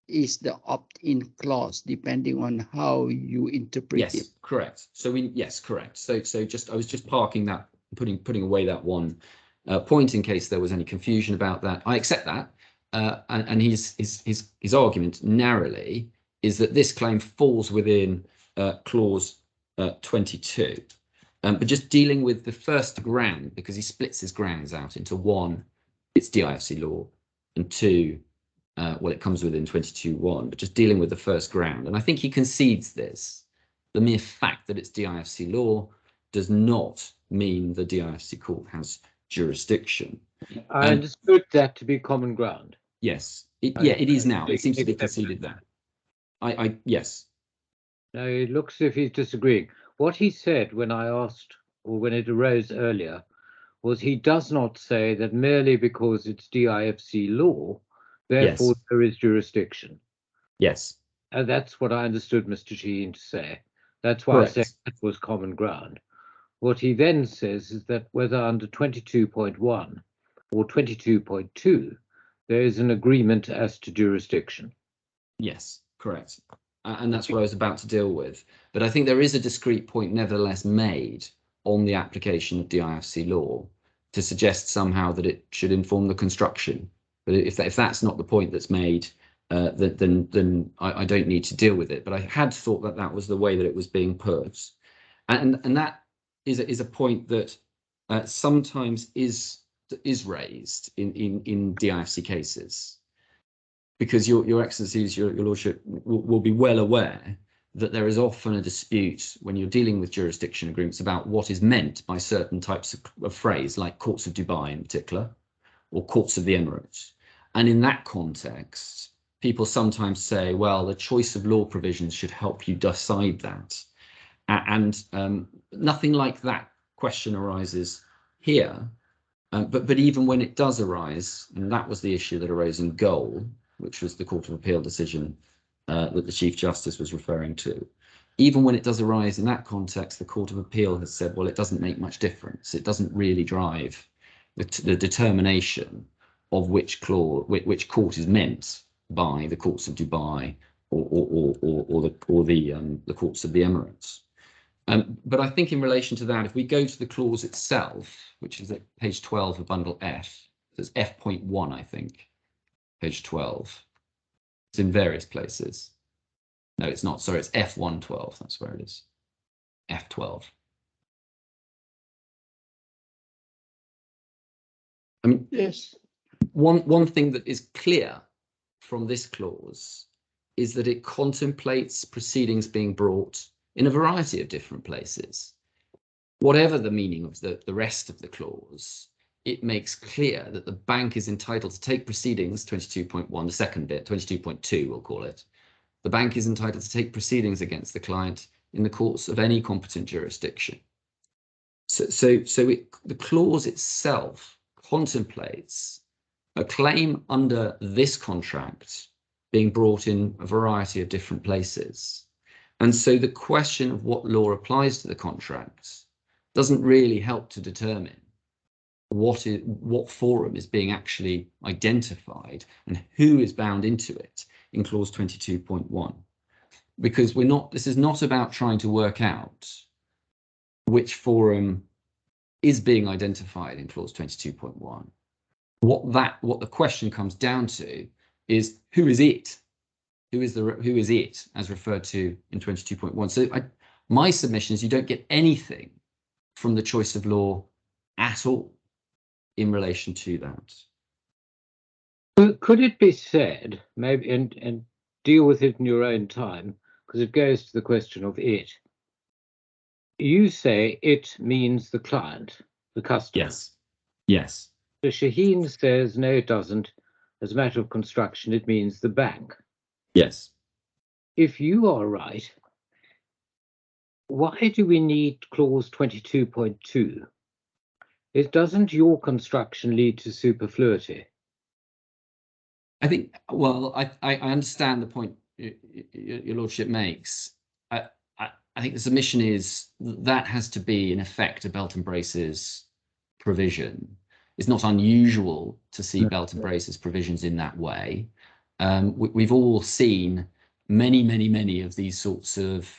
is the opt-in clause, depending on how you interpret it. Yes, correct. So correct. So just I was just parking that, putting away that one point in case there was any confusion about that. I accept that, and his argument narrowly is that this claim falls within clause 22. But just dealing with the first ground, because he splits his grounds out into one, it's DIFC law, and two, well, it comes within 22.1, but just dealing with the first ground. And I think he concedes this. The mere fact that it's DIFC law does not mean the DIFC court has jurisdiction. I understood that to be common ground. Yes, it is now. It seems to be conceded that. Yes. No, it looks as if he's disagreeing. What he said when I asked, or when it arose earlier, was he does not say that merely because it's DIFC law, therefore Yes. there is jurisdiction. Yes. And that's what I understood Mr. Shaheen to say. That's why I said Correct. that was common ground. What he then says is that whether under 22.1 or 22.2, there is an agreement as to jurisdiction. Yes, correct. And that's what I was about to deal with. But I think there is a discrete point nevertheless made on the application of DIFC law to suggest somehow that it should inform the construction. But if that's not the point that's made, then I don't need to deal with it. But I had thought that that was the way that it was being put. And that is a point that sometimes is raised in DIFC cases. Because your excellencies, your lordship will be well aware that there is often a dispute when you're dealing with jurisdiction agreements about what is meant by certain types of phrase, like courts of Dubai in particular, or courts of the Emirates. And in that context, people sometimes say, well, the choice of law provisions should help you decide that. And nothing like that question arises here. But even when it does arise, and that was the issue that arose in Goal, which was the Court of Appeal decision that the Chief Justice was referring to. Even when it does arise in that context, the Court of Appeal has said, well, it doesn't make much difference. It doesn't really drive the determination of which court is meant by the courts of Dubai or the courts of the Emirates. But I think in relation to that, if we go to the clause itself, which is at page 12 of bundle F, it's F.1, I think. Page 12. It's in various places. No, it's not. Sorry, it's F112. That's where it is. F12. I mean, Yes. One thing that is clear from this clause is that it contemplates proceedings being brought in a variety of different places. Whatever the meaning of the rest of the clause, it makes clear that the bank is entitled to take proceedings, 22.1, the second bit, 22.2 we'll call it. The bank is entitled to take proceedings against the client in the courts of any competent jurisdiction. So the clause itself contemplates a claim under this contract being brought in a variety of different places. And so the question of what law applies to the contract doesn't really help to determine what forum is being actually identified and who is bound into it in clause 22.1. Because this is not about trying to work out which forum is being identified in clause 22.1. What the question comes down to is who is it? Who is it as referred to in 22.1? So my submission is you don't get anything from the choice of law at all in relation to that. Could it be said, maybe, and deal with it in your own time, because it goes to the question of it. You say it means the client, the customer. Yes. Yes. So Shaheen says, no, it doesn't. As a matter of construction, it means the bank. Yes. If you are right, why do we need clause 22.2? Doesn't your construction lead to superfluity? I think, well, I understand the point your lordship makes. I think the submission is that has to be, in effect, a belt and braces provision. It's not unusual to see belt and braces provisions in that way. We've all seen many of these sorts of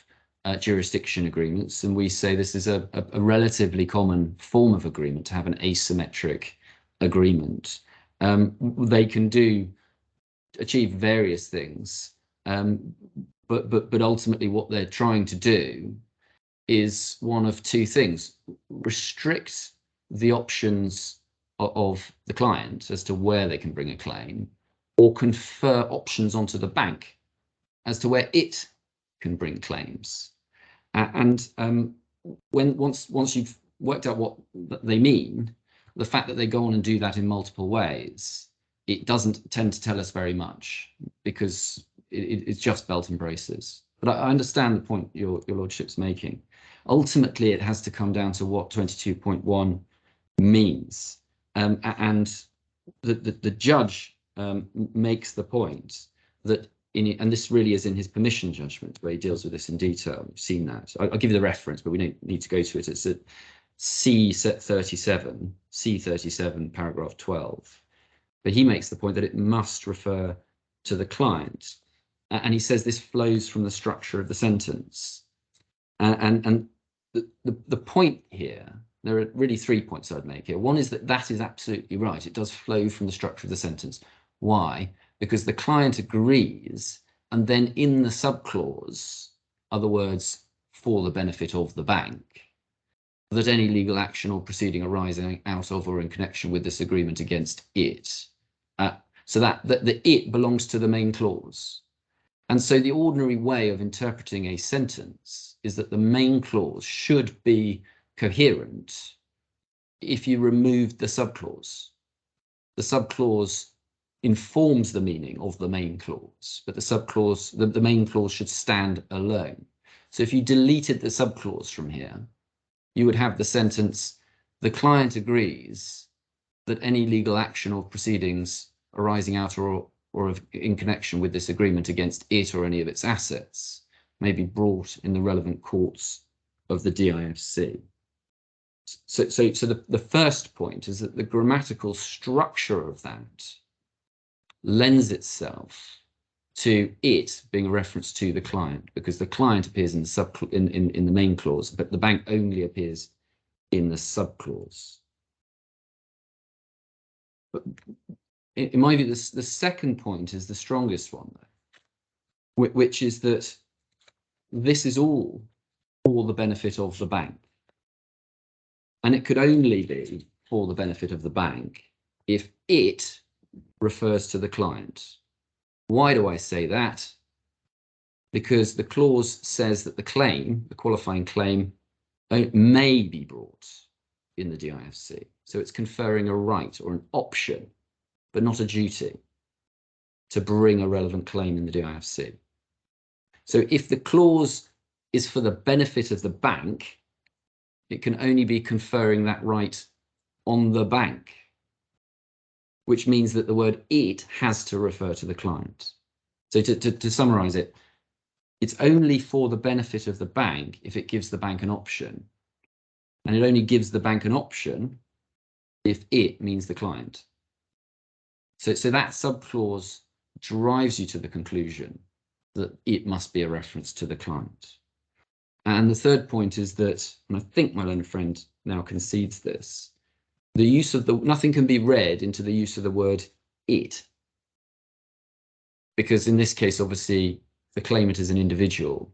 jurisdiction agreements, and we say this is a relatively common form of agreement to have an asymmetric agreement. They can achieve various things. but ultimately what they're trying to do is one of two things: restrict the options of the client as to where they can bring a claim, or confer options onto the bank as to where it can bring claims. And once you've worked out what they mean, the fact that they go on and do that in multiple ways, it doesn't tend to tell us very much, because it's just belt and braces. But I understand the point your lordship's making. Ultimately, it has to come down to what 22.1 means. And the judge makes the point that, and this really is in his permission judgment, where he deals with this in detail. We've seen that. I'll give you the reference, but we don't need to go to it. It's at C37, paragraph 12. But he makes the point that it must refer to the client. And he says this flows from the structure of the sentence. And the point here, there are really 3 points I'd make here. One is that is absolutely right. It does flow from the structure of the sentence. Why? Because the client agrees, and then in the subclause are the words "for the benefit of the bank," that any legal action or proceeding arising out of or in connection with this agreement against it. So that the it belongs to the main clause. And so the ordinary way of interpreting a sentence is that the main clause should be coherent if you removed the subclause. The subclause informs the meaning of the main clause, but the subclause, the main clause should stand alone. So if you deleted the subclause from here, you would have the sentence, the client agrees that any legal action or proceedings arising out or in connection with this agreement against it or any of its assets may be brought in the relevant courts of the DIFC. So the first point is that the grammatical structure of that lends itself to it being a reference to the client, because the client appears in the in the main clause, but the bank only appears in the subclause. But in my view, the second point is the strongest one, though, which is that this is all for the benefit of the bank. And it could only be for the benefit of the bank if it refers to the client. Why do I say that? Because the clause says that the claim, the qualifying claim, may be brought in the DIFC. So it's conferring a right or an option, but not a duty, to bring a relevant claim in the DIFC. So if the clause is for the benefit of the bank, it can only be conferring that right on the bank, which means that the word it has to refer to the client. So to summarize it, it's only for the benefit of the bank if it gives the bank an option. And it only gives the bank an option if it means the client. So that subclause drives you to the conclusion that it must be a reference to the client. And the third point is that, and I think my learned friend now concedes this, the use of nothing can be read into the use of the word it. Because in this case, obviously, the claimant is an individual,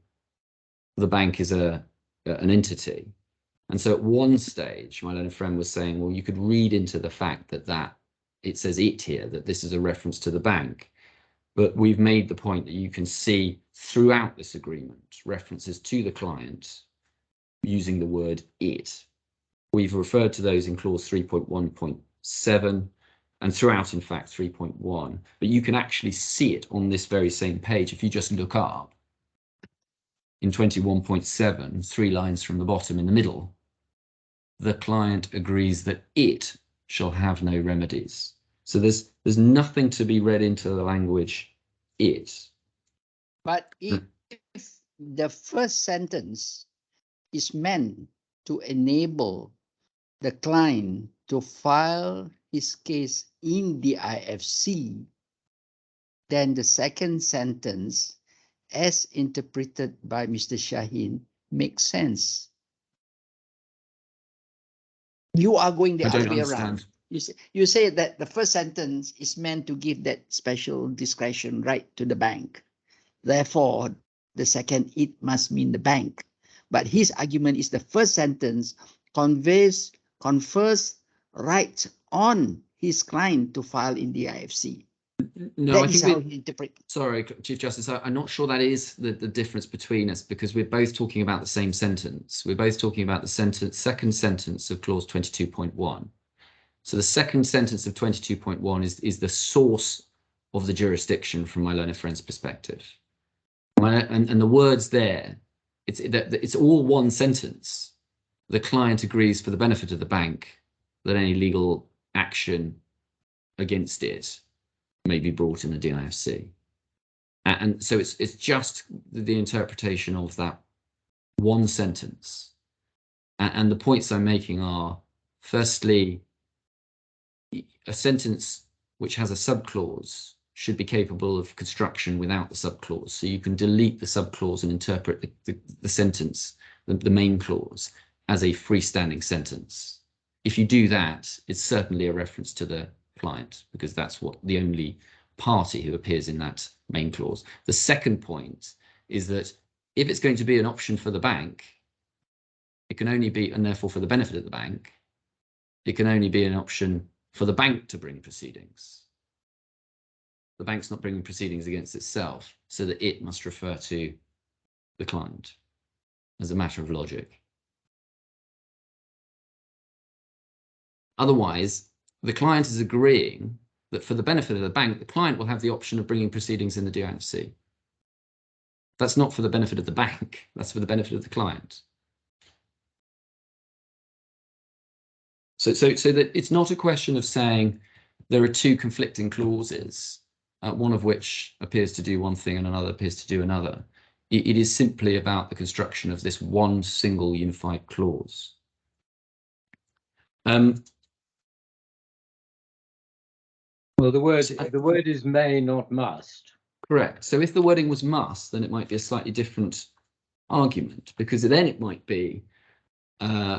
the bank is an entity. And so at one stage, my learned friend was saying, well, you could read into the fact that it says it here, that this is a reference to the bank. But we've made the point that you can see throughout this agreement references to the client using the word it. We've referred to those in clause 3.1.7 and throughout, in fact, 3.1. But you can actually see it on this very same page if you just look up in 21.7, 3 lines from the bottom in the middle. The client agrees that it shall have no remedies. So there's nothing to be read into the language it. But if the first sentence is meant to enable the client to file his case in the IFC, then the second sentence, as interpreted by Mr. Shaheen, makes sense. You are going the other way around. You say that the first sentence is meant to give that special discretion right to the bank. Therefore, The second, it must mean the bank. But his argument is the first sentence confers right on his client to file in the IFC. No, That I is think how he interprets. sorry, Chief Justice, I'm not sure that is the difference between us, because we're both talking about the same sentence. We're both talking about the second sentence of clause 22.1. So the second sentence of 22.1 is the source of the jurisdiction from my learned friend's perspective. And the words there, it's all one sentence. The client agrees for the benefit of the bank that any legal action against it may be brought in the DIFC. And so it's just the interpretation of that one sentence. And the points I'm making are, firstly, a sentence which has a subclause should be capable of construction without the subclause. So you can delete the subclause and interpret the sentence, the main clause, as a freestanding sentence. If you do that, it's certainly a reference to the client, because that's what the only party who appears in that main clause. The second point is that if it's going to be an option for the bank, it can only be, and therefore for the benefit of the bank, it can only be an option for the bank to bring proceedings. The bank's not bringing proceedings against itself, so that it must refer to the client as a matter of logic. Otherwise, the client is agreeing that for the benefit of the bank, the client will have the option of bringing proceedings in the DIFC. That's not for the benefit of the bank, that's for the benefit of the client. So that it's not a question of saying there are two conflicting clauses, one of which appears to do one thing and another appears to do another. It is simply about the construction of this one single unified clause. Well, the word is may, not must. Correct. So if the wording was must, then it might be a slightly different argument, because then it might be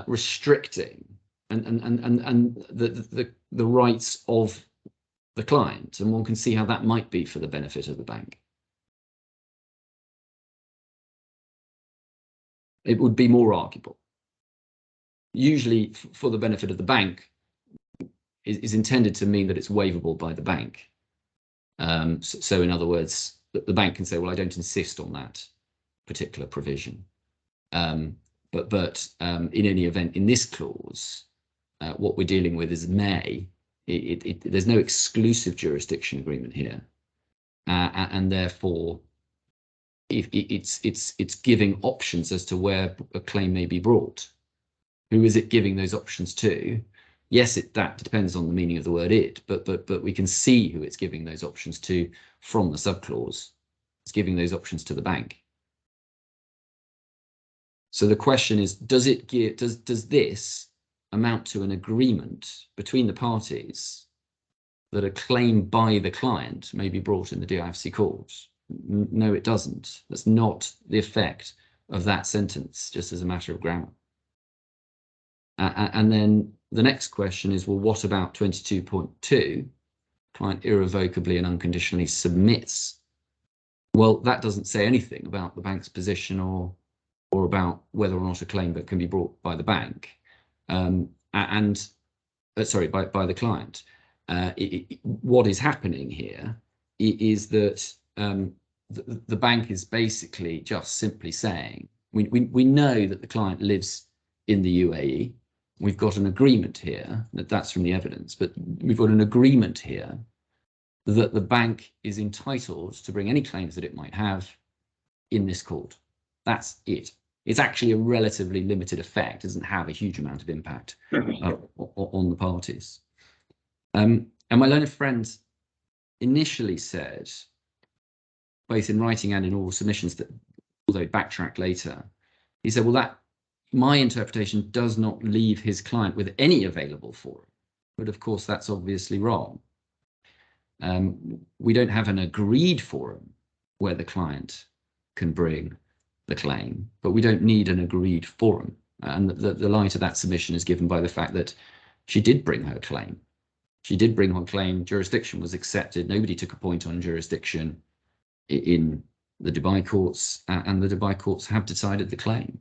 restricting and the rights of the client, and one can see how that might be for the benefit of the bank. It would be more arguable. Usually for the benefit of the bank is intended to mean that it's waivable by the bank. So in other words, the bank can say, well, I don't insist on that particular provision. But in any event, in this clause, what we're dealing with is may. There's no exclusive jurisdiction agreement here, and therefore, it's giving options as to where a claim may be brought. Who is it giving those options to? Yes, that depends on the meaning of the word "it," but we can see who it's giving those options to from the subclause. It's giving those options to the bank. So the question is, does this amount to an agreement between the parties that a claim by the client may be brought in the DIFC court? No, it doesn't. That's not the effect of that sentence, just as a matter of grammar. And then the next question is, well, what about 22.2? Client irrevocably and unconditionally submits. Well, that doesn't say anything about the bank's position or about whether or not a claim that can be brought by the bank, by the client. What is happening here is that the bank is basically just simply saying, we know that the client lives in the UAE. We've got an agreement here, that's from the evidence, but we've got an agreement here that the bank is entitled to bring any claims that it might have in this court. That's it. It's actually a relatively limited effect. It doesn't have a huge amount of impact on the parties. And my learned friend initially said, both in writing and in oral submissions, that although backtracked later, he said, well, that my interpretation does not leave his client with any available forum. But of course, that's obviously wrong. We don't have an agreed forum where the client can bring the claim, but we don't need an agreed forum. And the light of that submission is given by the fact that she did bring her claim. She did bring her claim. Jurisdiction was accepted. Nobody took a point on jurisdiction in the Dubai courts, and the Dubai courts have decided the claim.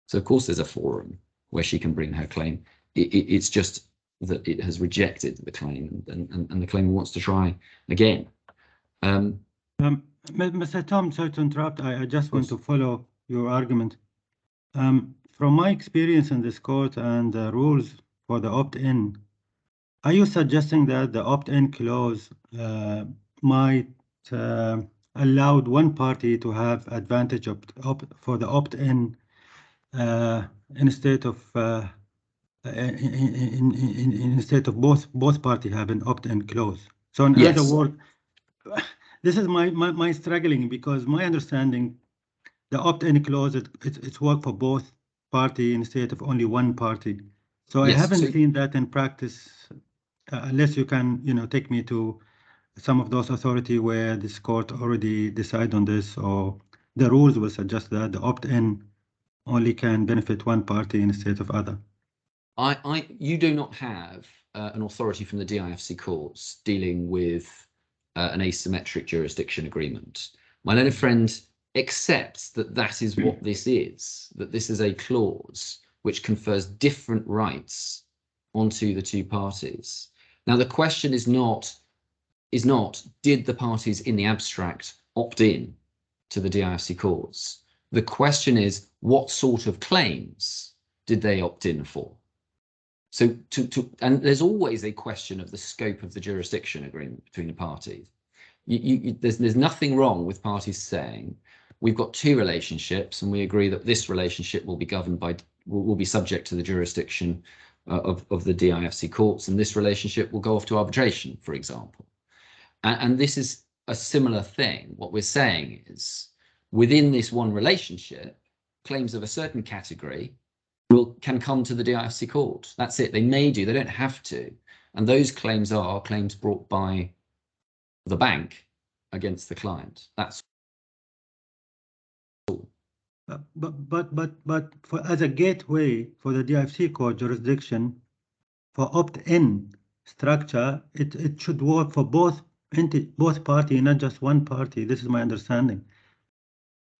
So of course there's a forum where she can bring her claim. It's just that it has rejected the claim, and the claimant wants to try again. Mr. Tom, sorry to interrupt. I just want to follow your argument. From my experience in this court and the rules for the opt-in, are you suggesting that the opt-in clause might allow one party to have advantage for the opt-in instead of instead of both parties have an opt-in clause? So in Yes. other words, this is my struggling, because my understanding, the opt-in clause, it's work for both party instead of only one party. So Yes, I haven't so- seen that in practice, unless you can, take me to some of those authority where this court already decide on this, or the rules will suggest that the opt-in only can benefit one party instead of other. You do not have an authority from the DIFC courts dealing with an asymmetric jurisdiction agreement. My learned friend accepts that that is what this is, that this is a clause which confers different rights onto the two parties. Now, the question is not, did the parties in the abstract opt in to the DIFC courts? The question is, what sort of claims did they opt in for? So and there's always a question of the scope of the jurisdiction agreement between the parties. There's nothing wrong with parties saying, we've got two relationships and we agree that this relationship will be governed by, will be subject to the jurisdiction of the DIFC courts, and this relationship will go off to arbitration, for example. And this is a similar thing. What we're saying is, within this one relationship, claims of a certain category can come to the DIFC court. That's it. They may do, they don't have to. And those claims are claims brought by the bank against the client. That's all. But as a gateway for the DIFC court jurisdiction, for opt-in structure, it should work for both party, not just one party. This is my understanding.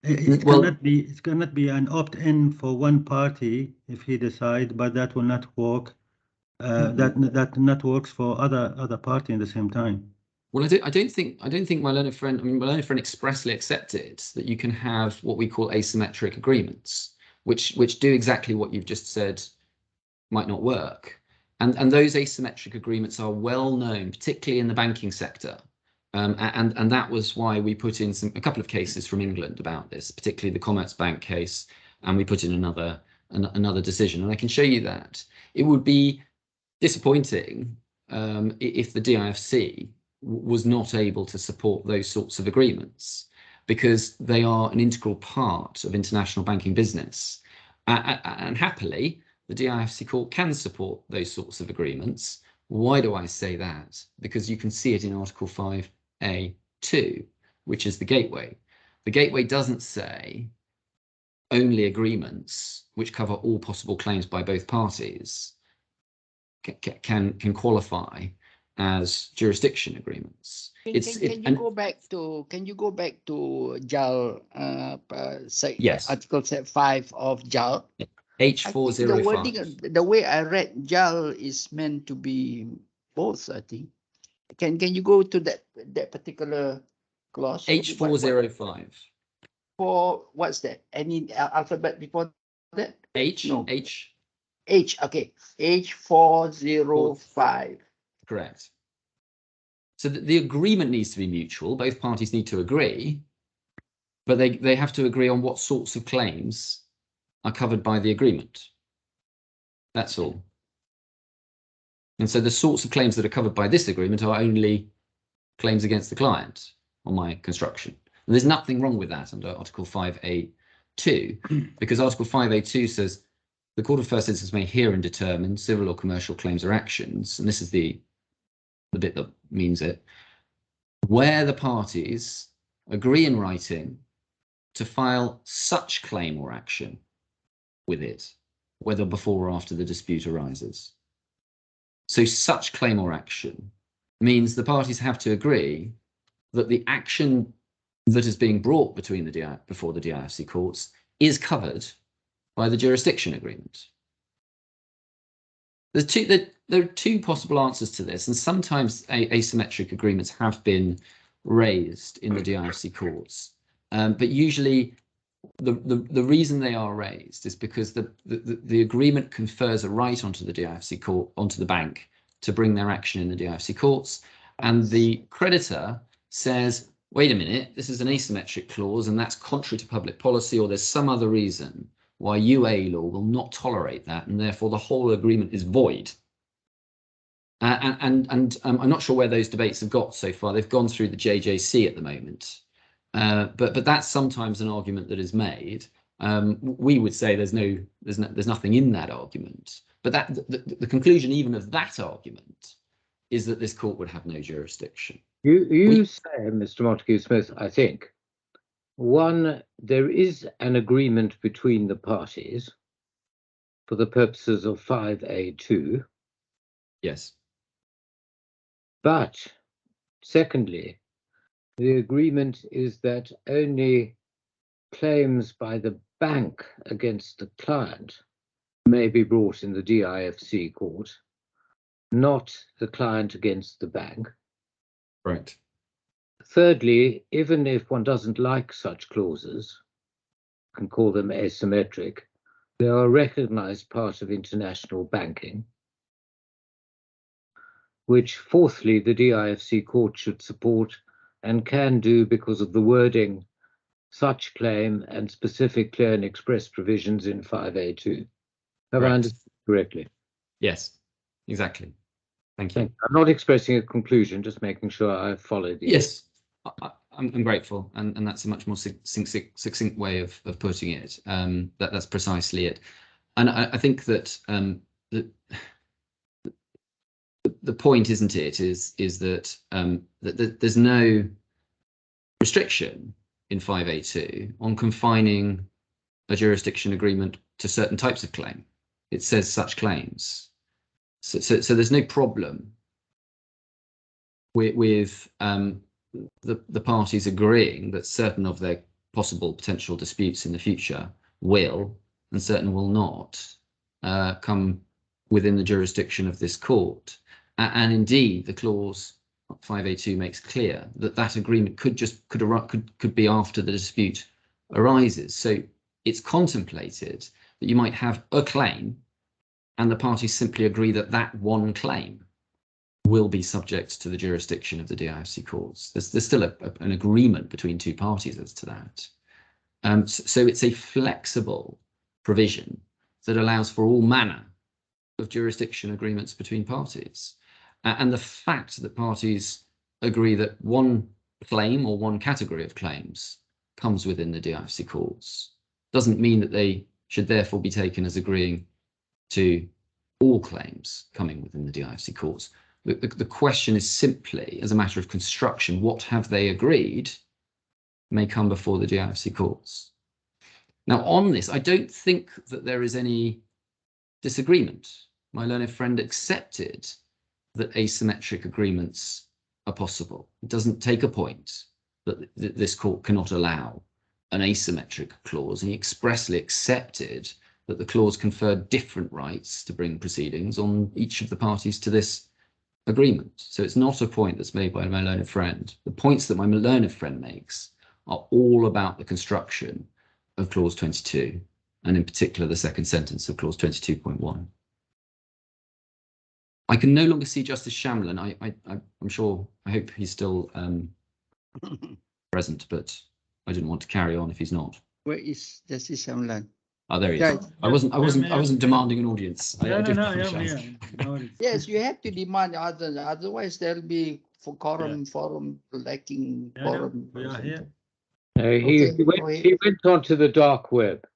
It cannot be an opt-in for one party if he decide, but that will not work. That not works for other party in the same time. Well, I don't think my learned friend, my learned friend expressly accepted that you can have what we call asymmetric agreements, which do exactly what you've just said might not work. And those asymmetric agreements are well known, particularly in the banking sector. And that was why we put in a couple of cases from England about this, particularly the Commerzbank case, and we put in another decision. And I can show you that. It would be disappointing if the DIFC was not able to support those sorts of agreements, because they are an integral part of international banking business. And happily, the DIFC court can support those sorts of agreements. Why do I say that? Because you can see it in Article 5A2, which is the gateway. The gateway doesn't say only agreements which cover all possible claims by both parties can qualify as jurisdiction agreements. Can you go back to JAL, yes, Article 5 of JAL? H405. The way I read JAL is meant to be both, I think. Can you go to that particular clause? H405. For what's that? Any alphabet before that? H? No. H? H, okay. H405. Correct. So the agreement needs to be mutual. Both parties need to agree, but they have to agree on what sorts of claims are covered by the agreement. That's all. And so the sorts of claims that are covered by this agreement are only claims against the client on my construction. And there's nothing wrong with that under Article 5A2, because Article 5A2 says the Court of First Instance may hear and determine civil or commercial claims or actions, and this is the bit that means it, where the parties agree in writing to file such claim or action with it, whether before or after the dispute arises. So such claim or action means the parties have to agree that the action that is being brought between before the DIFC courts is covered by the jurisdiction agreement. There are two possible answers to this, and sometimes asymmetric agreements have been raised in the DIFC courts, but usually the reason they are raised is because the agreement confers a right onto the DIFC court, onto the bank, to bring their action in the DIFC courts, and the creditor says, wait a minute, this is an asymmetric clause and that's contrary to public policy, or there's some other reason why UAE law will not tolerate that, and therefore the whole agreement is void. I'm not sure where those debates have got so far. They've gone through the JJC at the moment, but that's sometimes an argument that is made. We would say there's nothing in that argument, but the conclusion even of that argument is that this court would have no jurisdiction. You say, Mr. Montague-Smith, I think, one, there is an agreement between the parties for the purposes of 5A2. Yes. But secondly, the agreement is that only claims by the bank against the client may be brought in the DIFC court, not the client against the bank. Right. Thirdly, even if one doesn't like such clauses, can call them asymmetric, they are a recognized part of international banking, which fourthly, the DIFC court should support and can do because of the wording, such claim and specific clear and express provisions in 5A2. Have I understood correctly? Yes, exactly. Thank you. I'm not expressing a conclusion, just making sure I've followed you. Yes, I'm grateful, and that's a much more succinct way of putting it. That's precisely it. And I think that the point, isn't it, is that, that there's no restriction in 5A2 on confining a jurisdiction agreement to certain types of claim. It says such claims. So there's no problem with the parties agreeing that certain of their possible potential disputes in the future will, and certain will not, come within the jurisdiction of this court. And indeed, the clause 5A2 makes clear that that agreement could be after the dispute arises. So it's contemplated that you might have a claim, and the parties simply agree that that one claim will be subject to the jurisdiction of the DIFC courts. There's still an agreement between two parties as to that. So it's a flexible provision that allows for all manner of jurisdiction agreements between parties. And the fact that parties agree that one claim or one category of claims comes within the DIFC courts doesn't mean that they should therefore be taken as agreeing to all claims coming within the DIFC courts. The question is simply, as a matter of construction, what have they agreed may come before the DIFC courts. Now, on this, I don't think that there is any disagreement. My learned friend accepted that asymmetric agreements are possible. It doesn't take a point that this court cannot allow an asymmetric clause, and he expressly accepted that the clause conferred different rights to bring proceedings on each of the parties to this agreement. So it's not a point that's made by my learned friend. The points that my learned friend makes are all about the construction of clause 22, and in particular the second sentence of clause 22.1. I can no longer see Justice Shamlan. I'm sure, I hope he's still present, but I didn't want to carry on if he's not. Where is Justice Shamlan? Oh, there he Yeah. is. I wasn't demanding an audience. I do apologize. Yes, you have to demand otherwise there'll be for quorum lacking quorum. we are here. He went onto the dark web.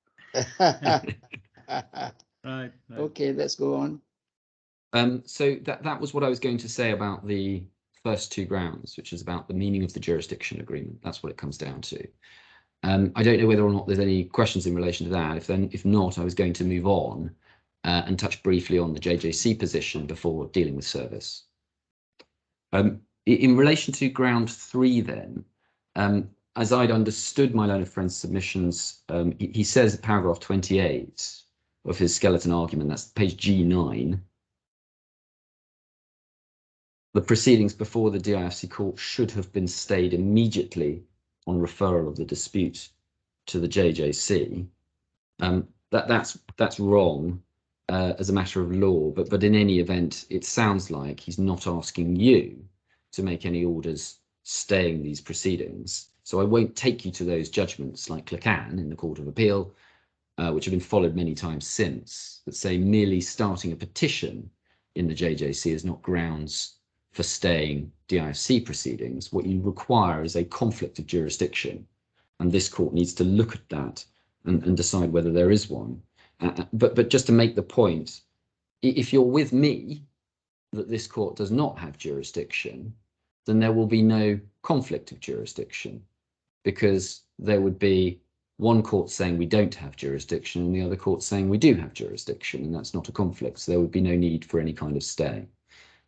Right. Okay, let's go on. So that was what I was going to say about the first two grounds, which is about the meaning of the jurisdiction agreement. That's what it comes down to. I don't know whether or not there's any questions in relation to that. If not, I was going to move on and touch briefly on the JJC position before dealing with service. In relation to ground 3 then, as I'd understood my learned friend's submissions, he says at paragraph 28 of his skeleton argument, that's page G9, the proceedings before the DIFC court should have been stayed immediately on referral of the dispute to the JJC. That's wrong as a matter of law, but in any event, it sounds like he's not asking you to make any orders staying these proceedings. So I won't take you to those judgments like Clacan in the Court of Appeal, which have been followed many times since, that say merely starting a petition in the JJC is not grounds for staying DIFC proceedings. What you require is a conflict of jurisdiction, and this court needs to look at that and decide whether there is one. But just to make the point, if you're with me that this court does not have jurisdiction, then there will be no conflict of jurisdiction, because there would be one court saying we don't have jurisdiction and the other court saying we do have jurisdiction, and that's not a conflict, so there would be no need for any kind of stay.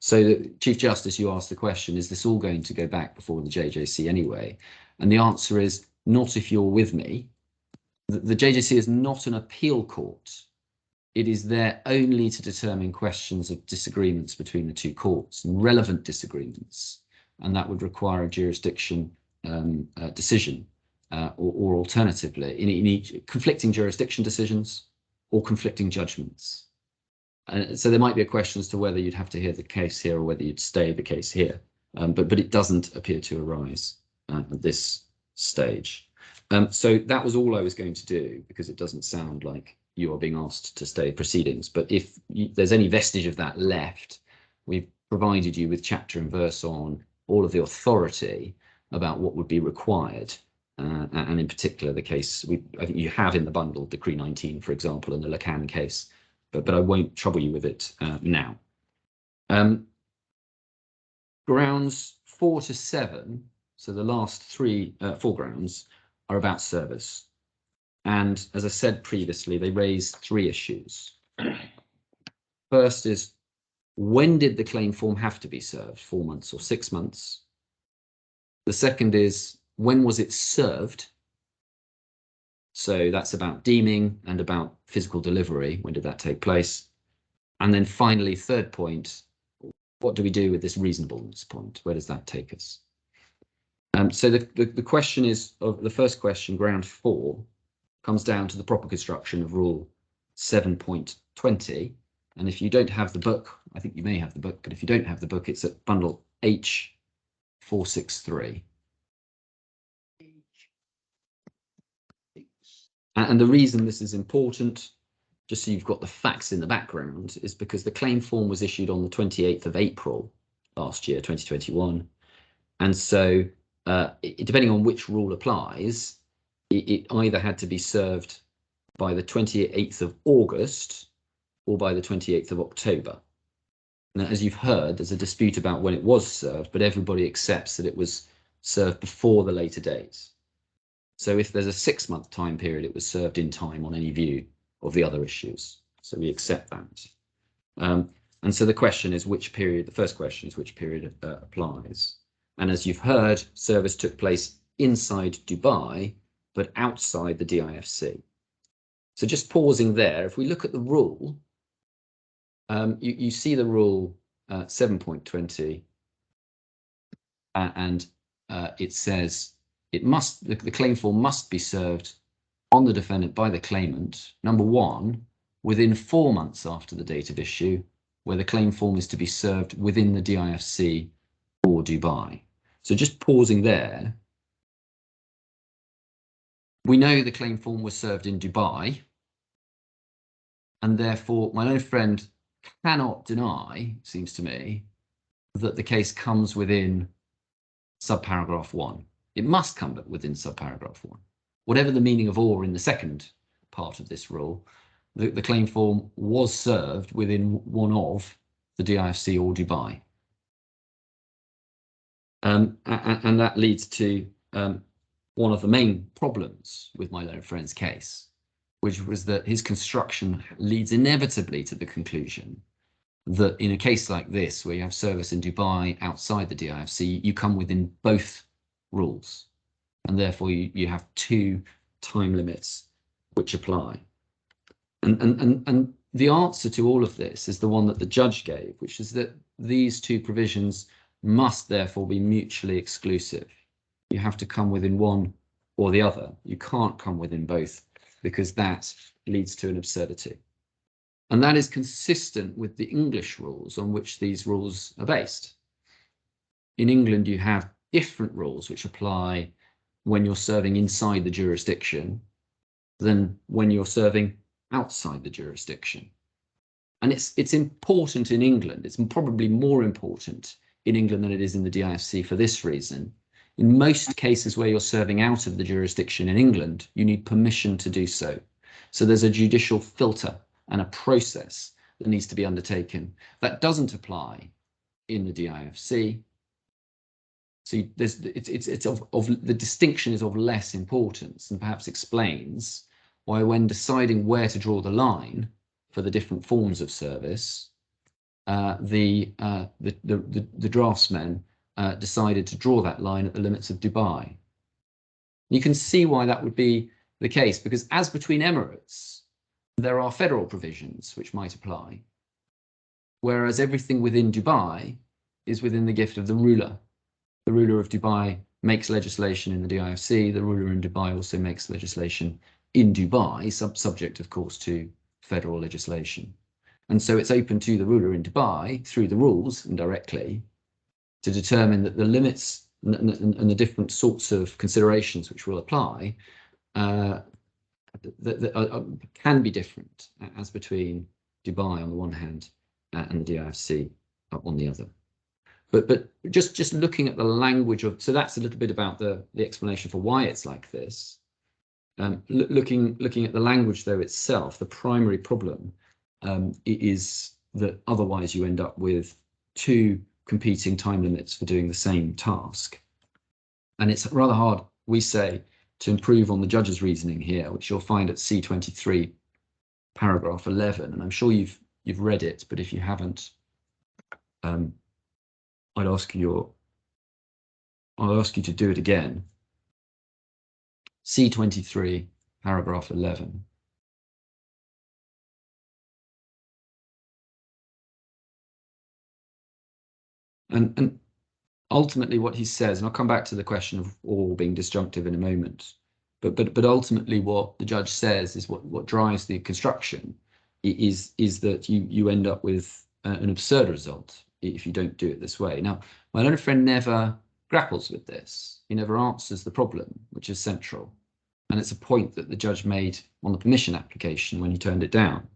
So, Chief Justice, you asked the question, is this all going to go back before the JJC anyway? And the answer is not if you're with me. The JJC is not an appeal court. It is there only to determine questions of disagreements between the two courts, and relevant disagreements, and that would require a jurisdiction decision, or alternatively, in each conflicting jurisdiction decisions or conflicting judgments. So there might be a question as to whether you'd have to hear the case here or whether you'd stay the case here, but it doesn't appear to arise at this stage. So that was all I was going to do, because it doesn't sound like you are being asked to stay proceedings. But if there's any vestige of that left, we've provided you with chapter and verse on all of the authority about what would be required. And in particular, the case I think you have in the bundle, Decree 19, for example, and the Lacan case, but I won't trouble you with it now. Grounds 4 to 7, so the last four grounds, are about service. And as I said previously, they raise three issues. First is, when did the claim form have to be served, 4 months or 6 months? The second is, when was it served? So that's about deeming and about physical delivery. When did that take place? And then finally, third point, what do we do with this reasonableness point? Where does that take us? So the question is, of the first question, ground 4, comes down to the proper construction of rule 7.20. And if you don't have the book, I think you may have the book, but if you don't have the book, it's at bundle H463. And the reason this is important, just so you've got the facts in the background, is because the claim form was issued on the 28th of April last year, 2021. And so depending on which rule applies, it either had to be served by the 28th of August or by the 28th of October. Now, as you've heard, there's a dispute about when it was served, but everybody accepts that it was served before the later date. So if there's a 6-month time period, it was served in time on any view of the other issues. So we accept that. And so the question is which period, the first question is which period applies. And as you've heard, service took place inside Dubai, but outside the DIFC. So just pausing there, if we look at the rule, you see the rule 7.20, and it says the claim form must be served on the defendant by the claimant, number 1, within 4 months after the date of issue, where the claim form is to be served within the DIFC or Dubai. So just pausing there, we know the claim form was served in Dubai, and therefore my own friend cannot deny, it seems to me, that the case comes within subparagraph 1. It must come within subparagraph 1. Whatever the meaning of or in the second part of this rule, the claim form was served within one of the DIFC or Dubai. And that leads to one of the main problems with my learned friend's case, which was that his construction leads inevitably to the conclusion that in a case like this, where you have service in Dubai outside the DIFC, you come within both rules. and therefore you have two time limits which apply. And the answer to all of this is the one that the judge gave, which is that these two provisions must therefore be mutually exclusive. You have to come within one or the other. You can't come within both, because that leads to an absurdity. And that is consistent with the English rules on which these rules are based. In England, you have different rules which apply when you're serving inside the jurisdiction than when you're serving outside the jurisdiction. And it's important in England. It's probably more important in England than it is in the DIFC for this reason. In most cases where you're serving out of the jurisdiction in England, you need permission to do so. So there's a judicial filter and a process that needs to be undertaken. That doesn't apply in the DIFC. So the distinction is of less importance, and perhaps explains why, when deciding where to draw the line for the different forms of service, the draftsmen decided to draw that line at the limits of Dubai. You can see why that would be the case, because as between Emirates, there are federal provisions which might apply, whereas everything within Dubai is within the gift of the ruler. The ruler of Dubai makes legislation in the DIFC. The ruler in Dubai also makes legislation in Dubai, subject, of course, to federal legislation. And so it's open to the ruler in Dubai, through the rules indirectly, to determine that the limits and the different sorts of considerations which will apply can be different as between Dubai on the one hand and the DIFC on the other. But just looking at the language of, so that's a little bit about the explanation for why it's like this. Looking at the language though itself, the primary problem is that otherwise you end up with two competing time limits for doing the same task. And it's rather hard, we say, to improve on the judge's reasoning here, which you'll find at C23, paragraph 11. And I'm sure you've read it, but if you haven't, I'd ask you to do it again. C23, paragraph 11. And ultimately what he says, and I'll come back to the question of all being disjunctive in a moment, but ultimately what the judge says is what drives the construction is that you end up with an absurd result if you don't do it this way. Now, my learned friend never grapples with this. He never answers the problem, which is central. And it's a point that the judge made on the permission application when he turned it down.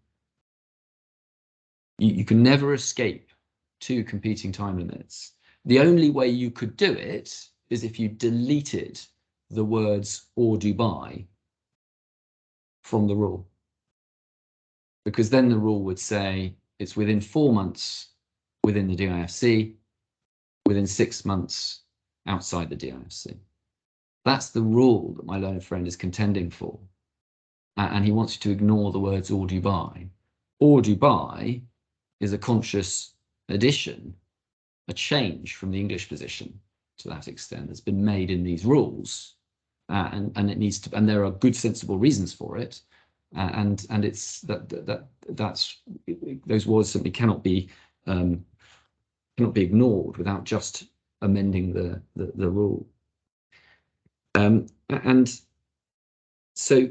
You can never escape two competing time limits. The only way you could do it is if you deleted the words or Dubai from the rule. Because then the rule would say it's within 4 months within the DIFC, within 6 months outside the DIFC. That's the rule that my learned friend is contending for. And he wants you to ignore the words or Dubai. Or Dubai is a conscious addition, a change from the English position to that extent that's been made in these rules. And it needs to, and there are good sensible reasons for it. And it's that's those words simply cannot be ignored without just amending the rule. And so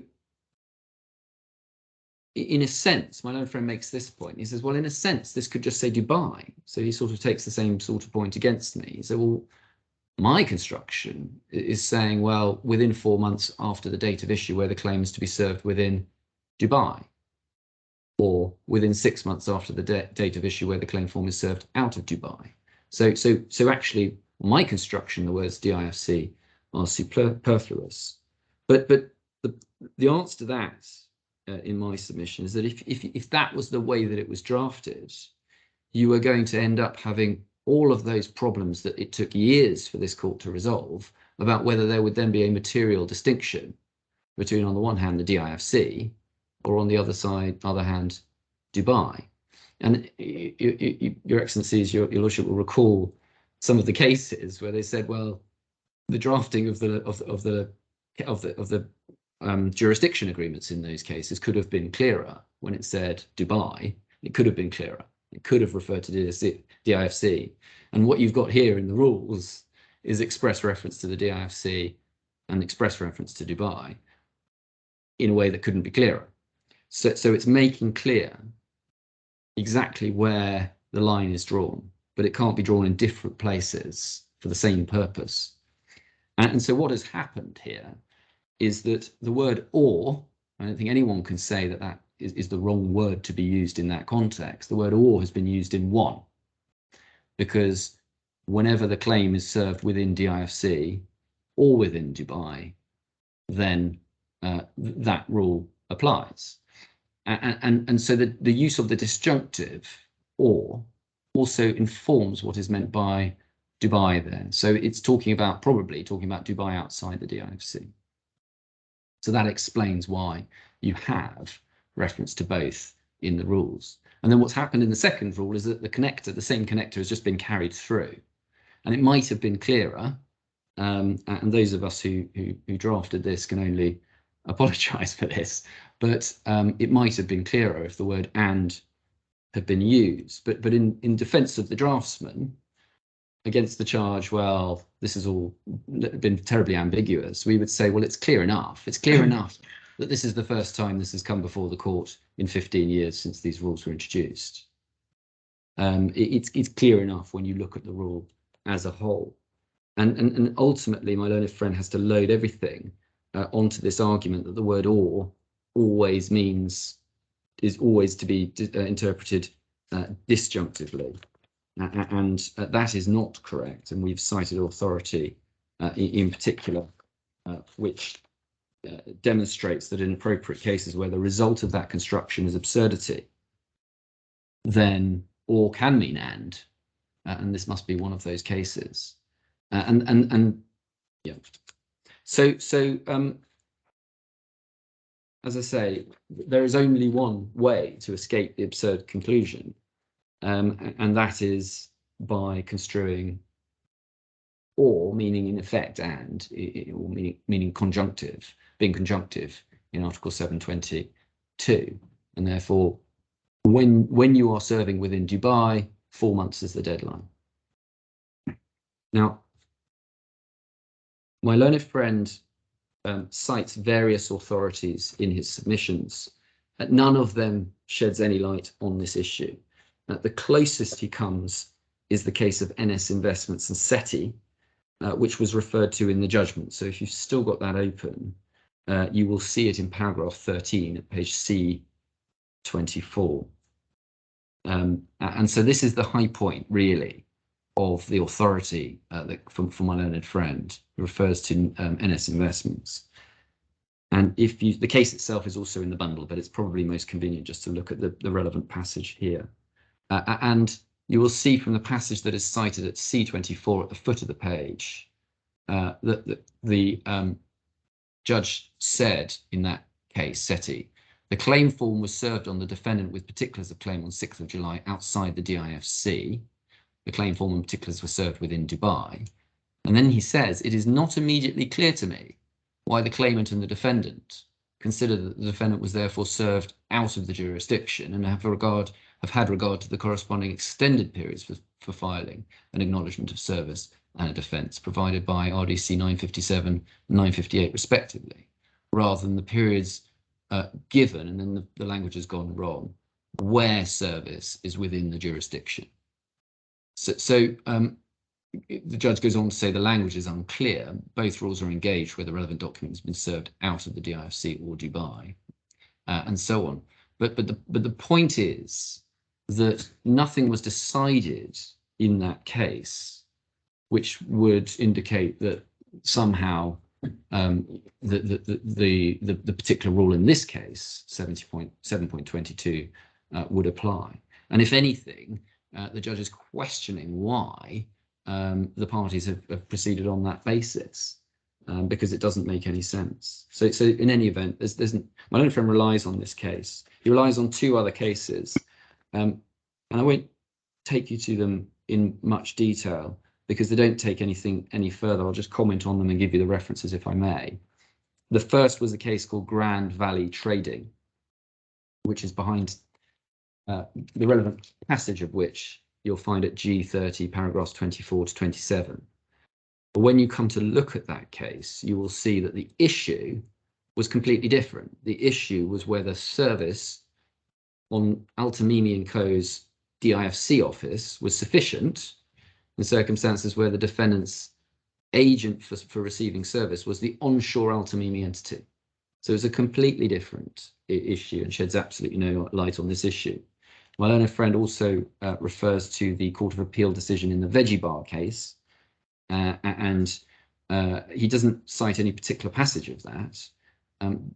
in a sense, my learned friend makes this point. He says, well, in a sense, this could just say Dubai. So he sort of takes the same sort of point against me. So, well, my construction is saying, well, within 4 months after the date of issue where the claim is to be served within Dubai, or within 6 months after the date of issue where the claim form is served out of Dubai. So actually, my construction, the words DIFC are superfluous. But the answer to that in my submission is that if that was the way that it was drafted, you are going to end up having all of those problems that it took years for this court to resolve about whether there would then be a material distinction between, on the one hand, the DIFC, or on the other hand, Dubai. And Your Excellencies, your Lordship will recall some of the cases where they said, well, the drafting of the jurisdiction agreements in those cases could have been clearer when it said Dubai. It could have been clearer. It could have referred to DIFC. And what you've got here in the rules is express reference to the DIFC and express reference to Dubai in a way that couldn't be clearer. So it's making clear exactly where the line is drawn, but it can't be drawn in different places for the same purpose. And so what has happened here is that the word or, I don't think anyone can say that that is the wrong word to be used in that context. The word or has been used in one, because whenever the claim is served within DIFC or within Dubai, then that rule applies. And so the use of the disjunctive or also informs what is meant by Dubai there. So it's probably talking about Dubai outside the DIFC. So that explains why you have reference to both in the rules. And then what's happened in the second rule is that the same connector has just been carried through. And it might have been clearer, and those of us who drafted this can only apologise for this, but it might have been clearer if the word and had been used. But in defence of the draftsman, against the charge, well, this has all been terribly ambiguous, we would say, well, it's clear enough. It's clear enough that this is the first time this has come before the court in 15 years since these rules were introduced. It's clear enough when you look at the rule as a whole. And ultimately, my learned friend has to load everything onto this argument that the word or is always to be interpreted disjunctively. And that is not correct. And we've cited authority in particular, which demonstrates that in appropriate cases where the result of that construction is absurdity, then or can mean and this must be one of those cases. And yeah. So as I say, there is only one way to escape the absurd conclusion, and that is by construing or, meaning in effect and, or meaning conjunctive, being conjunctive in Article 722. And therefore, when you are serving within Dubai, 4 months is the deadline. Now, my learned friend cites various authorities in his submissions. None of them sheds any light on this issue. The closest he comes is the case of NS Investments and SETI, which was referred to in the judgment. So if you've still got that open, you will see it in paragraph 13 at page C24. And so this is the high point, really, of the authority for my learned friend, who refers to NS Investments. And the case itself is also in the bundle, but it's probably most convenient just to look at the relevant passage here. And you will see from the passage that is cited at C24 at the foot of the page that the judge said in that case, SETI, the claim form was served on the defendant with particulars of claim on 6th of July outside the DIFC. The claim form and particulars were served within Dubai. And then he says, it is not immediately clear to me why the claimant and the defendant consider that the defendant was therefore served out of the jurisdiction and have had regard to the corresponding extended periods for filing an acknowledgement of service and a defence provided by RDC 957 and 958 respectively, rather than the periods given, and then the language has gone wrong, where service is within the jurisdiction. So the judge goes on to say the language is unclear. Both rules are engaged where the relevant document has been served out of the DIFC or Dubai, and so on. But the point is that nothing was decided in that case which would indicate that somehow the particular rule in this case, 70.7.22, would apply. And if anything, the judge is questioning why the parties have proceeded on that basis, because it doesn't make any sense. So in any event, my learned friend relies on this case. He relies on two other cases, and I won't take you to them in much detail, because they don't take anything any further. I'll just comment on them and give you the references if I may. The first was a case called Grand Valley Trading, which is behind the relevant passage of which you'll find at G30, paragraphs 24 to 27. But when you come to look at that case, you will see that the issue was completely different. The issue was whether service on Al-Tamimi & Co.'s DIFC office was sufficient in circumstances where the defendant's agent for receiving service was the onshore Al-Tamimi entity. So it's a completely different issue and sheds absolutely no light on this issue. My learned friend also refers to the Court of Appeal decision in the Veggie Bar case, and he doesn't cite any particular passage of that.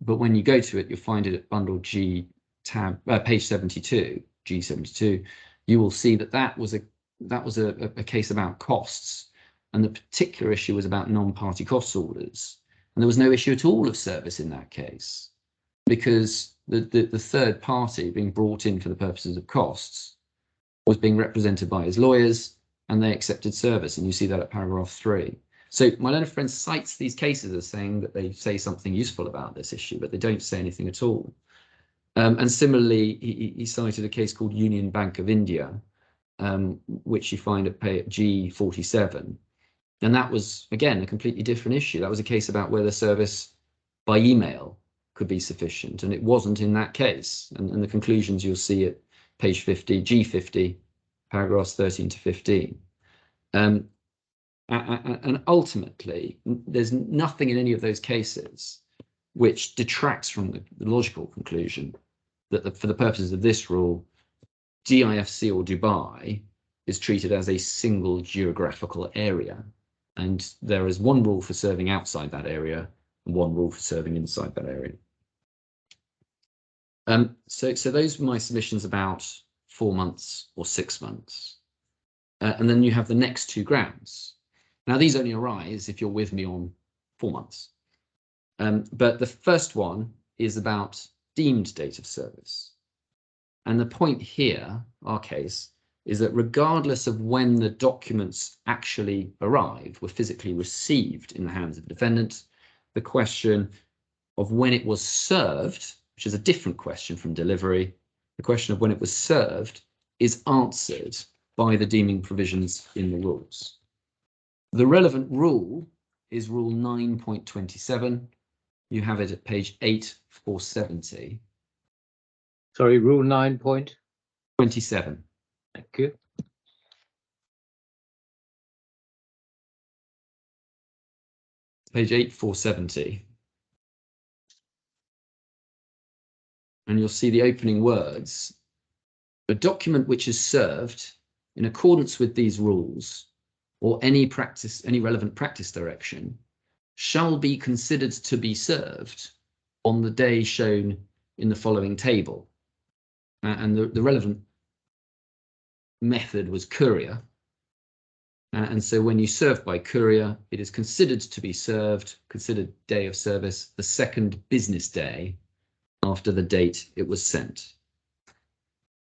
But when you go to it, you'll find it at bundle G tab, page 72, G72. You will see that that was a case about costs, and the particular issue was about non-party costs orders. And there was no issue at all of service in that case, because the third party being brought in for the purposes of costs was being represented by his lawyers, and they accepted service. And you see that at paragraph 3. So my learned friend cites these cases as saying that they say something useful about this issue, but they don't say anything at all. And similarly, he cited a case called Union Bank of India, which you find at G47. And that was, again, a completely different issue. That was a case about whether service by email could be sufficient, and it wasn't in that case. And the conclusions you'll see at page 50, G50, paragraphs 13 to 15. And ultimately, there's nothing in any of those cases which detracts from the logical conclusion that for the purposes of this rule, DIFC or Dubai is treated as a single geographical area. And there is one rule for serving outside that area and one rule for serving inside that area. So those were my submissions about 4 months or 6 months. And then you have the next 2 grounds. Now, these only arise if you're with me on 4 months. But the first one is about deemed date of service. And the point here, our case, is that regardless of when the documents actually arrived, were physically received in the hands of the defendant, the question of when it was served, which is a different question from delivery, the question of when it was served is answered by the deeming provisions in the rules. The relevant rule is rule 9.27. You have it at page 8470. Sorry, rule 9.27. Thank you. Page 8470. And you'll see the opening words. A document which is served in accordance with these rules or any relevant practice direction shall be considered to be served on the day shown in the following table. And the relevant method was courier. And so when you serve by courier, it is considered to be served, considered day of service, the second business day after the date it was sent.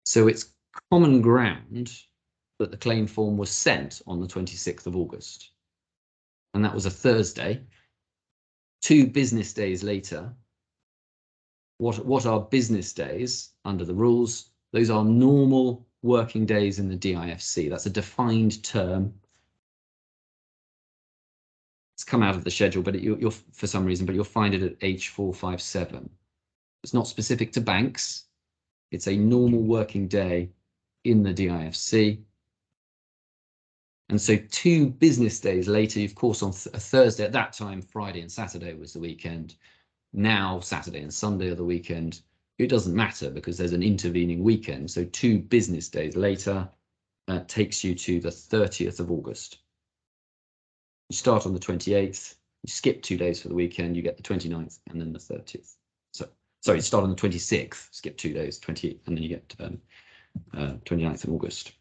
So it's common ground that the claim form was sent on the 26th of August. And that was a Thursday. 2 business days later, what are business days under the rules? Those are normal working days in the DIFC. That's a defined term. It's come out of the schedule, but you'll for some reason, but you'll find it at H457. It's not specific to banks. It's a normal working day in the DIFC. And so 2 business days later, of course, on a Thursday, at that time, Friday and Saturday was the weekend. Now Saturday and Sunday are the weekend. It doesn't matter because there's an intervening weekend. So 2 business days later takes you to the 30th of August. You start on the 28th, you skip 2 days for the weekend, you get the 29th and then the 30th. So, sorry, you start on the 26th, skip 2 days, 28th, and then you get 29th of August.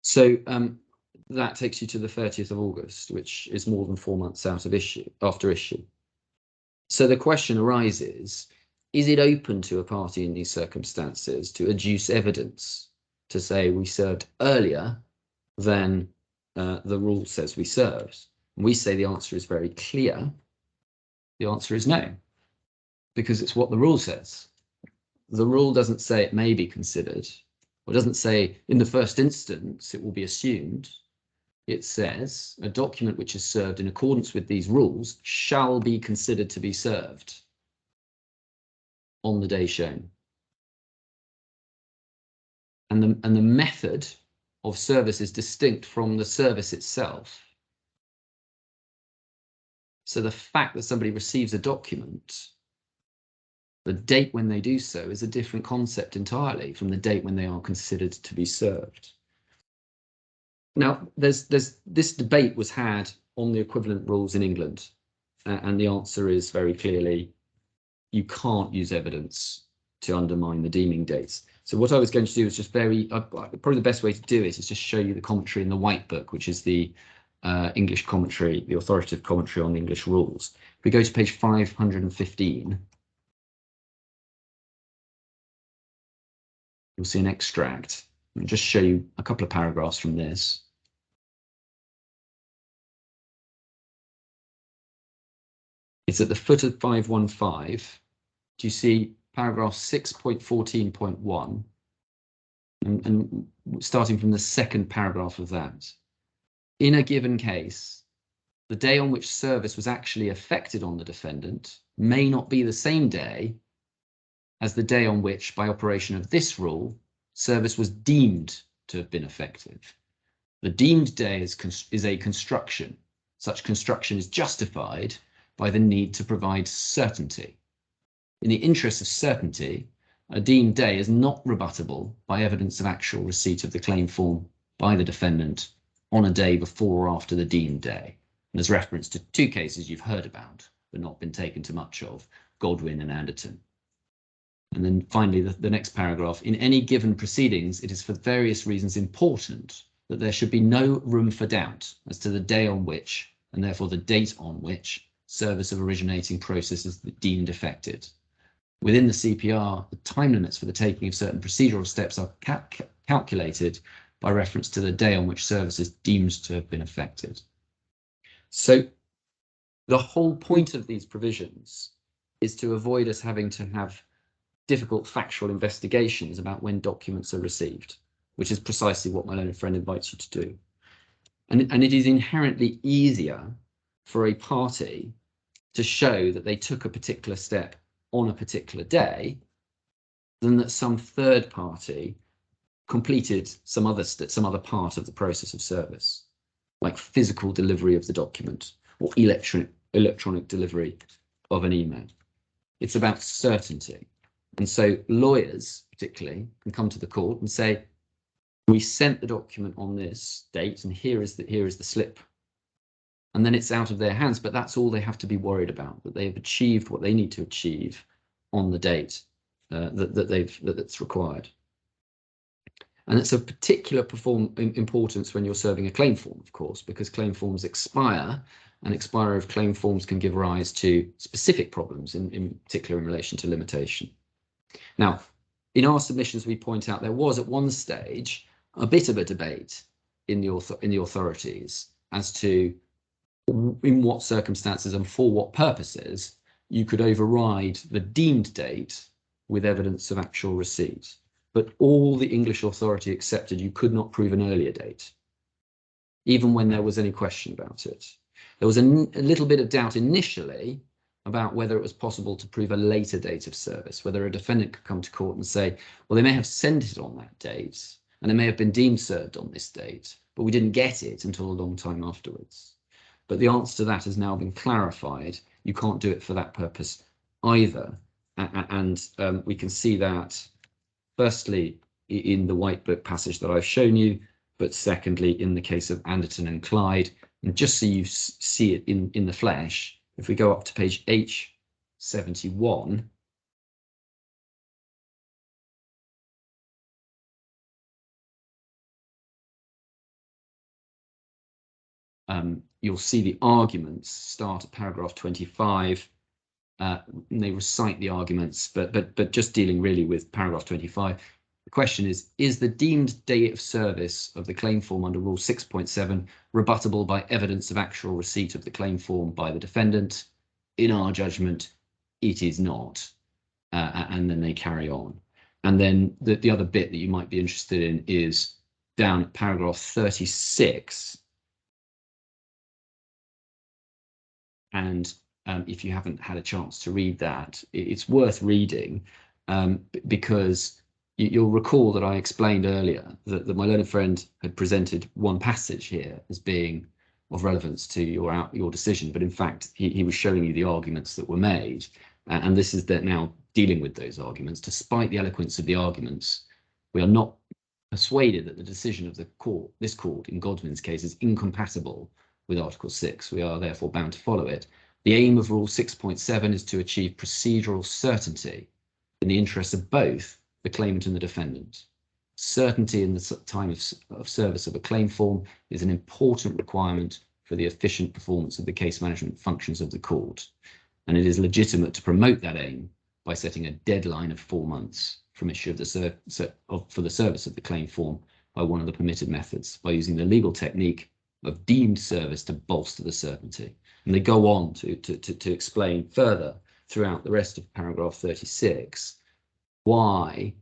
So that takes you to the 30th of August, which is more than 4 months out of after issue. So the question arises, is it open to a party in these circumstances to adduce evidence to say we served earlier then the rule says we served. We say the answer is very clear. The answer is no, because it's what the rule says. The rule doesn't say it may be considered, or doesn't say in the first instance it will be assumed. It says a document which is served in accordance with these rules shall be considered to be served on the day shown. And the method of service is distinct from the service itself. So the fact that somebody receives a document, the date when they do so is a different concept entirely from the date when they are considered to be served. Now, this debate was had on the equivalent rules in England, and the answer is very clearly you can't use evidence to undermine the deeming dates. So what I was going to do is just probably the best way to do it is just show you the commentary in the White Book, which is the English commentary, the authoritative commentary on the English rules. If we go to page 515, you'll see an extract. I'll just show you a couple of paragraphs from this. It's at the foot of 515. Do you see paragraph 6.14.1? And starting from the second paragraph of that. In a given case, the day on which service was actually effected on the defendant may not be the same day as the day on which, by operation of this rule, service was deemed to have been effective. The deemed day is a construction. Such construction is justified by the need to provide certainty. In the interest of certainty, a deemed day is not rebuttable by evidence of actual receipt of the claim form by the defendant on a day before or after the deemed day. And there's reference to two cases you've heard about, but not been taken to much of, Godwin and Anderton. And then finally, the next paragraph, in any given proceedings, it is for various reasons important that there should be no room for doubt as to the day on which, and therefore the date on which, service of originating process is deemed effected. Within the CPR, the time limits for the taking of certain procedural steps are calculated by reference to the day on which service is deemed to have been effected. So the whole point of these provisions is to avoid us having to have difficult factual investigations about when documents are received, which is precisely what my learned friend invites you to do. And it is inherently easier for a party to show that they took a particular step on a particular day than that some third party completed some other part of the process of service, like physical delivery of the document or electronic delivery of an email. It's about certainty. And so lawyers particularly can come to the court and say, we sent the document on this date and here is the slip. And then it's out of their hands, but that's all they have to be worried about, that they have achieved what they need to achieve on the date that's required. And it's of particular importance when you're serving a claim form, of course, because claim forms expire, and expiry of claim forms can give rise to specific problems, in particular in relation to limitation. Now, in our submissions, we point out there was at one stage a bit of a debate in the authorities as to in what circumstances and for what purposes you could override the deemed date with evidence of actual receipt. But all the English authority accepted you could not prove an earlier date, even when there was any question about it. There was a little bit of doubt initially about whether it was possible to prove a later date of service, whether a defendant could come to court and say, well, they may have sent it on that date, and it may have been deemed served on this date, but we didn't get it until a long time afterwards. But the answer to that has now been clarified. You can't do it for that purpose either. And we can see that, firstly, in the White Book passage that I've shown you, but secondly, in the case of Anderton and Clyde. And just so you see it in the flesh, if we go up to page H71, you'll see the arguments start at paragraph 25. And they recite the arguments, but just dealing really with paragraph 25. The question is the deemed date of service of the claim form under Rule 6.7 rebuttable by evidence of actual receipt of the claim form by the defendant? In our judgment, it is not. And then they carry on. And then the other bit that you might be interested in is down at paragraph 36. And if you haven't had a chance to read that, it's worth reading because you'll recall that I explained earlier that my learned friend had presented one passage here as being of relevance to your decision, but in fact he was showing you the arguments that were made, and this is that now dealing with those arguments. Despite the eloquence of the arguments, we are not persuaded that the decision of the court, this court in Godwin's case, is incompatible with Article 6. We are therefore bound to follow it. The aim of Rule 6.7 is to achieve procedural certainty in the interests of both the claimant and the defendant. Certainty in the time of service of a claim form is an important requirement for the efficient performance of the case management functions of the court, and it is legitimate to promote that aim by setting a deadline of 4 months from issue of the for the service of the claim form by one of the permitted methods, by using the legal technique of deemed service to bolster the certainty. And they go on to explain further throughout the rest of paragraph 36 why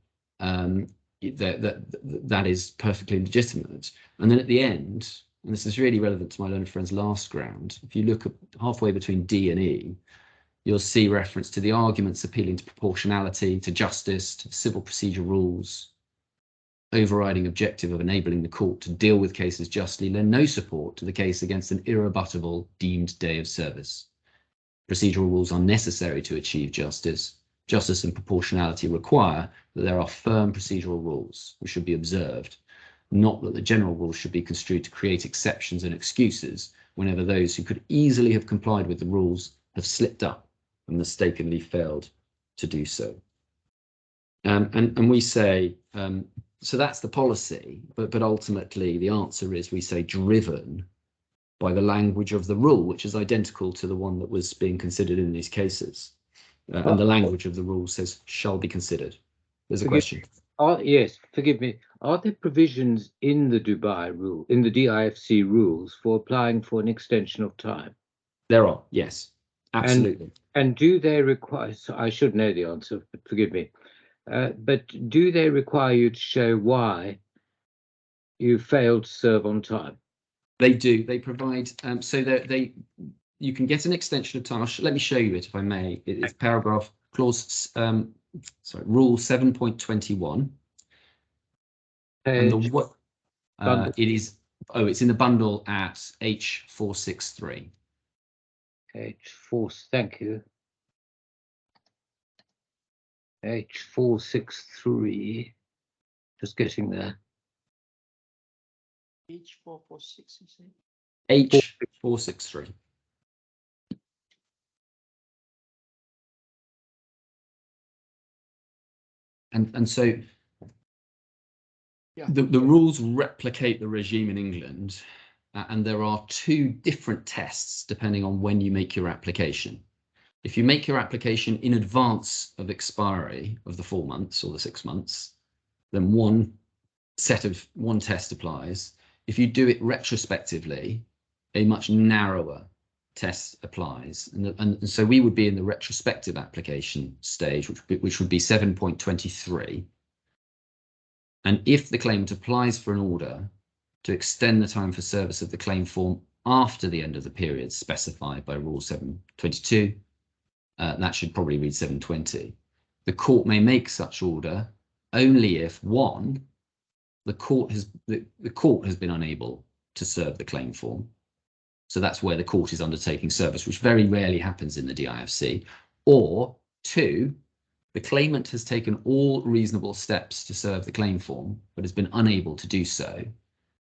that is perfectly legitimate. And then at the end, and this is really relevant to my learned friend's last ground, if you look at halfway between D and E, you'll see reference to the arguments appealing to proportionality, to justice, to civil procedure rules. Overriding objective of enabling the court to deal with cases justly lend no support to the case against an irrebuttable deemed day of service. Procedural rules are necessary to achieve justice. Justice and proportionality require that there are firm procedural rules which should be observed, not that the general rules should be construed to create exceptions and excuses whenever those who could easily have complied with the rules have slipped up and mistakenly failed to do so. And we say, so that's the policy, but ultimately the answer is, we say, driven by the language of the rule, which is identical to the one that was being considered in these cases. And the language of the rule says shall be considered. There's a question. Yes, forgive me. Are there provisions in the Dubai rule, in the DIFC rules, for applying for an extension of time? There are, yes, absolutely. And do they require, so I should know the answer, but forgive me, but do they require you to show why you failed to serve on time? They do. They provide, so that you can get an extension of time. Let me show you it, if I may. It's paragraph clause, rule 7.21. And the what? It is. Oh, it's in the bundle at H463. H4. Thank you. H463. Just getting there. H446, you say? H463. And so the rules replicate the regime in England, and there are 2 different tests depending on when you make your application. If you make your application in advance of expiry of the 4 months or the 6 months, then one test applies. If you do it retrospectively, a much narrower test applies, and so we would be in the retrospective application stage, which would be 7.23. And if the claimant applies for an order to extend the time for service of the claim form after the end of the period specified by Rule 722, that should probably read 720. The court may make such order only if, 1, the court has been unable to serve the claim form. So that's where the court is undertaking service, which very rarely happens in the DIFC. Or 2, the claimant has taken all reasonable steps to serve the claim form, but has been unable to do so.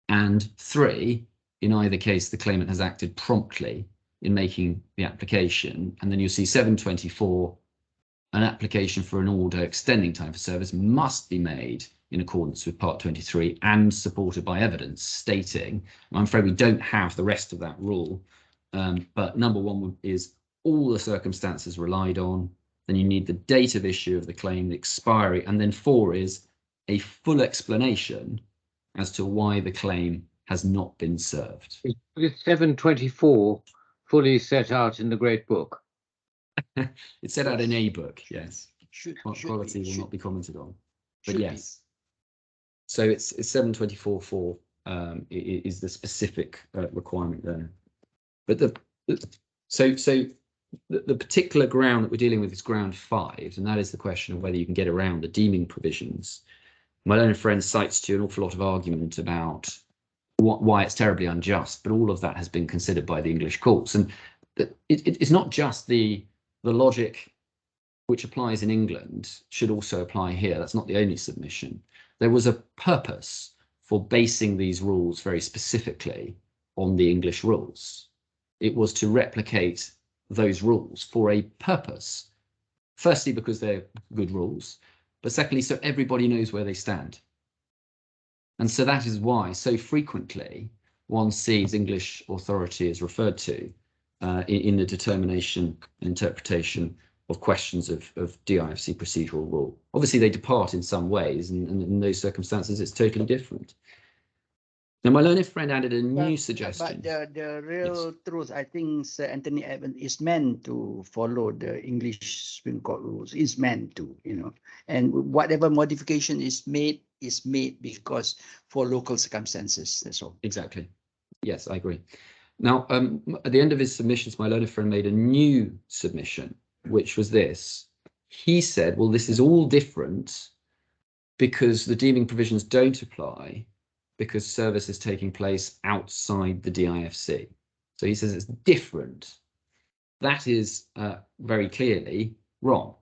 And 3, in either case, the claimant has acted promptly in making the application. And then you'll see 724, an application for an order extending time for service must be made in accordance with Part 23 and supported by evidence stating, I'm afraid we don't have the rest of that rule, but number 1 is all the circumstances relied on, then you need the date of issue of the claim, the expiry, and then 4 is a full explanation as to why the claim has not been served. Is 724 fully set out in the Great Book? It's set out in a book, yes. Should Quality be, will not be commented on, but should be. yes. So it's 724.4 is the specific requirement there. But the particular ground that we're dealing with is ground 5, and that is the question of whether you can get around the deeming provisions. My learned friend cites to you an awful lot of argument about why it's terribly unjust, but all of that has been considered by the English courts, and it's not just the logic which applies in England should also apply here. That's not the only submission. There was a purpose for basing these rules very specifically on the English rules. It was to replicate those rules for a purpose. Firstly, because they're good rules, but secondly, so everybody knows where they stand. And so that is why so frequently one sees English authority is referred to in the determination and interpretation of questions of DIFC procedural rule. Obviously, they depart in some ways, and in those circumstances, it's totally different. Now, my learned friend added a new suggestion. But the real truth, I think Sir Anthony Evans is meant to follow the English Supreme Court rules. Is meant to, you know, and whatever modification is made because for local circumstances. That's all. Exactly. Yes, I agree. Now, at the end of his submissions, my learned friend made a new submission, which was this. He said, well, this is all different because the deeming provisions don't apply because service is taking place outside the DIFC. So he says it's different. That is very clearly wrong,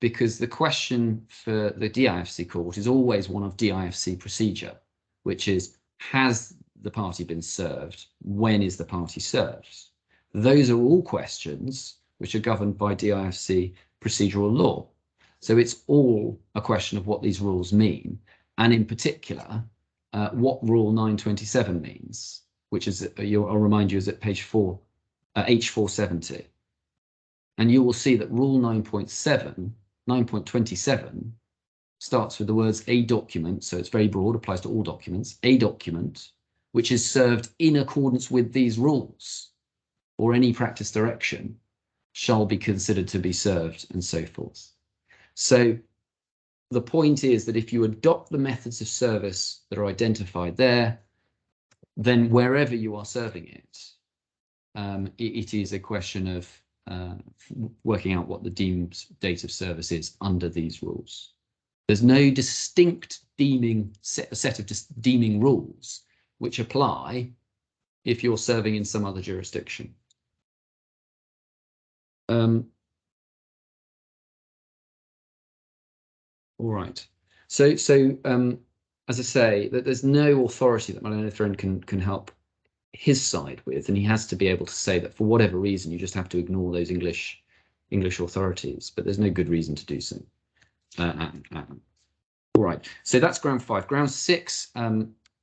because the question for the DIFC court is always one of DIFC procedure, which is, has the party been served? When is the party served? Those are all questions which are governed by DIFC procedural law. So it's all a question of what these rules mean, and in particular, what Rule 927 means, which is, I'll remind you, is at page 4, H470. And you will see that Rule 9.27 starts with the words a document, so it's very broad, applies to all documents, a document which is served in accordance with these rules or any practice direction shall be considered to be served, and so forth. So the point is that if you adopt the methods of service that are identified there, then wherever you are serving it, it is a question of working out what the deemed date of service is under these rules. There's no distinct set of deeming rules which apply if you're serving in some other jurisdiction. All right. So as I say, that there's no authority that my learned friend can help his side with, and he has to be able to say that for whatever reason you just have to ignore those English authorities, but there's no good reason to do so. All right. So that's ground 5. Ground 6,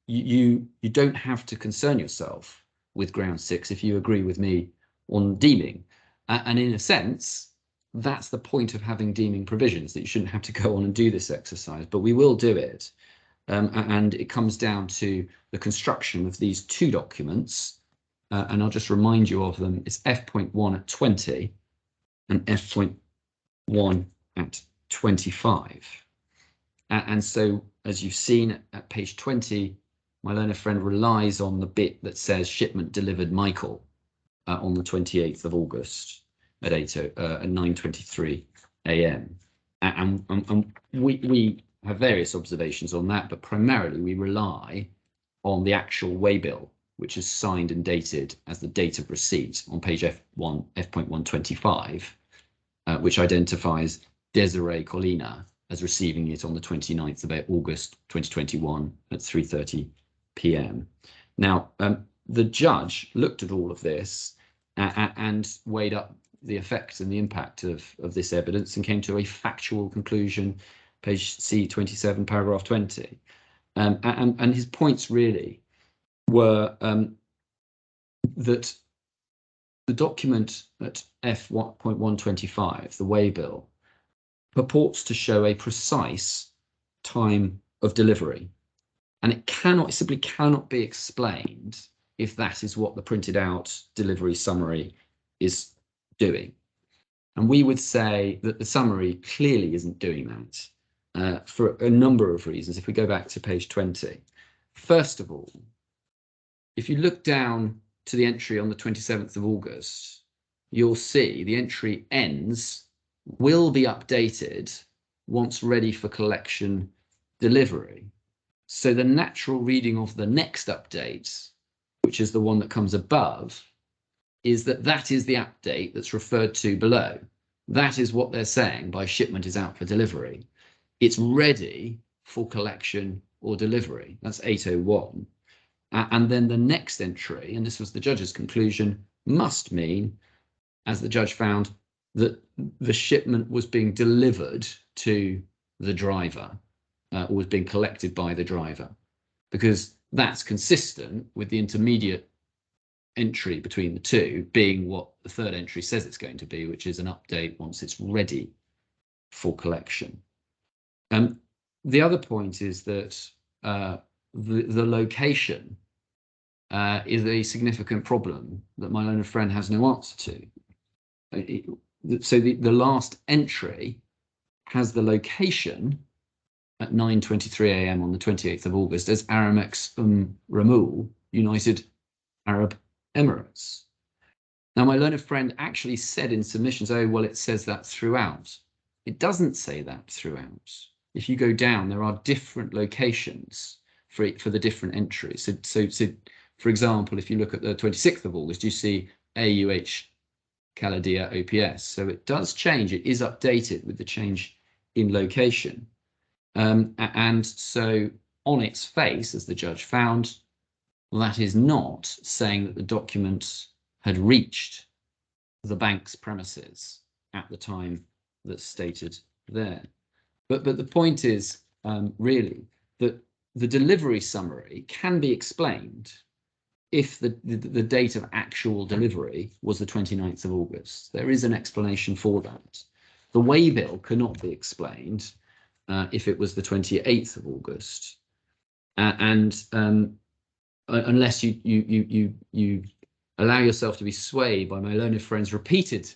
you don't have to concern yourself with ground 6 if you agree with me on deeming, and in a sense, that's the point of having deeming provisions, that you shouldn't have to go on and do this exercise, but we will do it. And it comes down to the construction of these two documents, and I'll just remind you of them. It's F.1 at 20 and F.1 at 25. And so, as you've seen at page 20, my learned friend relies on the bit that says shipment delivered Michael on the 28th of August at 9:23 a.m. And we have various observations on that, but primarily we rely on the actual waybill, which is signed and dated as the date of receipt on page F.125, which identifies Desiree Colina as receiving it on the 29th of August 2021 at 3:30 p.m. Now, the judge looked at all of this and weighed up the effect and the impact of this evidence and came to a factual conclusion, page C27, paragraph 20. And his points really were that the document at F.125, the waybill, purports to show a precise time of delivery. And it simply cannot be explained if that is what the printed out delivery summary is doing. And we would say that the summary clearly isn't doing that for a number of reasons. If we go back to page 20, first of all, if you look down to the entry on the 27th of August, you'll see the entry ends will be updated once ready for collection delivery. So the natural reading of the next update, which is the one that comes above, is that that is the update that's referred to below. That is what they're saying by shipment is out for delivery. It's ready for collection or delivery. That's 801. And then the next entry, and this was the judge's conclusion, must mean, as the judge found, that the shipment was being delivered to the driver, or was being collected by the driver, because that's consistent with the intermediate entry between the two being what the third entry says it's going to be, which is an update once it's ready for collection. The other point is that the location is a significant problem that my learned friend has no answer to. So the last entry has the location at 9:23 a.m. on the 28th of August as Aramex Ramul, United Arab Emirates. Now, my learned friend actually said in submissions, oh, well, it says that throughout. It doesn't say that throughout. If you go down, there are different locations for the different entries. So for example, if you look at the 26th of August, you see AUH Khaladia OPS. So it does change. It is updated with the change in location. And so on its face, as the judge found, that is not saying that the document had reached the bank's premises at the time that's stated there. But the point is really that the delivery summary can be explained if the date of actual delivery was the 29th of August. There is an explanation for that. The waybill cannot be explained if it was the 28th of August. Unless you allow yourself to be swayed by my learned friend's repeated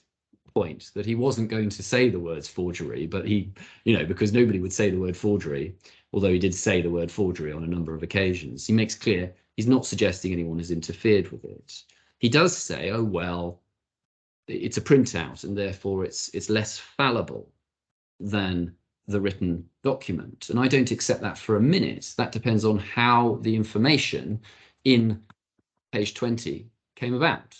point that he wasn't going to say the words forgery, but he, because nobody would say the word forgery, although he did say the word forgery on a number of occasions. He makes clear he's not suggesting anyone has interfered with it. He does say, oh, well, it's a printout and therefore it's less fallible than the written document. And I don't accept that for a minute. That depends on how the information in page 20 came about.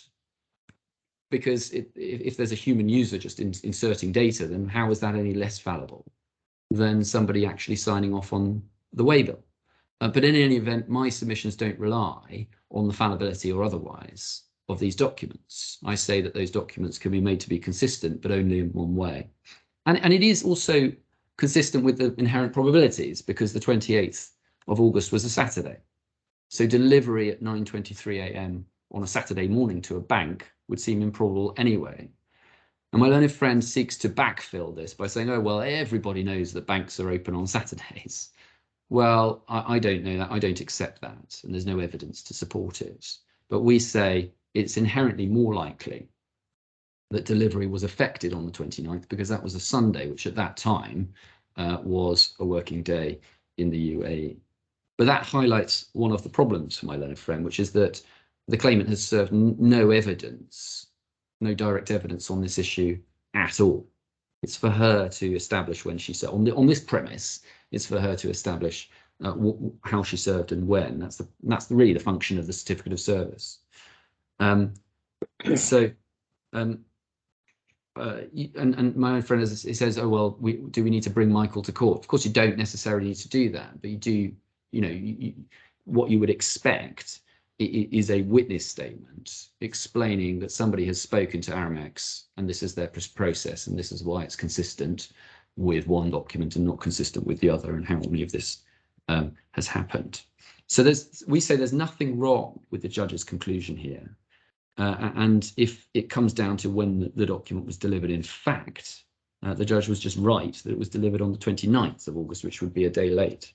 Because if there's a human user just inserting data, then how is that any less fallible than somebody actually signing off on the waybill? But in any event, my submissions don't rely on the fallibility or otherwise of these documents. I say that those documents can be made to be consistent, but only in one way. And it is also consistent with the inherent probabilities, because the 28th of August was a Saturday. So delivery at 9:23 a.m. on a Saturday morning to a bank would seem improbable anyway. And my learned friend seeks to backfill this by saying, oh, well, everybody knows that banks are open on Saturdays. Well, I don't know that. I don't accept that. And there's no evidence to support it. But we say it's inherently more likely that delivery was affected on the 29th because that was a Sunday, which at that time was a working day in the UAE. But that highlights one of the problems for my learned friend, which is that the claimant has served no evidence, no direct evidence on this issue at all. It's for her to establish when she served. On this premise, it's for her to establish how she served and when. That's really the function of the certificate of service. And my own friend says, oh, well, do we need to bring Michael to court? Of course, you don't necessarily need to do that, but you do, what you would expect is a witness statement explaining that somebody has spoken to Aramex and this is their process and this is why it's consistent with one document and not consistent with the other and how any of this has happened. So we say there's nothing wrong with the judge's conclusion here. And if it comes down to when the document was delivered, in fact, The judge was just right that it was delivered on the 29th of August, which would be a day late.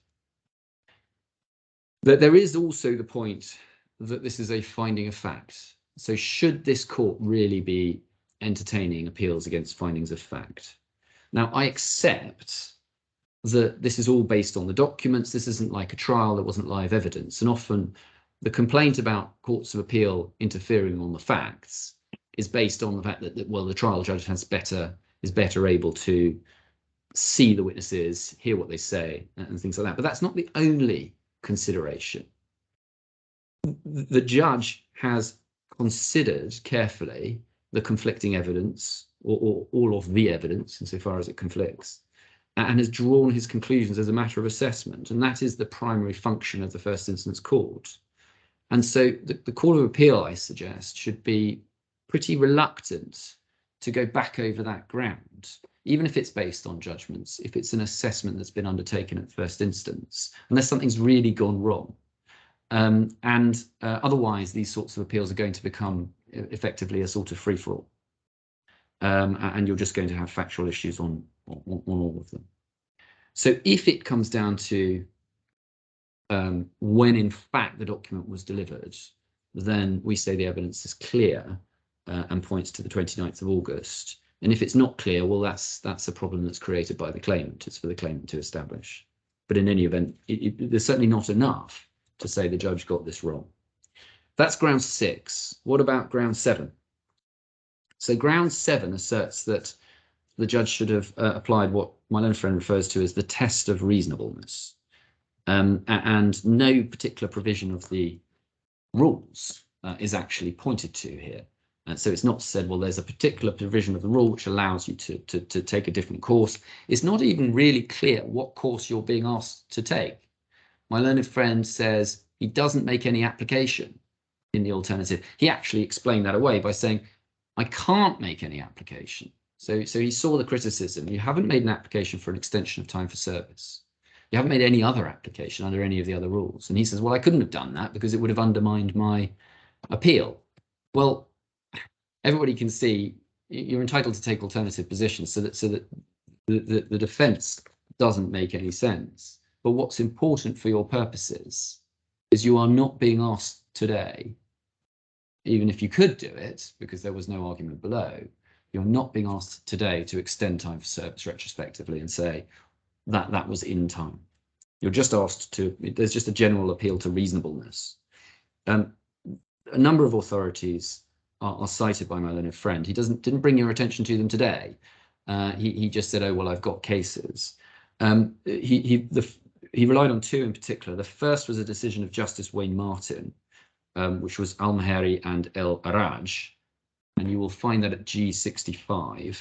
But there is also the point that this is a finding of fact. So should this court really be entertaining appeals against findings of fact? Now, I accept that this is all based on the documents. This isn't like a trial, there wasn't live evidence. And often the complaint about courts of appeal interfering on the facts is based on the fact that well, the trial judge is better able to see the witnesses, hear what they say, and things like that. But that's not the only consideration. The judge has considered carefully the conflicting evidence, or all of the evidence, insofar as it conflicts, and has drawn his conclusions as a matter of assessment. And that is the primary function of the first instance court. And so the Court of Appeal, I suggest, should be pretty reluctant to go back over that ground, even if it's based on judgments, if it's an assessment that's been undertaken at first instance, unless something's really gone wrong. Otherwise, these sorts of appeals are going to become effectively a sort of free-for-all. And you're just going to have factual issues on all of them. So if it comes down to when in fact the document was delivered, then we say the evidence is clear and points to the 29th of August. And if it's not clear, well, that's a problem that's created by the claimant. It's for the claimant to establish. But in any event, there's certainly not enough to say the judge got this wrong. That's ground 6. What about ground 7? So ground 7 asserts that the judge should have applied what my learned friend refers to as the test of reasonableness. And no particular provision of the rules is actually pointed to here. And so it's not said, well, there's a particular provision of the rule which allows you to take a different course. It's not even really clear what course you're being asked to take. My learned friend says he doesn't make any application in the alternative. He actually explained that away by saying, I can't make any application. So he saw the criticism. You haven't made an application for an extension of time for service. You haven't made any other application under any of the other rules. And he says, well, I couldn't have done that because it would have undermined my appeal. Well, everybody can see you're entitled to take alternative positions so that the defense doesn't make any sense. But what's important for your purposes is you are not being asked today, even if you could do it, because there was no argument below, you're not being asked today to extend time for service retrospectively and say that was in time. You're just asked to, there's just a general appeal to reasonableness. A number of authorities are cited by my learned friend. He didn't bring your attention to them today. He just said, oh, well, I've got cases. He relied on 2 in particular. The first was a decision of Justice Wayne Martin, which was Al-Mahari and El-Araj, and you will find that at G65.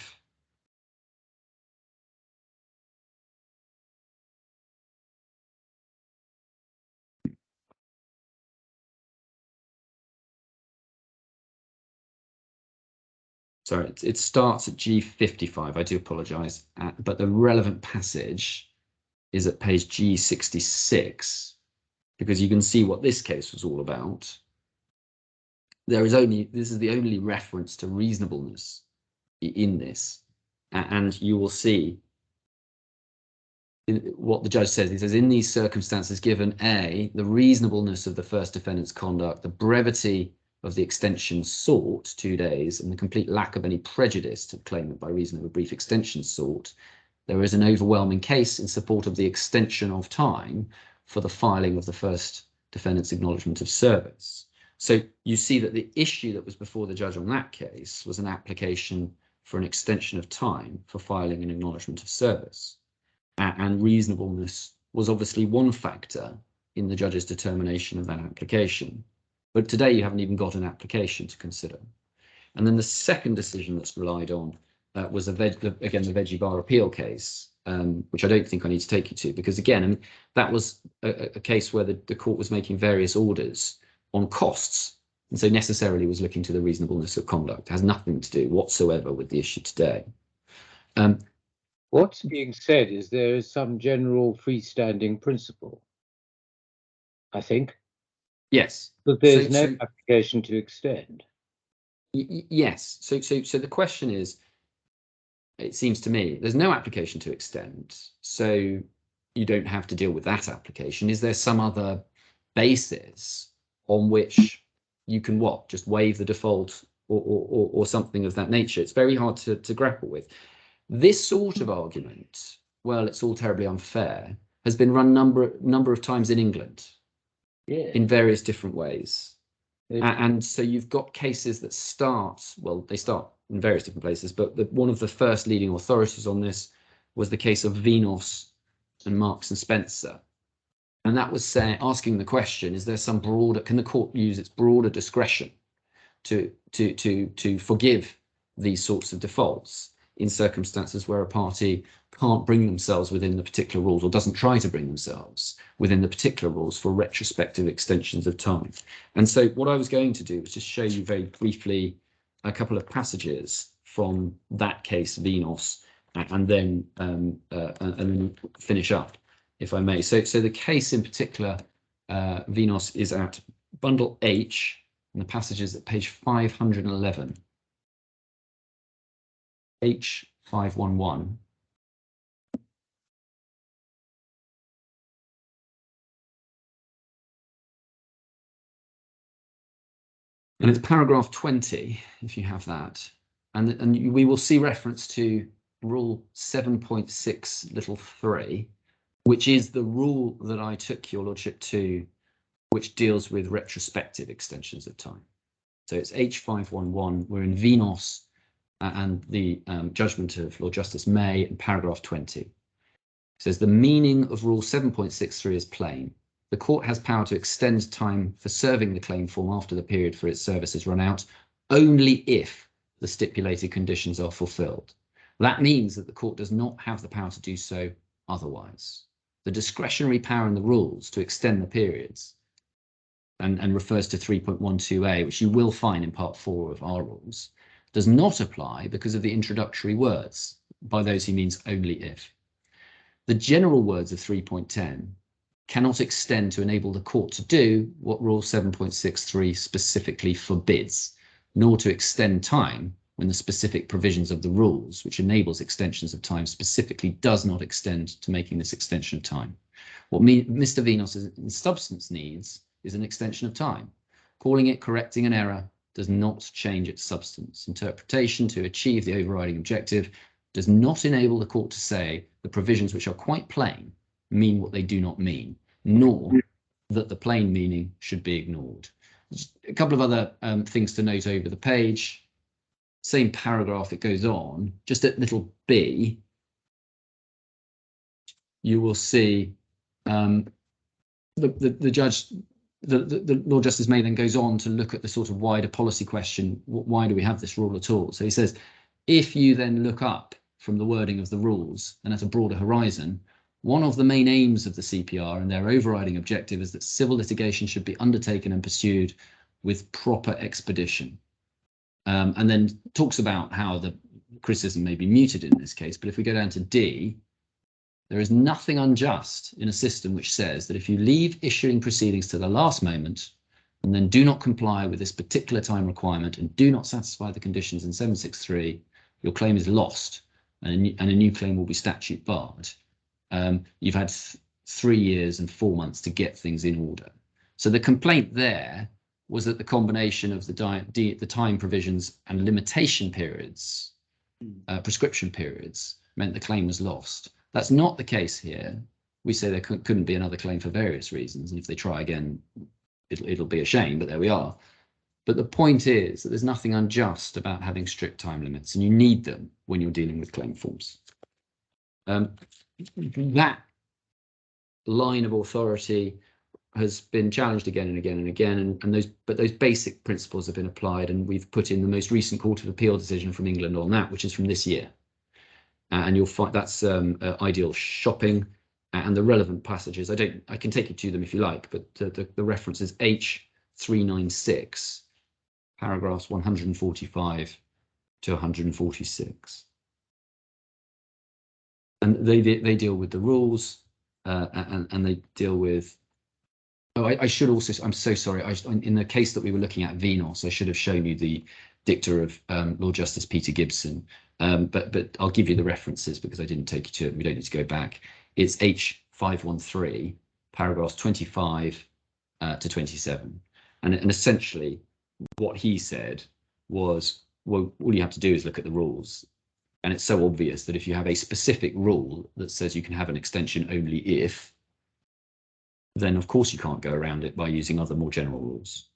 Sorry, it starts at G55. I do apologise, but the relevant passage is at page G66, because you can see what this case was all about. This is the only reference to reasonableness in this, and you will see what the judge says. He says, in these circumstances, given A, the reasonableness of the first defendant's conduct, the brevity of the extension sought, 2 days, and the complete lack of any prejudice to the claimant by reason of a brief extension sought, there is an overwhelming case in support of the extension of time for the filing of the first defendant's acknowledgement of service. So you see that the issue that was before the judge on that case was an application for an extension of time for filing an acknowledgement of service. And reasonableness was obviously one factor in the judge's determination of that application. But today you haven't even got an application to consider. And then the second decision that's relied on was the Veggie Bar appeal case, which I don't think I need to take you to, because again, I mean, that was a case where the court was making various orders on costs, and so necessarily was looking to the reasonableness of conduct. It has nothing to do whatsoever with the issue today. What's being said is there is some general freestanding principle, I think. Yes. But there's no application to extend. Yes. So the question is, it seems to me there's no application to extend, so you don't have to deal with that application. Is there some other basis on which you can just waive the default or something of that nature? It's very hard to grapple with. This sort of argument, well, it's all terribly unfair, has been run number of times in England, in various different ways. And so you've got cases that they start in various different places, but one of the first leading authorities on this was the case of Vinos and Marks and Spencer. And that was asking the question, is there some can the court use its broader discretion to forgive these sorts of defaults in circumstances where a party can't bring themselves within the particular rules, or doesn't try to bring themselves within the particular rules for retrospective extensions of time. And so what I was going to do was just show you very briefly a couple of passages from that case, Vinos, and then finish up, if I may. So the case in particular, Vinos, is at bundle H, and the passage is at page 511. H511. And it's paragraph 20, if you have that. And we will see reference to rule 7.6(3), which is the rule that I took your lordship to, which deals with retrospective extensions of time. So it's H511. We're in Vinos and the judgment of Lord Justice May in paragraph 20. It says the meaning of rule 7.63 is plain. The court has power to extend time for serving the claim form after the period for its service is run out, only if the stipulated conditions are fulfilled. That means that the court does not have the power to do so otherwise. The discretionary power in the rules to extend the periods and refers to 3.12a, which you will find in part 4 of our rules, does not apply because of the introductory words. By those he means only if. The general words of 3.10 cannot extend to enable the court to do what rule 7.63 specifically forbids, nor to extend time when the specific provisions of the rules, which enables extensions of time, specifically does not extend to making this extension of time. What Mr. Vinos in substance needs is an extension of time. Calling it correcting an error does not change its substance. Interpretation to achieve the overriding objective does not enable the court to say the provisions which are quite plain mean what they do not mean, nor that the plain meaning should be ignored. Just a couple of other things to note over the page. Same paragraph, it goes on, just at little b, you will see the Lord Justice May then goes on to look at the sort of wider policy question, why do we have this rule at all? So he says, if you then look up from the wording of the rules and at a broader horizon, one of the main aims of the CPR and their overriding objective is that civil litigation should be undertaken and pursued with proper expedition. And then talks about how the criticism may be muted in this case, but if we go down to D, there is nothing unjust in a system which says that if you leave issuing proceedings to the last moment and then do not comply with this particular time requirement and do not satisfy the conditions in 763, your claim is lost and a new claim will be statute barred. You've had 3 years and 4 months to get things in order. So the complaint there was that the combination of the time provisions and limitation periods, prescription periods, meant the claim was lost. That's not the case here. We say there couldn't be another claim for various reasons, and if they try again, it'll be a shame, but there we are. But the point is that there's nothing unjust about having strict time limits, and you need them when you're dealing with claim forms. That line of authority has been challenged again and again and again, but those basic principles have been applied, and we've put in the most recent Court of Appeal decision from England on that, which is from this year. And you'll find that's ideal shopping, and the relevant passages. I can take you to them if you like, but the reference is H396, paragraphs 145 to 146. And they deal with the rules, and they deal with. Oh, I should also. I'm so sorry. In the case that we were looking at, Vinos, I should have shown you the dicta of Lord Justice Peter Gibson. But I'll give you the references because I didn't take you to it. We don't need to go back. It's H513, paragraphs 25 to 27. And essentially what he said was, well, all you have to do is look at the rules. And it's so obvious that if you have a specific rule that says you can have an extension only if, then of course you can't go around it by using other more general rules.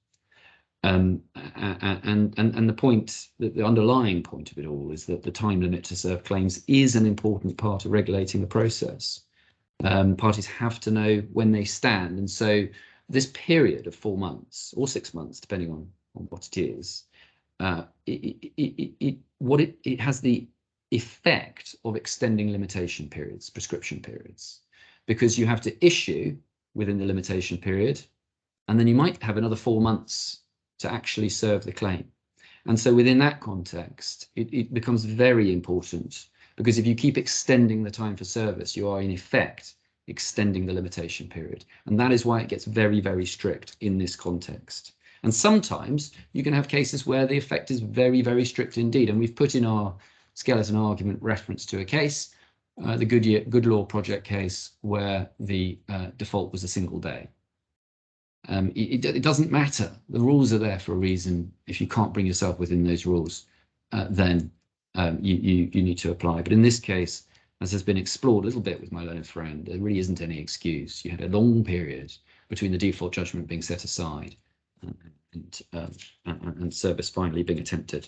And the point, the underlying point of it all is that the time limit to serve claims is an important part of regulating the process. Parties have to know when they stand. And so this period of 4 months or 6 months, depending on what it is, it has the effect of extending limitation periods, prescription periods, because you have to issue within the limitation period, and then you might have another 4 months to actually serve the claim. And so within that context, it becomes very important, because if you keep extending the time for service, you are in effect extending the limitation period. And that is why it gets very, very strict in this context. And sometimes you can have cases where the effect is very, very strict indeed. And we've put in our skeleton argument reference to a case, the Good Law Project case, where the default was a single day. It doesn't matter. The rules are there for a reason. If you can't bring yourself within those rules, then you need to apply. But in this case, as has been explored a little bit with my learned friend, there really isn't any excuse. You had a long period between the default judgment being set aside and service finally being attempted.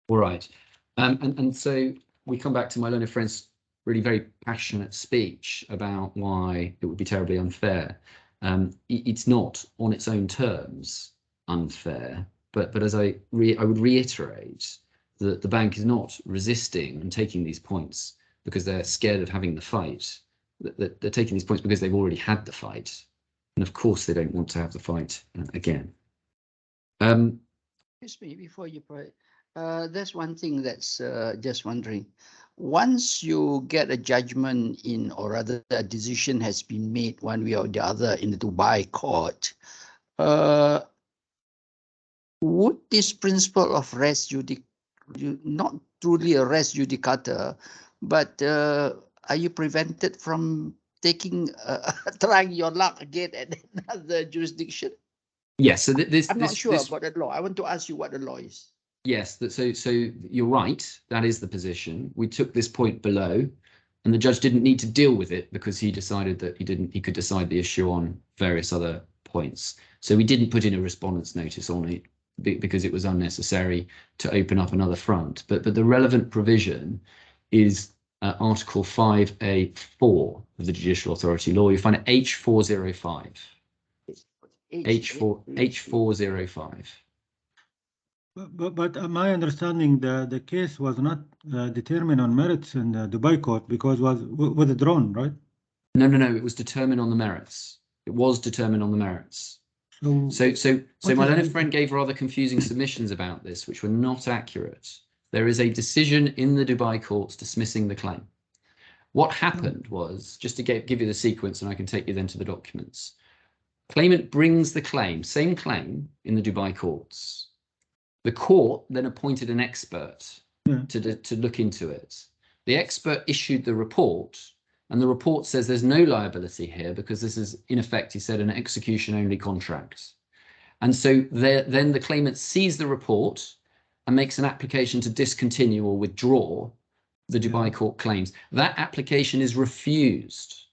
All right. And so we come back to my learned friend's really very passionate speech about why it would be terribly unfair. It's not on its own terms unfair, but as I would reiterate that the bank is not resisting and taking these points because they're scared of having the fight. They're taking these points because they've already had the fight, and of course they don't want to have the fight again. Excuse me, before you pray, there's one thing that's just wondering. Once you get a judgment in, or rather a decision has been made one way or the other in the Dubai court, would this principle of res judicata, not truly a res judicata, but are you prevented from taking trying your luck again at another jurisdiction? Yes, so I'm not sure about the law. I want to ask you what the law is. Yes, so you're right. That is the position. We took this point below, and the judge didn't need to deal with it because he decided that he could decide the issue on various other points. So we didn't put in a respondent's notice on it because it was unnecessary to open up another front. But the relevant provision is Article 5A4 of the Judicial Authority Law. You find it H405. H405. But my understanding, the case was not determined on merits in the Dubai court because it was withdrawn, right? No, it was determined on the merits. It was determined on the merits. So my learned friend gave rather confusing submissions about this, which were not accurate. There is a decision in the Dubai courts dismissing the claim. What happened was, just to give you the sequence, and I can take you then to the documents. Claimant brings the claim, same claim, in the Dubai courts. The court then appointed an expert to look into it. The expert issued the report, and the report says there's no liability here because this is, in effect, he said, an execution-only contract. And so then the claimant sees the report and makes an application to discontinue or withdraw the Dubai court claims. That application is refused.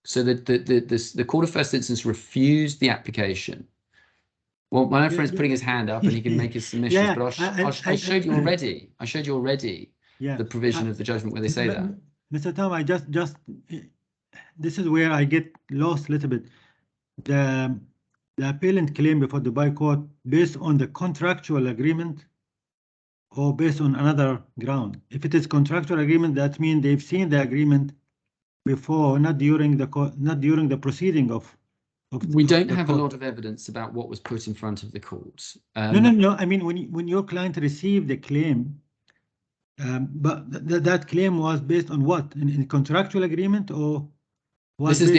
So the Court of First Instance refused the application. Well, my own friend's putting his hand up and he can make his submissions, but I showed you already. I showed you already the provision of the judgment where they say that. Mr. Tom, I just this is where I get lost a little bit. The appellant claim before the Dubai court based on the contractual agreement or based on another ground. If it is contractual agreement, that means they've seen the agreement before, not during the proceeding of. We don't have a lot of evidence about what was put in front of the court. No. I mean, when your client received the claim, but that claim was based on what? In contractual agreement or? This is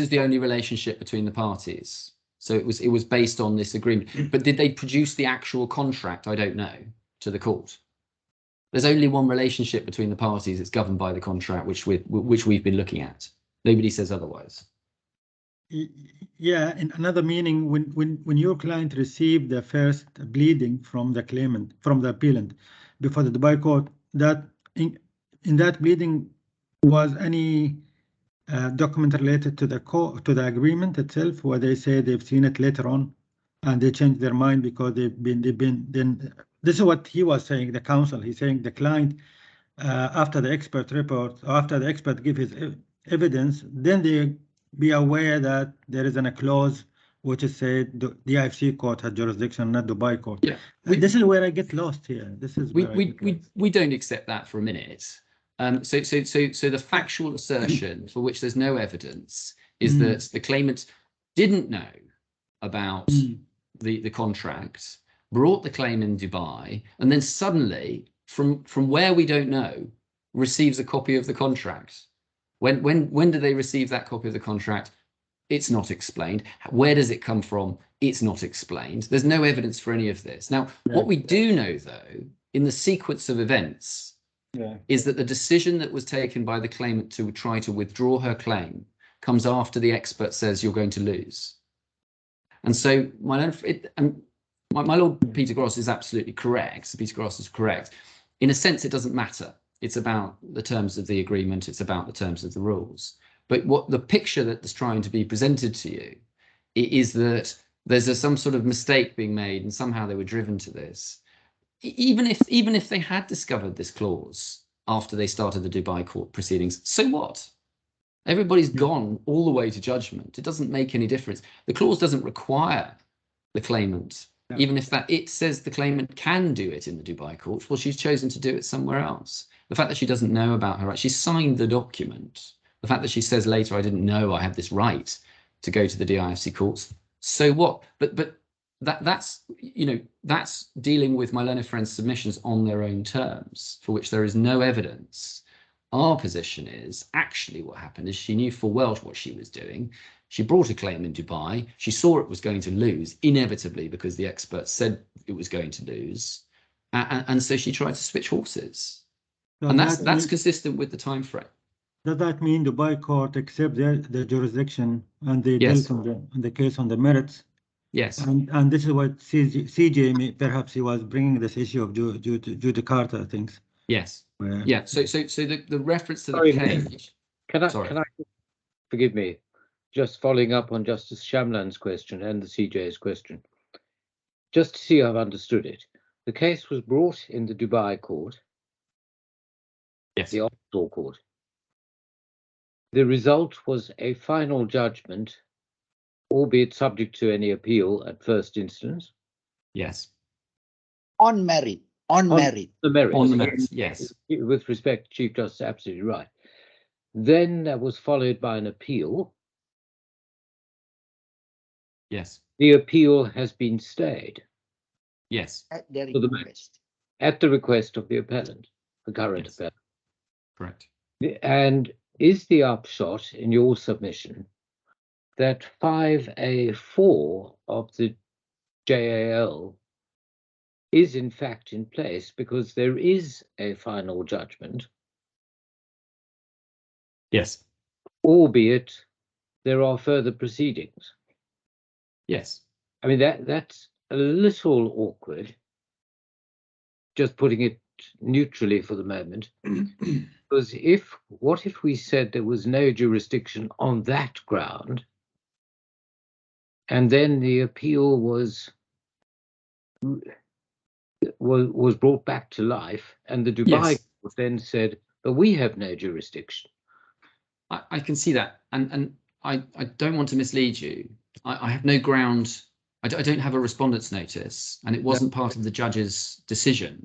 the only relationship between the parties. So it was based on this agreement. But did they produce the actual contract? I don't know, to the court. There's only one relationship between the parties. It's governed by the contract, which we've been looking at. Nobody says otherwise. Yeah, in another meaning, when your client received the first pleading from the claimant, from the appellant, before the Dubai court, that in that pleading was any document related to the agreement itself, where they say they've seen it later on and they changed their mind because they've been then. This is what he was saying, the counsel. He's saying the client, after the expert report, or after the expert give his evidence, then they be aware that there is a clause which is said the IFC court has jurisdiction, not Dubai court. Yeah, this is where I get lost here. This is we don't accept that for a minute. So the factual assertion for which there's no evidence is that the claimant didn't know about the contract, brought the claim in Dubai, and then suddenly, from where we don't know, receives a copy of the contract. When do they receive that copy of the contract? It's not explained. Where does it come from? It's not explained. There's no evidence for any of this. Now, what we do know, though, in the sequence of events, is that the decision that was taken by the claimant to try to withdraw her claim comes after the expert says you're going to lose. And so my Lord Peter Gross is absolutely correct. So Peter Gross is correct. In a sense, it doesn't matter. It's about the terms of the agreement. It's about the terms of the rules. But what the picture that's trying to be presented to you is that there's some sort of mistake being made, and somehow they were driven to this. Even if they had discovered this clause after they started the Dubai court proceedings, so what? Everybody's gone all the way to judgment. It doesn't make any difference. The clause doesn't require the claimant, even if it says the claimant can do it in the Dubai court. Well, she's chosen to do it somewhere else. The fact that she doesn't know about her right, she signed the document. The fact that she says later, I didn't know I have this right to go to the DIFC courts. So what? But that's dealing with my learned friend's submissions on their own terms, for which there is no evidence. Our position is actually what happened is she knew full well what she was doing. She brought a claim in Dubai. She saw it was going to lose inevitably because the expert said it was going to lose, and so she tried to switch horses. So and that's consistent with the time frame. Does that mean Dubai court accept the jurisdiction and they dealt on the case on the merits? Yes. And this is what CJ, perhaps he was bringing this issue of judicata things. Yes. Yeah. So the reference to the page. Can I forgive me, just following up on Justice Shamlan's question and the CJ's question, just to see I've understood it. The case was brought in the Dubai court. Yes. The offshore court. The result was a final judgment, albeit subject to any appeal at first instance. Yes. On merit. On merit. The merits. On the merits, yes. With respect, Chief Justice, absolutely right. Then that was followed by an appeal. Yes. The appeal has been stayed. Yes. At the request. At the request of the appellant, the current appellant. Correct. And is the upshot in your submission that 5A4 of the JAL is in fact in place because there is a final judgment? Yes. Albeit there are further proceedings. Yes. I mean, that's a little awkward, just putting it neutrally for the moment. Because what if we said there was no jurisdiction on that ground, and then the appeal was brought back to life, and the Dubai court then said, but we have no jurisdiction. I can see that, and I don't want to mislead you. I have no ground. I don't have a respondent's notice, and it wasn't part of the judge's decision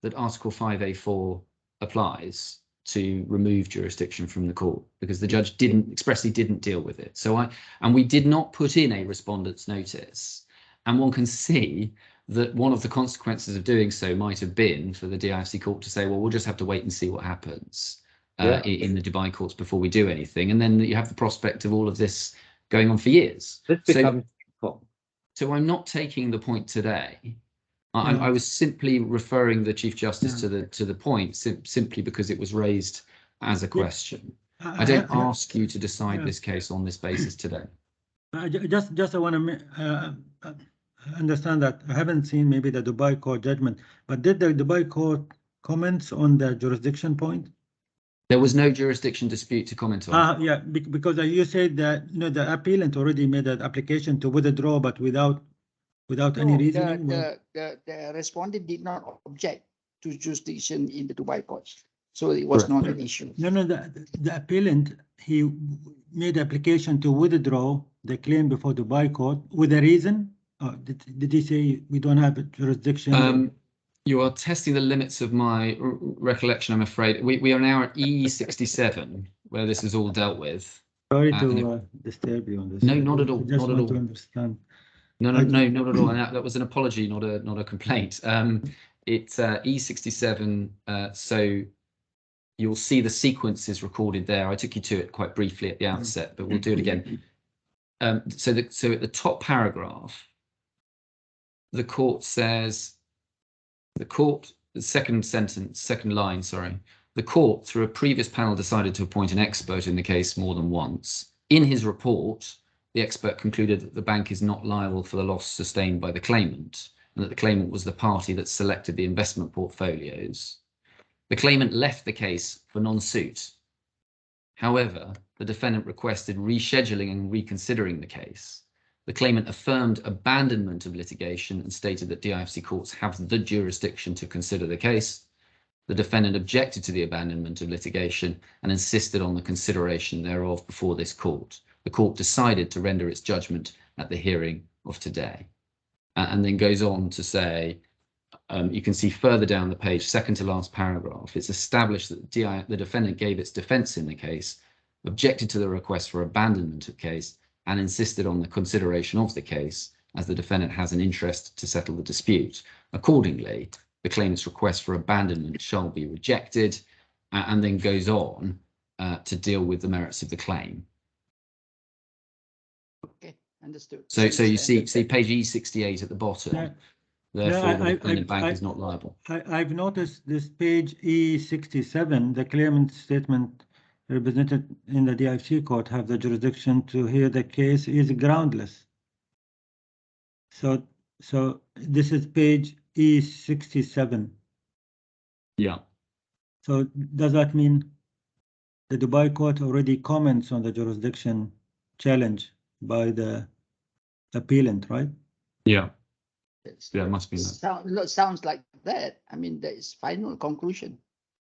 that Article 5A4 applies to remove jurisdiction from the court, because the judge expressly didn't deal with it. So we did not put in a respondent's notice, and one can see that one of the consequences of doing so might have been for the DIFC court to say, well, we'll just have to wait and see what happens in the Dubai courts before we do anything, and then you have the prospect of all of this going on for years. This becomes ping-pong. So I'm not taking the point today. I was simply referring the Chief Justice to the point simply because it was raised as a question. I don't ask you to decide this case on this basis today. I want to understand that I haven't seen maybe the Dubai court judgment, but did the Dubai court comments on the jurisdiction point? There was no jurisdiction dispute to comment on. Yeah, because you said that the appellant already made an application to withdraw, but without any reasoning. The respondent did not object to jurisdiction in the Dubai courts, so it was not an issue. No, the appellant, he made application to withdraw the claim before the Dubai court with a reason. Did he say we don't have a jurisdiction? You are testing the limits of my recollection, I'm afraid. We are now at E67, where this is all dealt with. Sorry to disturb you on this. No, not at all. I just not at want all. to understand. No, not at all. And that was an apology, not a complaint. It's E67, so you'll see the sequence is recorded there. I took you to it quite briefly at the outset, but we'll do it again. So at the top paragraph, the court says, the second line, the court, through a previous panel, decided to appoint an expert in the case more than once. In his report, the expert concluded that the bank is not liable for the loss sustained by the claimant, and that the claimant was the party that selected the investment portfolios. The claimant left the case for non-suit. However, the defendant requested rescheduling and reconsidering the case. The claimant affirmed abandonment of litigation and stated that DIFC courts have the jurisdiction to consider the case. The defendant objected to the abandonment of litigation and insisted on the consideration thereof before this court. The court decided to render its judgment at the hearing of today. And then goes on to say, you can see further down the page, second to last paragraph, it's established that the defendant gave its defence in the case, objected to the request for abandonment of case, and insisted on the consideration of the case, as the defendant has an interest to settle the dispute. Accordingly, the claimant's request for abandonment shall be rejected, and then goes on to deal with the merits of the claim. Okay, understood. So you see page E68 at the bottom. Yeah. Therefore, the defendant bank is not liable. I've noticed this page E67, the claimant statement represented in the DIFC court have the jurisdiction to hear the case is groundless. So this is page E67. Yeah. So does that mean the Dubai court already comments on the jurisdiction challenge by the appellant, right? Yeah. Yeah, it must be that. Sounds like that. I mean, there is final conclusion.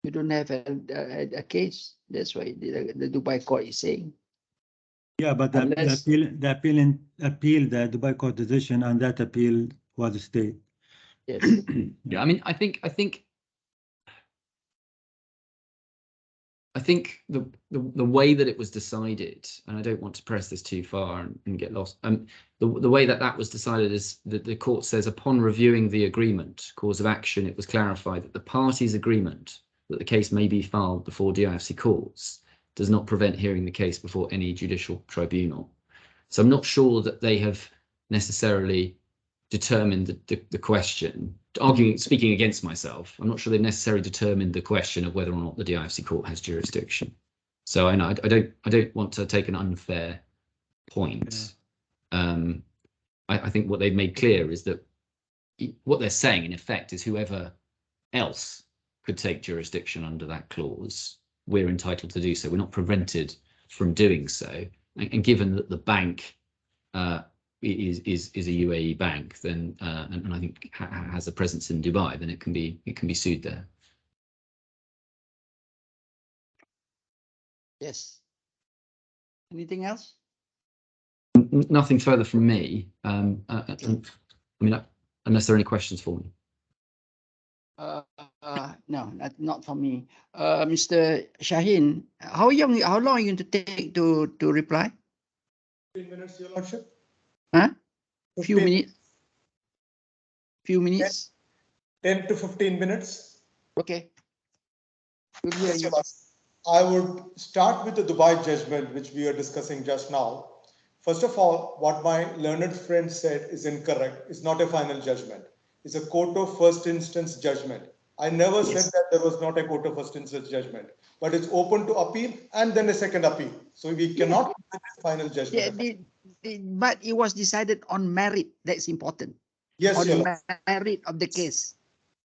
You don't have a case. That's why the Dubai court is saying. Yeah, but the appellant appealed the Dubai court decision, and that appeal was stayed. Yes. Yeah, I mean, I think the way that it was decided, and I don't want to press this too far and get lost. The way that was decided is that the court says, upon reviewing the agreement, cause of action, it was clarified that the parties' agreement that the case may be filed before DIFC courts does not prevent hearing the case before any judicial tribunal. So I'm not sure that they have necessarily determined the question. Speaking against myself, I'm not sure they've necessarily determined the question of whether or not the DIFC court has jurisdiction. So I know I don't want to take an unfair point. I think what they've made clear is that what they're saying in effect is whoever else could take jurisdiction under that clause, we're entitled to do so. We're not prevented from doing so. And given that the bank is a UAE bank, then and I think has a presence in Dubai, then it can be sued there. Yes. Anything else? Nothing further from me. I mean, unless there are any questions for me. No, not for me. Mr. Shaheen, how long are you going to take to reply? 15 minutes, Your Lordship. Huh? Few minutes. Few minutes. 10 to 15 minutes. Okay. Good hear you. I would start with the Dubai judgment, which we are discussing just now. First of all, what my learned friend said is incorrect. It's not a final judgment. It's a court of first instance judgment. I never said that there was not a court of first instance judgment, but it's open to appeal and then a second appeal. So we cannot make a final judgment. But it was decided on merit. That's important. Yes, on Your Lordship. merit of the case.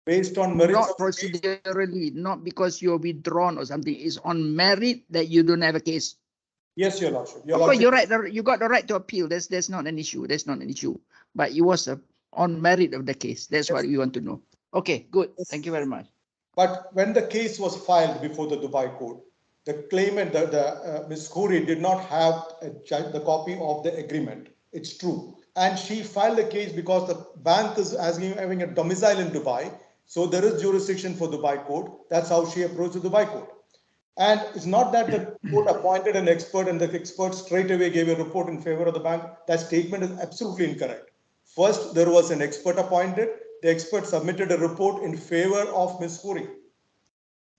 Based on merits Not of the case. procedurally, not because you're withdrawn or something. It's on merit that you don't have a case. Yes, Your Lordship. Your Of course, Lordship. you're right. You got the right to appeal. That's not an issue. That's not an issue. But it was on merit of the case. That's what we want to know. Okay, good. Thank you very much. But when the case was filed before the Dubai court, the claimant, Ms. Khoury, did not have the copy of the agreement. It's true. And she filed the case because the bank is having a domicile in Dubai. So there is jurisdiction for Dubai court. That's how she approached the Dubai court. And it's not that the court appointed an expert and the expert straight away gave a report in favor of the bank. That statement is absolutely incorrect. First, there was an expert appointed. The expert submitted a report in favor of Ms. Khoury.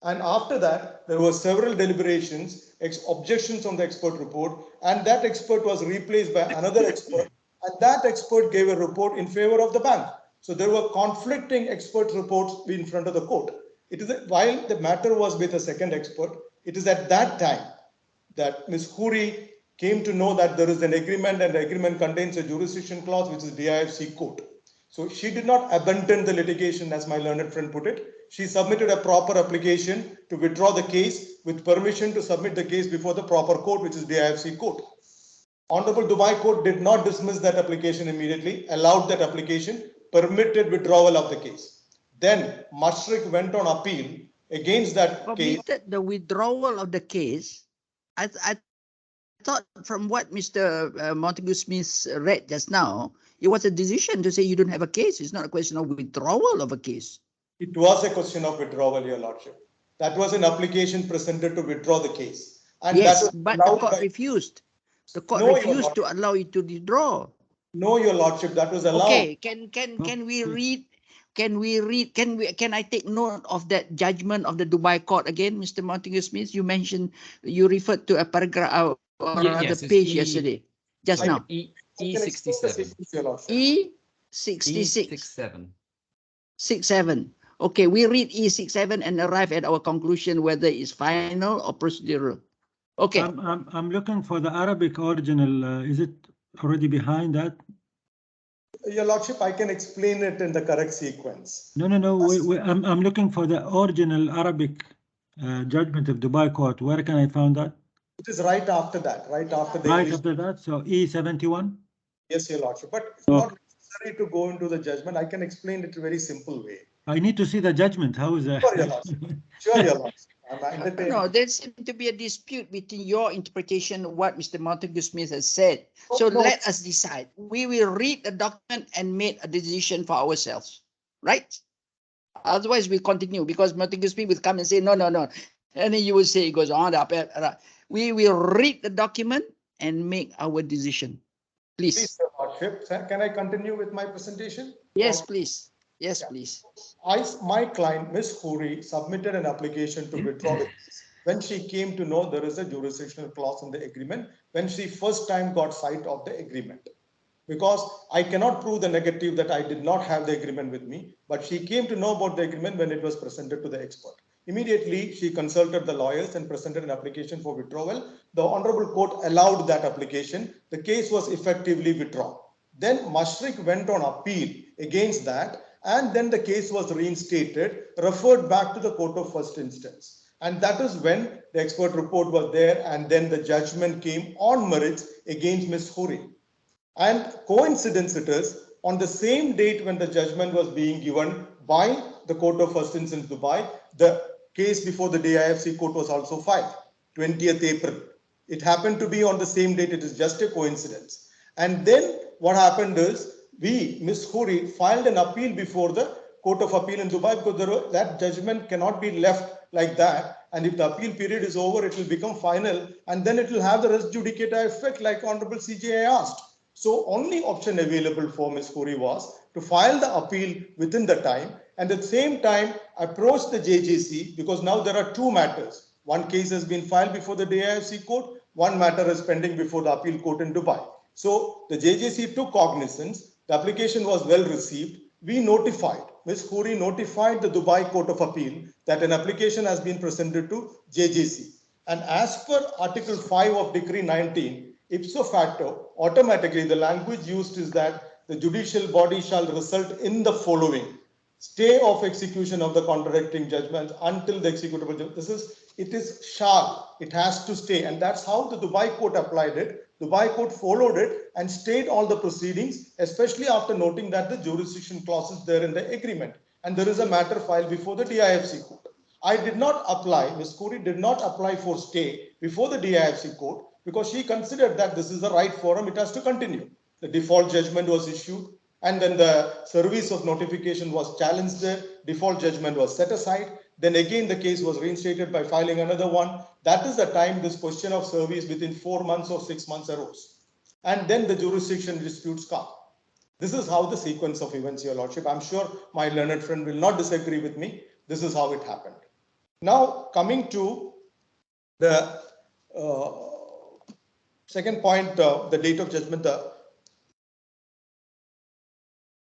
And after that, there were several deliberations, objections on the expert report, and that expert was replaced by another expert, and that expert gave a report in favor of the bank. So there were conflicting expert reports in front of the court. It is while the matter was with a second expert, it is at that time that Ms. Khoury came to know that there is an agreement and the agreement contains a jurisdiction clause, which is DIFC court. So she did not abandon the litigation, as my learned friend put it. She submitted a proper application to withdraw the case with permission to submit the case before the proper court, which is DIFC court. Honorable Dubai court did not dismiss that application immediately, allowed that application, permitted withdrawal of the case. Then Mashreq went on appeal against that case. Permitted the withdrawal of the case. I thought from what Mr. Montague Smith read just now, it was a decision to say you don't have a case. It's not a question of withdrawal of a case. It was a question of withdrawal, Your Lordship. That was an application presented to withdraw the case. And yes, but the court refused. The court refused to allow it to withdraw. No, Your Lordship, that was allowed. Okay, can we read? Can I take note of that judgment of the Dubai court again, Mr. Montague Smith? You mentioned, you referred to a paragraph or the page yesterday, just now. E67. E66. 67. Okay, we read E67 and arrive at our conclusion whether it's final or procedural. Okay. I'm looking for the Arabic original. Is it already behind that? Your Lordship, I can explain it in the correct sequence. No. I'm looking for the original Arabic judgment of Dubai court. Where can I find that? It is right after that, right after the right after that. So E71. Yes, Your Lordship, but it's not necessary to go into the judgment. I can explain it in a very simple way. I need to see the judgment. How is that? Sure, Your Lordship. Sure, Your Lordship. No, there seems to be a dispute between your interpretation of what Mr. Montague Smith has said. So let us decide. We will read the document and make a decision for ourselves, right? Otherwise, we continue because Montague Smith will come and say, no. And then you will say it goes on. We will read the document and make our decision. Please. Your Lordship, can I continue with my presentation? Yes, please. Yes, please. My client, Ms. Khoury, submitted an application to withdraw the case when she came to know there is a jurisdictional clause in the agreement, when she first time got sight of the agreement. Because I cannot prove the negative that I did not have the agreement with me, but she came to know about the agreement when it was presented to the expert. Immediately, she consulted the lawyers and presented an application for withdrawal. The Honorable Court allowed that application. The case was effectively withdrawn. Then Mashreq went on appeal against that, and then the case was reinstated, referred back to the court of first instance. And that is when the expert report was there, and then the judgment came on merits against Ms. Khoury. And coincidence it is, on the same date when the judgment was being given by the court of first instance Dubai, the case before the DIFC court was also filed, 20th April. It happened to be on the same date. It is just a coincidence. And then what happened is, Ms. Khoury, filed an appeal before the Court of Appeal in Dubai because that judgment cannot be left like that. And if the appeal period is over, it will become final, and then it will have the res judicata effect like Honorable CJI asked. So only option available for Ms. Khoury was to file the appeal within the time, and at the same time approach the JJC, because now there are two matters. One case has been filed before the DIFC court, one matter is pending before the appeal court in Dubai. So the JJC took cognizance. The application was well received. We notified, Ms. Khoury notified the Dubai Court of Appeal that an application has been presented to JJC. And as per Article 5 of Decree 19, ipso facto, automatically the language used is that the judicial body shall result in the following: stay of execution of the contradicting judgments until the executable judgment. It is shall, it has to stay. And that's how the Dubai court applied it. Dubai court followed it and stayed all the proceedings, especially after noting that the jurisdiction clause is there in the agreement. And there is a matter filed before the DIFC court. I did not apply, Ms. Khoury did not apply for stay before the DIFC court because she considered that this is the right forum, it has to continue. The default judgment was issued, and then the service of notification was challenged there, default judgment was set aside, then again the case was reinstated by filing another one. That is the time this question of service within 4 months or 6 months arose. And then the jurisdiction disputes come. This is how the sequence of events, Your Lordship. I'm sure my learned friend will not disagree with me. This is how it happened. Now, coming to the second point, the date of judgment, the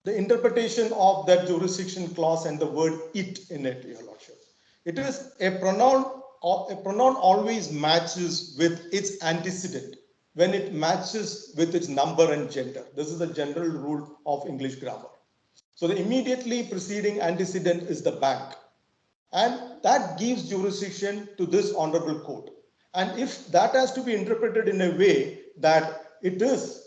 interpretation of that jurisdiction clause and the word it in it, Your Lordship. It is a pronoun always matches with its antecedent when it matches with its number and gender. This is the general rule of English grammar. So the immediately preceding antecedent is the bank. And that gives jurisdiction to this honorable court. And if that has to be interpreted in a way that it is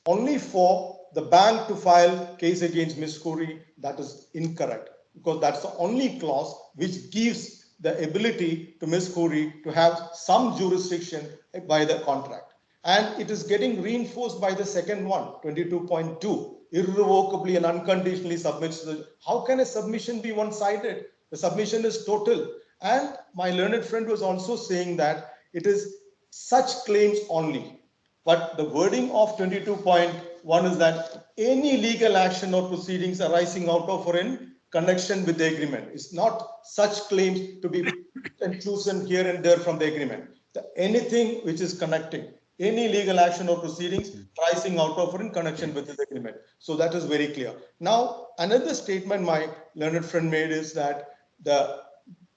only for the bank to file case against Ms. Khoury, that is incorrect, because that's the only clause which gives the ability to Ms. Khoury to have some jurisdiction by the contract. And it is getting reinforced by the second one, 22.2, irrevocably and unconditionally submits to the. How can a submission be one-sided? The submission is total. And my learned friend was also saying that it is such claims only. But the wording of 22.1 is that any legal action or proceedings arising out of or in connection with the agreement. It's not such claims to be inclusion here and there from the agreement. Anything which is connecting, any legal action or proceedings arising out of or in connection with the agreement. So that is very clear. Now, another statement my learned friend made is that the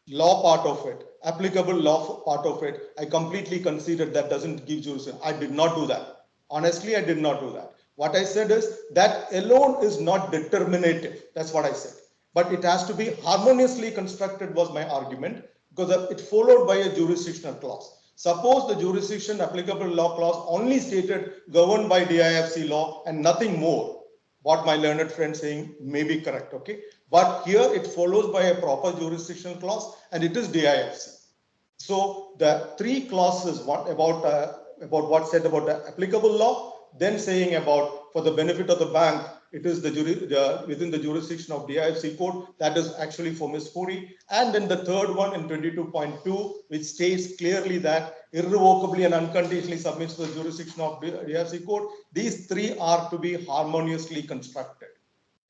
law part of it, applicable law part of it, I completely considered that doesn't give jurisdiction. I did not do that. Honestly, I did not do that. What I said is that alone is not determinative. That's what I said. But it has to be harmoniously constructed was my argument, because it followed by a jurisdictional clause. Suppose the jurisdiction applicable law clause only stated governed by DIFC law and nothing more. What my learned friend saying may be correct, okay? But here it follows by a proper jurisdictional clause and it is DIFC. So the three clauses, what about what's said about the applicable law, then saying about for the benefit of the bank, it is within the jurisdiction of DIFC court, that is actually for Ms. Khoury. And then the third one in 22.2, which states clearly that irrevocably and unconditionally submits to the jurisdiction of DIFC court. These three are to be harmoniously constructed.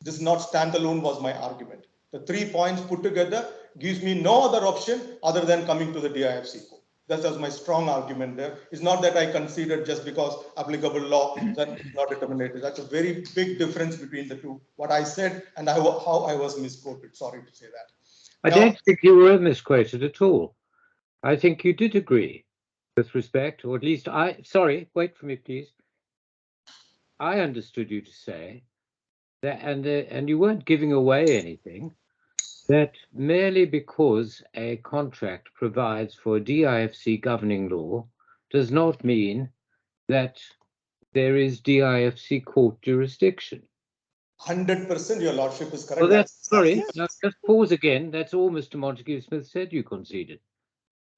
This is not standalone was my argument. The 3 points put together gives me no other option other than coming to the DIFC court. That was my strong argument there. It's not that I conceded just because applicable law is not determinative. That's a very big difference between the two. What I said and how I was misquoted. Sorry to say that. I don't think you were misquoted at all. I think you did agree with respect, or at least sorry, wait for me, please. I understood you to say that, and you weren't giving away anything, that merely because a contract provides for a DIFC governing law does not mean that there is DIFC court jurisdiction. 100% your lordship is correct. Well, that's, sorry, now just pause again. That's all Mr. Montague Smith said you conceded.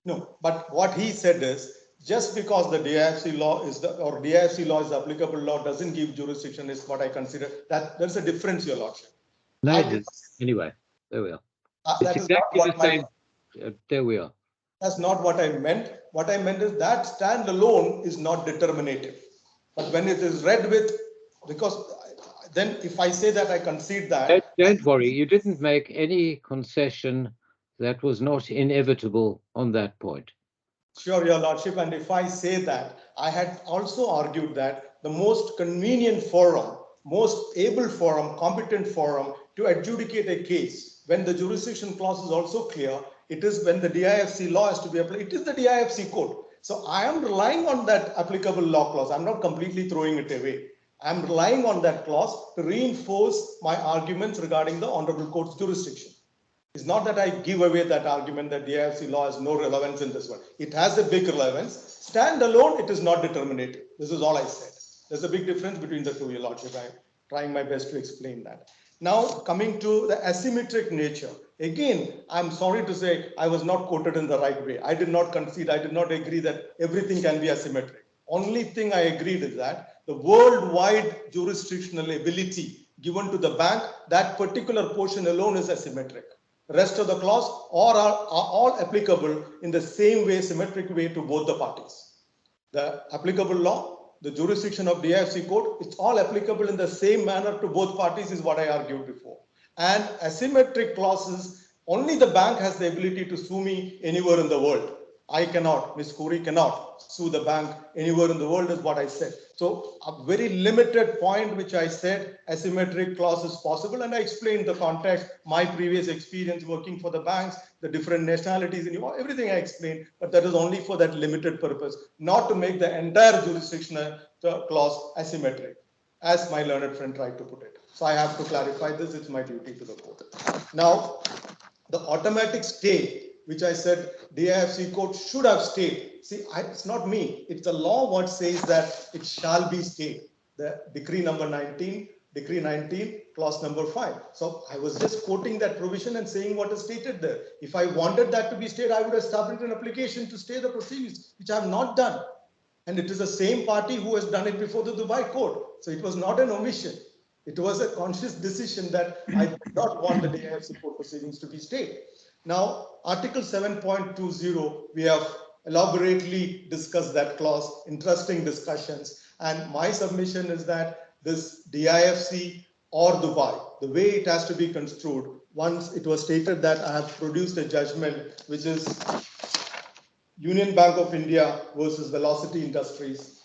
No, but what he said is just because the DIFC law is DIFC law is the applicable law doesn't give jurisdiction is what I consider. That there's a difference, your lordship. No, anyway, there we are. It's exactly the same. There we are. That's not what I meant. What I meant is that standalone is not determinative. But when it is read with, because then if I say that I concede that. Don't worry, you didn't make any concession that was not inevitable on that point. Sure, your lordship. And if I say that, I had also argued that the most convenient forum, most able forum, competent forum to adjudicate a case when the jurisdiction clause is also clear. It is when the DIFC law has to be applied. It is the DIFC code. So I am relying on that applicable law clause. I'm not completely throwing it away. I'm relying on that clause to reinforce my arguments regarding the Honorable Court's jurisdiction. It's not that I give away that argument that the DIFC law has no relevance in this one. It has a big relevance. Stand alone, it is not determinative. This is all I said. There's a big difference between the two, Your Lordship. I'm trying my best to explain that. Now, coming to the asymmetric nature. Again, I'm sorry to say I was not quoted in the right way. I did not concede. I did not agree that everything can be asymmetric. Only thing I agreed is that the worldwide jurisdictional ability given to the bank, that particular portion alone is asymmetric. Rest of the clause are all applicable in the same way, symmetric way to both the parties. The applicable law, the jurisdiction of DIFC code, it's all applicable in the same manner to both parties is what I argued before. And asymmetric clauses, only the bank has the ability to sue me anywhere in the world. I cannot, Ms. Khoury cannot sue the bank anywhere in the world is what I said. So a very limited point which I said asymmetric clause is possible, and I explained the context, my previous experience working for the banks, the different nationalities, and everything I explained, but that is only for that limited purpose, not to make the entire jurisdictional clause asymmetric, as my learned friend tried to put it. So I have to clarify this, it's my duty to the court. Now, the automatic stay, which I said DIFC code should have stayed. See, it's not me. It's the law what says that it shall be stayed. The decree number 19, decree 19, clause number 5. So I was just quoting that provision and saying what is stated there. If I wanted that to be stayed, I would have submitted an application to stay the proceedings, which I have not done. And it is the same party who has done it before the Dubai court. So it was not an omission. It was a conscious decision that I did not want the DIFC court proceedings to be stayed. Now, Article 7.20, we have elaborately discussed that clause, interesting discussions. And my submission is that this DIFC or Dubai, the way it has to be construed, once it was stated that I have produced a judgment, which is Union Bank of India versus Velocity Industries.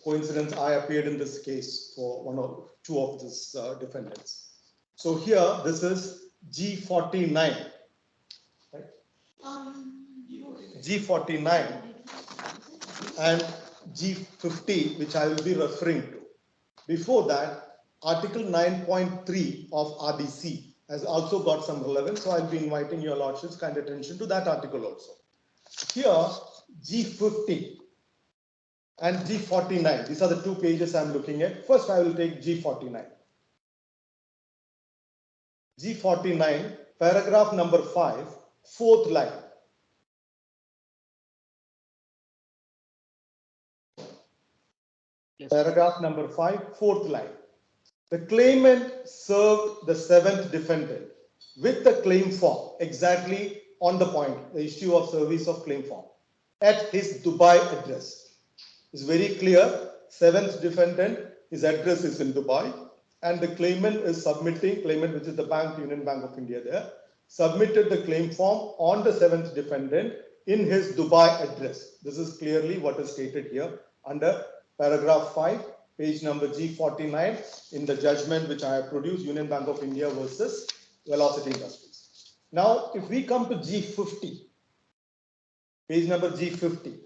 Coincidence, I appeared in this case for one or two of these defendants. So here, this is G49. G49 and G50, which I will be referring to. Before that, Article 9.3 of RDC has also got some relevance, so I'll be inviting your lordship's kind attention to that article also. Here, G50 and G49, these are the two pages I'm looking at. First, I will take G49. G49, paragraph number 5, fourth line. Yes. Paragraph number 5, fourth line. The claimant served the seventh defendant with the claim form, exactly on the point, the issue of service of claim form, at his Dubai address. It's very clear, seventh defendant, his address is in Dubai, and the claimant is submitting, claimant which is the bank, Union Bank of India there, submitted the claim form on the seventh defendant in his Dubai address. This is clearly what is stated here under paragraph 5, page number G49 in the judgment which I have produced, Union Bank of India versus Velocity Industries. Now, if we come to G50, page number G50,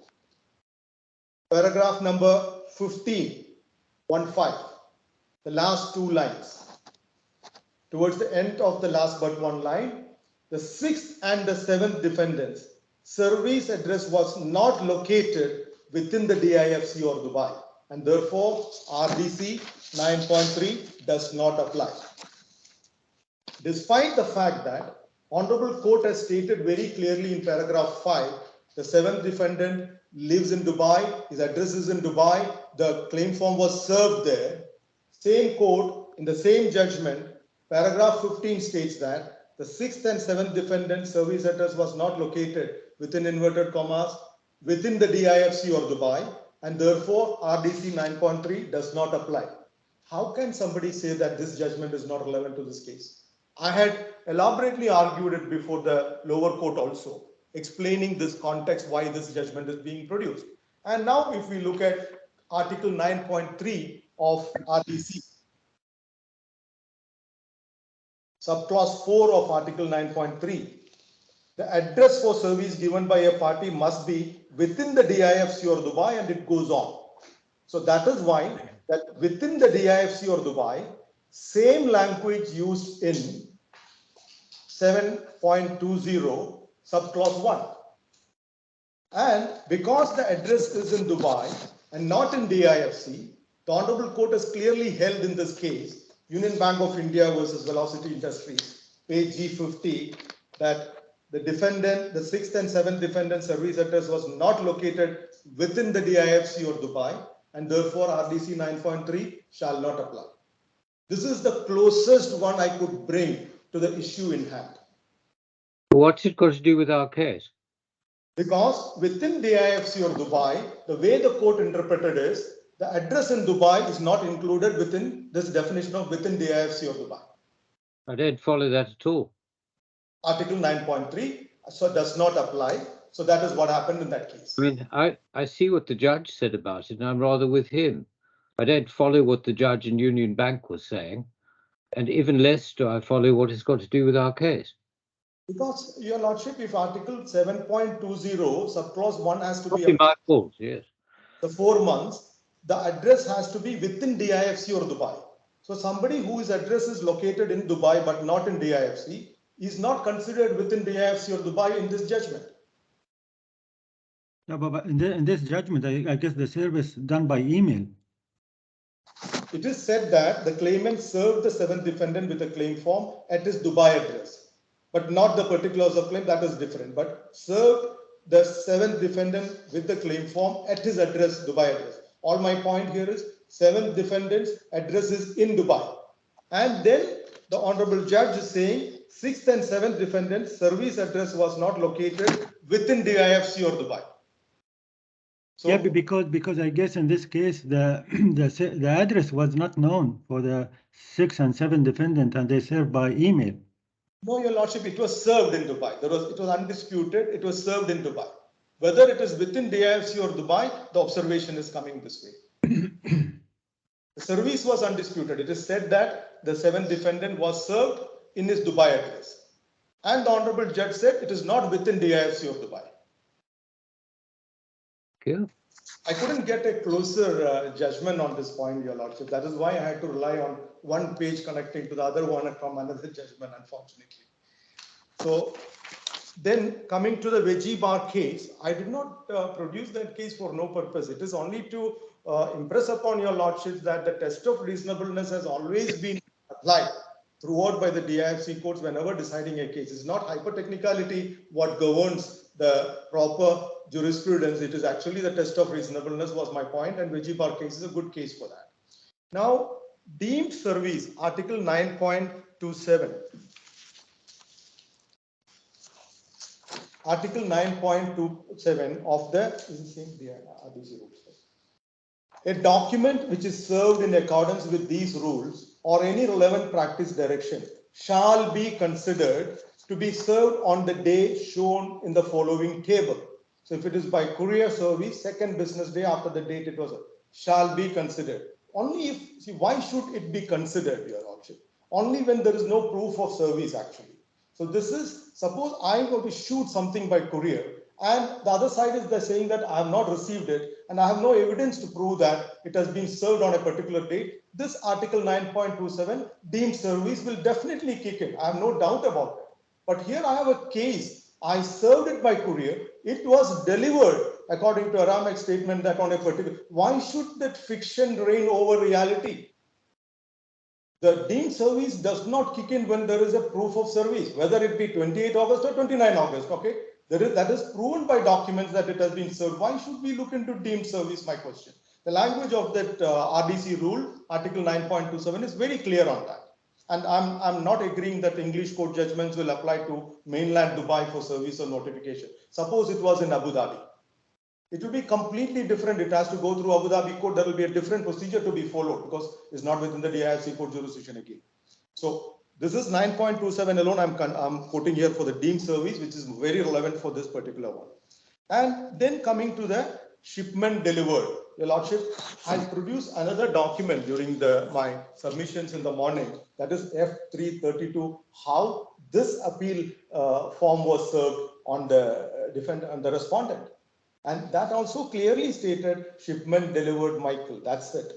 paragraph number 15, 1.5, the last two lines. Towards the end of the last but one line, the sixth and the seventh defendants, service address was not located within the DIFC or Dubai, and therefore RDC 9.3 does not apply. Despite the fact that Honorable Court has stated very clearly in paragraph 5, the seventh defendant lives in Dubai, his address is in Dubai, the claim form was served there. Same court, in the same judgment, paragraph 15 states that the sixth and seventh defendant service address was not located within inverted commas, within the DIFC or Dubai, and therefore RDC 9.3 does not apply. How can somebody say that this judgment is not relevant to this case? I had elaborately argued it before the lower court also, explaining this context, why this judgment is being produced. And now if we look at Article 9.3 of RDC. Subclause 4 of Article 9.3. The address for service given by a party must be within the DIFC or Dubai, and it goes on. So that is why that within the DIFC or Dubai, same language used in 7.20 subclause 1. And because the address is in Dubai and not in DIFC, the Honorable Court has clearly held in this case, Union Bank of India versus Velocity Industries, page G50, that the defendant, the 6th and 7th defendant service address was not located within the DIFC or Dubai, and therefore RDC 9.3 shall not apply. This is the closest one I could bring to the issue in hand. What's it got to do with our case? Because within DIFC or Dubai, the way the court interpreted is, the address in Dubai is not included within this definition of within DIFC or Dubai. I don't follow that at all. Article 9.3 so does not apply. So that is what happened in that case. I mean, I see what the judge said about it, and I'm rather with him. I don't follow what the judge in Union Bank was saying, and even less do I follow what it's got to do with our case. Because, Your Lordship, if Article 7.20 subclause 1 has to be my fault, yes. The 4 months, the address has to be within DIFC or Dubai. So somebody whose address is located in Dubai but not in DIFC is not considered within DIFC or Dubai in this judgment. No, but in this judgment, I guess the service done by email. It is said that the claimant served the 7th defendant with a claim form at his Dubai address, but not the particulars of claim, that is different. But served the 7th defendant with the claim form at his address, Dubai address. All my point here is 7th defendant's address is in Dubai. And then the Honorable Judge is saying 6th and 7th defendant's service address was not located within DIFC or Dubai. So, yeah, because I guess in this case the the address was not known for the 6th and 7th defendant, and they served by email. No, Your Lordship, it was served in Dubai. It was undisputed. It was served in Dubai. Whether it is within DIFC or Dubai, the observation is coming this way. The service was undisputed. It is said that the 7th defendant was served in his Dubai address. And the Honorable Judge said it is not within DIFC or Dubai. Yeah. I couldn't get a closer judgment on this point, Your Lordship. That is why I had to rely on one page connecting to the other one from another judgment, unfortunately. So then coming to the veggie bar case, I did not produce that case for no purpose. It is only to impress upon Your Lordships that the test of reasonableness has always been applied throughout by the DIFC courts whenever deciding a case. It's not hyper-technicality what governs the proper jurisprudence. It is actually the test of reasonableness was my point, and veggie bar case is a good case for that. Now, deemed service, Article 9.27. Article 9.27 of the a document which is served in accordance with these rules or any relevant practice direction shall be considered to be served on the day shown in the following table. So if it is by courier service, second business day after the date it was, shall be considered. Only if, see, why should it be considered, Your Lordship? Only when there is no proof of service actually. So this is, suppose I am going to shoot something by courier and the other side is saying that I have not received it and I have no evidence to prove that it has been served on a particular date. This Article 9.27 deemed service will definitely kick in. I have no doubt about it. But here I have a case. I served it by courier. It was delivered according to Aramaic statement that on a particular. Why should that fiction reign over reality? The deemed service does not kick in when there is a proof of service, whether it be 28 August or 29 August. Okay, that is proven by documents that it has been served. Why should we look into deemed service? My question. The language of that RDC rule, Article 9.27, is very clear on that. And I'm not agreeing that English court judgments will apply to mainland Dubai for service or notification. Suppose it was in Abu Dhabi. It will be completely different. It has to go through Abu Dhabi court. There will be a different procedure to be followed because it's not within the DIFC court jurisdiction again. So this is 9.27 alone. I'm quoting here for the deemed service, which is very relevant for this particular one. And then coming to the shipment delivered. Your Lordship, I produced another document during my submissions in the morning, that is F332, how this appeal form was served on the respondent. And that also clearly stated shipment delivered Michael. That's it.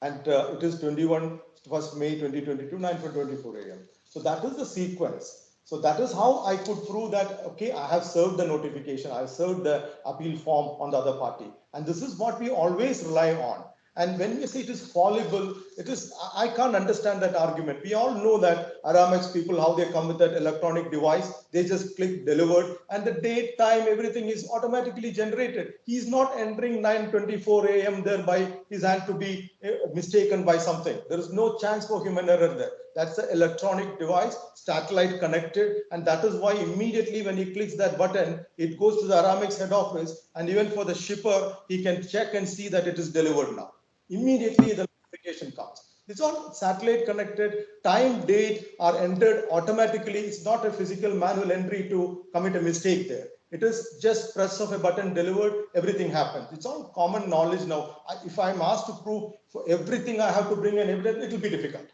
And it is 1st May 2022, 9:24 a.m. So that is the sequence. So that is how I could prove that, okay, I have served the notification, I have served the appeal form on the other party. And this is what we always rely on. And when we say it is fallible, it is, I can't understand that argument. We all know that Aramex people, how they come with that electronic device, they just click delivered and the date, time, everything is automatically generated. He's not entering 9:24 a.m. there by his hand to be mistaken by something. There is no chance for human error there. That's the electronic device, satellite connected, and that is why immediately when he clicks that button, it goes to the Aramex head office, and even for the shipper, he can check and see that it is delivered now. Immediately the notification comes. It's all satellite connected, time, date are entered automatically. It's not a physical manual entry to commit a mistake there. It is just press of a button, delivered, everything happens. It's all common knowledge now. If I'm asked to prove for everything I have to bring an evidence, it will be difficult.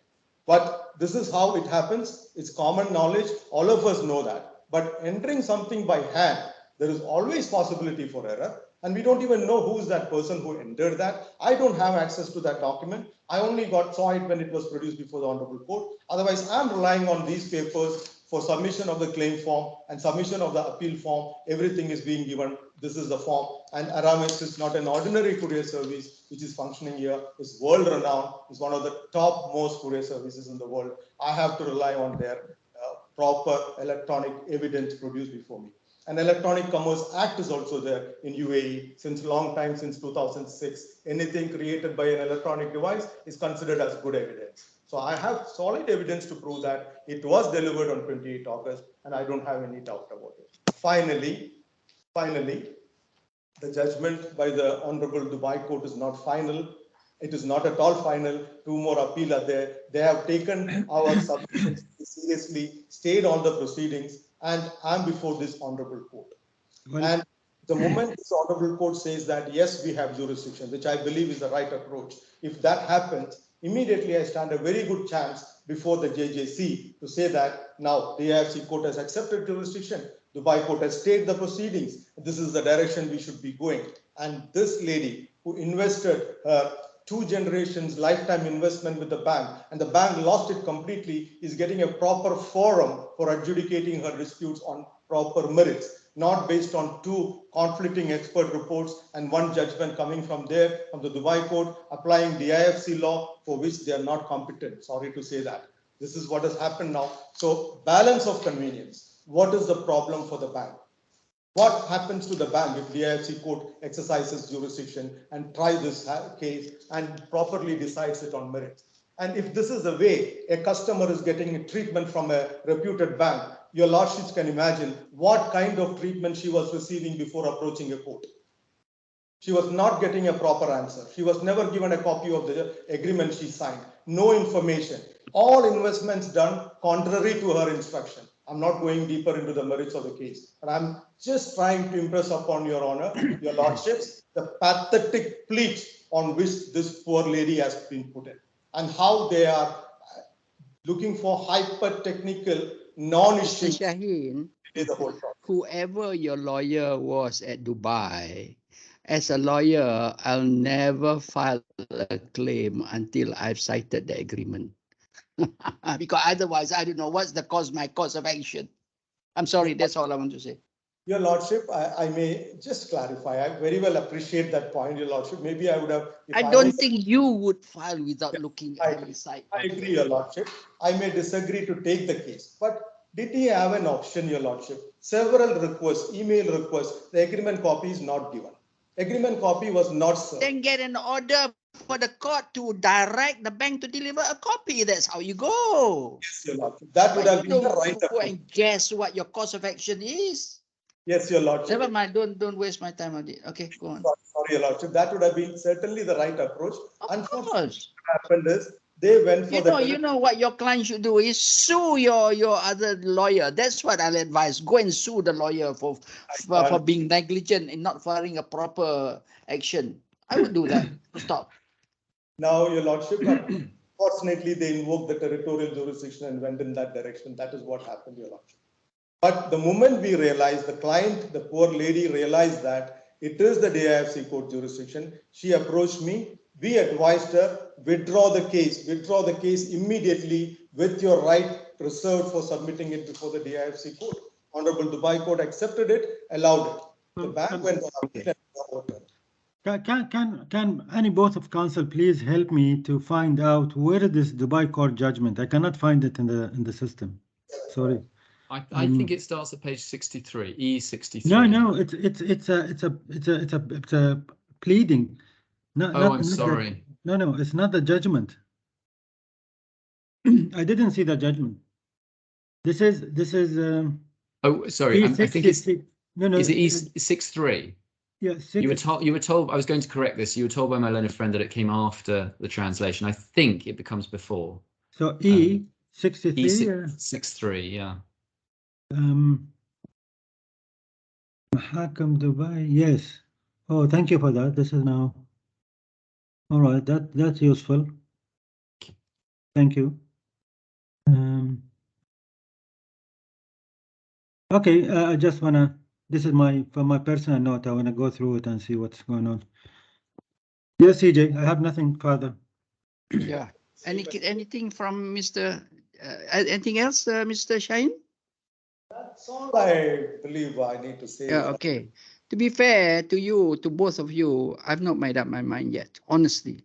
But this is how it happens. It's common knowledge. All of us know that. But entering something by hand, there is always possibility for error. And we don't even know who's that person who entered that. I don't have access to that document. I only saw it when it was produced before the Honorable Court. Otherwise, I'm relying on these papers for submission of the claim form and submission of the appeal form. Everything is being given. This is the form. And Aramex is not an ordinary courier service which is functioning here. It's world renowned. It's one of the top most courier services in the world. I have to rely on their proper electronic evidence produced before me. And Electronic Commerce Act is also there in UAE since a long time, since 2006. Anything created by an electronic device is considered as good evidence. So I have solid evidence to prove that it was delivered on 28 August, and I don't have any doubt about it. Finally, the judgment by the Honorable Dubai Court is not final. It is not at all final. Two more appeals are there. They have taken our submissions seriously, stayed on the proceedings, and I'm before this Honorable Court. Well, and the moment this Honorable Court says that, yes, we have jurisdiction, which I believe is the right approach, if that happens, immediately I stand a very good chance before the JJC to say that now the AIFC Court has accepted jurisdiction, Dubai Court has stayed the proceedings, this is the direction we should be going. And this lady who invested her 2 generations lifetime investment with the bank, and the bank lost it completely, is getting a proper forum for adjudicating her disputes on proper merits, not based on 2 conflicting expert reports and 1 judgment coming from there, from the Dubai court, applying DIFC law for which they are not competent. Sorry to say that. This is what has happened now. So balance of convenience. What is the problem for the bank? What happens to the bank if the DIFC court exercises jurisdiction and tries this case and properly decides it on merits? And if this is the way a customer is getting a treatment from a reputed bank, your lordships can imagine what kind of treatment she was receiving before approaching a court. She was not getting a proper answer. She was never given a copy of the agreement she signed. No information. All investments done contrary to her instruction. I'm not going deeper into the merits of the case, but I'm just trying to impress upon your honor, your lordships, the pathetic pleat on which this poor lady has been put in, and how they are looking for hyper-technical, non-issue. Shaheen, whoever your lawyer was at Dubai, as a lawyer, I'll never file a claim until I've cited the agreement. Because otherwise, I don't know what's my cause of action. I'm sorry, that's all I want to say. Your Lordship, I may just clarify. I very well appreciate that point, Your Lordship. Maybe I would have... I don't think you would file without looking at the site. I agree, Your Lordship. I may disagree to take the case. But did he have an option, Your Lordship? Several requests, email requests, the agreement copy is not given. Agreement copy was not served. Then get an order for the court to direct the bank to deliver a copy. That's how you go. Yes, Your Lordship. That would have been the right approach. Go and guess what your cause of action is. Yes, Your Lordship. Never mind. Don't waste my time on it. Okay, go on. Sorry, Your Lordship. That would have been certainly the right approach. Unfortunately, what happened is they went for you know what your client should do is sue your other lawyer. That's what I'll advise. Go and sue the lawyer for being negligent in not filing a proper action. I would do that. Stop. Now, Your Lordship, fortunately, they invoked the territorial jurisdiction and went in that direction. That is what happened, Your Lordship. But the moment we realized, the client, the poor lady realized that it is the DIFC court jurisdiction, she approached me. We advised her, withdraw the case immediately with your right preserved for submitting it before the DIFC court. Honorable Dubai court accepted it, allowed it. The bank went on appeal and overturned. Can any both of counsel please help me to find out where is this Dubai court judgment? I cannot find it in the system. Sorry. I think it starts at page 63, E63. No, it's a pleading. No, Oh, I'm sorry. No, it's not the judgment. I didn't see the judgment. This is. Oh, sorry. I think it's. No. Is it E63? Yeah, You were told. I was going to correct this. You were told by my learned friend that it came after the translation. I think it becomes before. So E63. E63, yeah. Mahakam Dubai. Yes. Oh, thank you for that. This is now. All right. That's useful. Thank you. Okay. I just wanna. This is for my personal note. I wanna go through it and see what's going on. Yes, CJ. I have nothing further. Yeah. Anything from Mr. Anything else, Mr. Shaheen? That's all I believe I need to say. Yeah. Okay. To be fair to you, to both of you, I've not made up my mind yet. Honestly,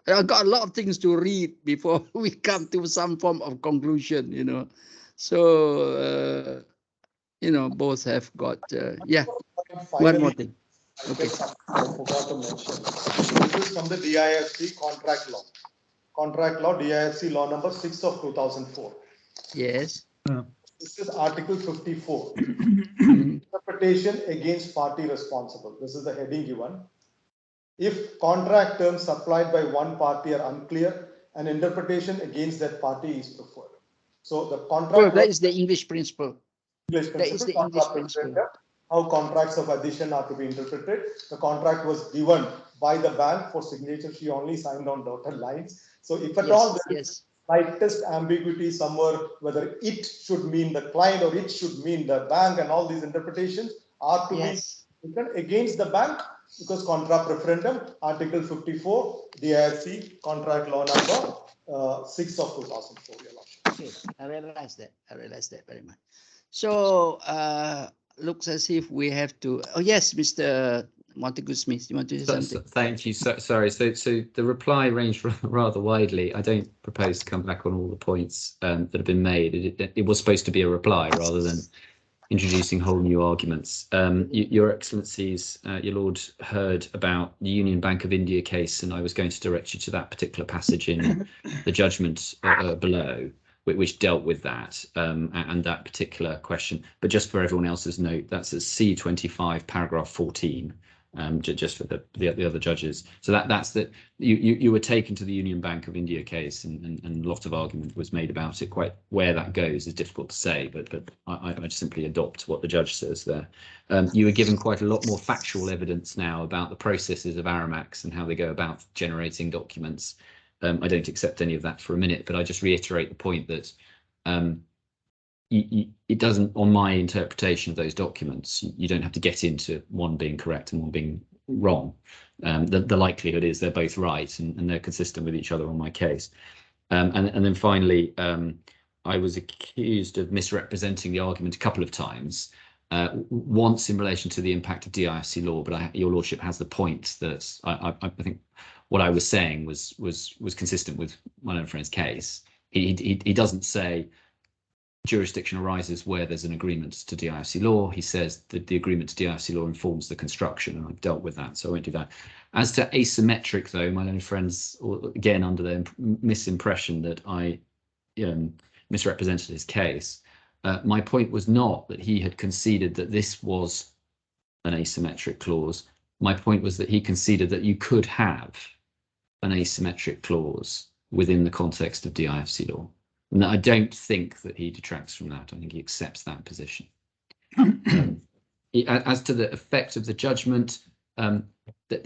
I've got a lot of things to read before we come to some form of conclusion. So. Both have got, yeah, one more thing. Okay. I forgot to mention. This is from the DIFC contract law. Contract law, DIFC law number 6 of 2004. Yes. This is Article 54. Interpretation against party responsible. This is the heading given. If contract terms supplied by one party are unclear, an interpretation against that party is preferred. So the contract. Well, that is the English principle. That is the English principle. How contracts of addition are to be interpreted. The contract was given by the bank for signature. She only signed on dotted lines. So if at all there is slightest ambiguity somewhere, whether it should mean the client or it should mean the bank, and all these interpretations are to be taken against the bank, because contra preferendum, Article 54, DIFC contract law number 6 of 2004. Okay, I realize that very much. So looks as if we have to. Oh yes, Mr. Montague Smith, you want to say something? Thank you. Sorry. So the reply ranged rather widely. I don't propose to come back on all the points that have been made. It was supposed to be a reply rather than introducing whole new arguments. Your Excellencies, your Lord heard about the Union Bank of India case, and I was going to direct you to that particular passage in the judgment below, which dealt with that and that particular question. But just for everyone else's note, that's at C25 paragraph 14, just for the other judges. So that's that you were taken to the Union Bank of India case, and a lot of argument was made about it. Quite where that goes is difficult to say, but I simply adopt what the judge says there. You were given quite a lot more factual evidence now about the processes of Aramax and how they go about generating documents. I don't accept any of that for a minute, but I just reiterate the point that it doesn't, on my interpretation of those documents, you don't have to get into one being correct and one being wrong. The likelihood is they're both right and they're consistent with each other on my case. And then finally, I was accused of misrepresenting the argument a couple of times. Once in relation to the impact of DIFC law, but your Lordship has the point that I think what I was saying was consistent with my own friend's case. He doesn't say jurisdiction arises where there's an agreement to DIFC law. He says that the agreement to DIFC law informs the construction, and I've dealt with that, so I won't do that. As to asymmetric, though, my own friends, again, under the misimpression that I misrepresented his case, my point was not that he had conceded that this was an asymmetric clause. My point was that he conceded that you could have an asymmetric clause within the context of DIFC law. And I don't think that he detracts from that. I think he accepts that position. As to the effect of the judgment, that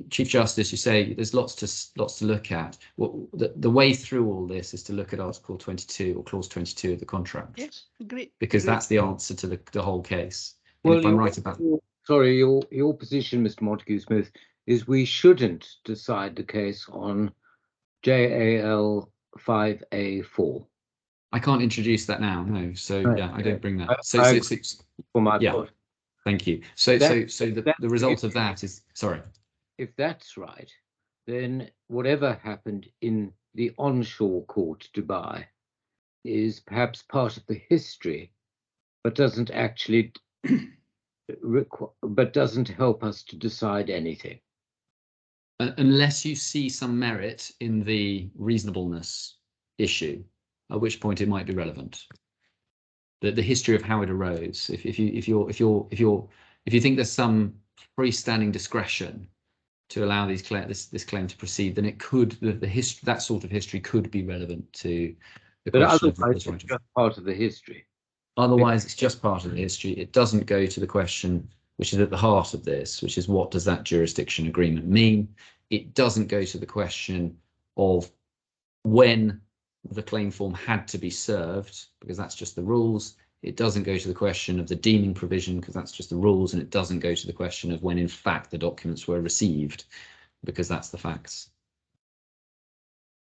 Chief Justice, you say there's lots to look at. The way through all this is to look at Article 22 or Clause 22 of the contract. Yes, agreed. Because agreed. that's the answer to the whole case. And Well, if I'm right about sorry, your position, Mr. Montague-Smith, is we shouldn't decide the case on JAL 5A4. I can't introduce that now, no. So Right. yeah, I don't bring that. For my yeah. part. Thank you. So the result of that is, sorry. If that's right, then whatever happened in the onshore court, Dubai, is perhaps part of the history, but doesn't actually but doesn't help us to decide anything. Unless you see some merit in the reasonableness issue, at which point it might be relevant. The history of how it arose. If you think there's some freestanding discretion to allow this claim to proceed, then it could that sort of history could be relevant to the question of otherwise it's just part of the history. Otherwise, it's just part of the history. It doesn't go to the question which is at the heart of this, which is what does that jurisdiction agreement mean? It doesn't go to the question of when the claim form had to be served, because that's just the rules. It doesn't go to the question of the deeming provision, because that's just the rules, and it doesn't go to the question of when in fact the documents were received, because that's the facts.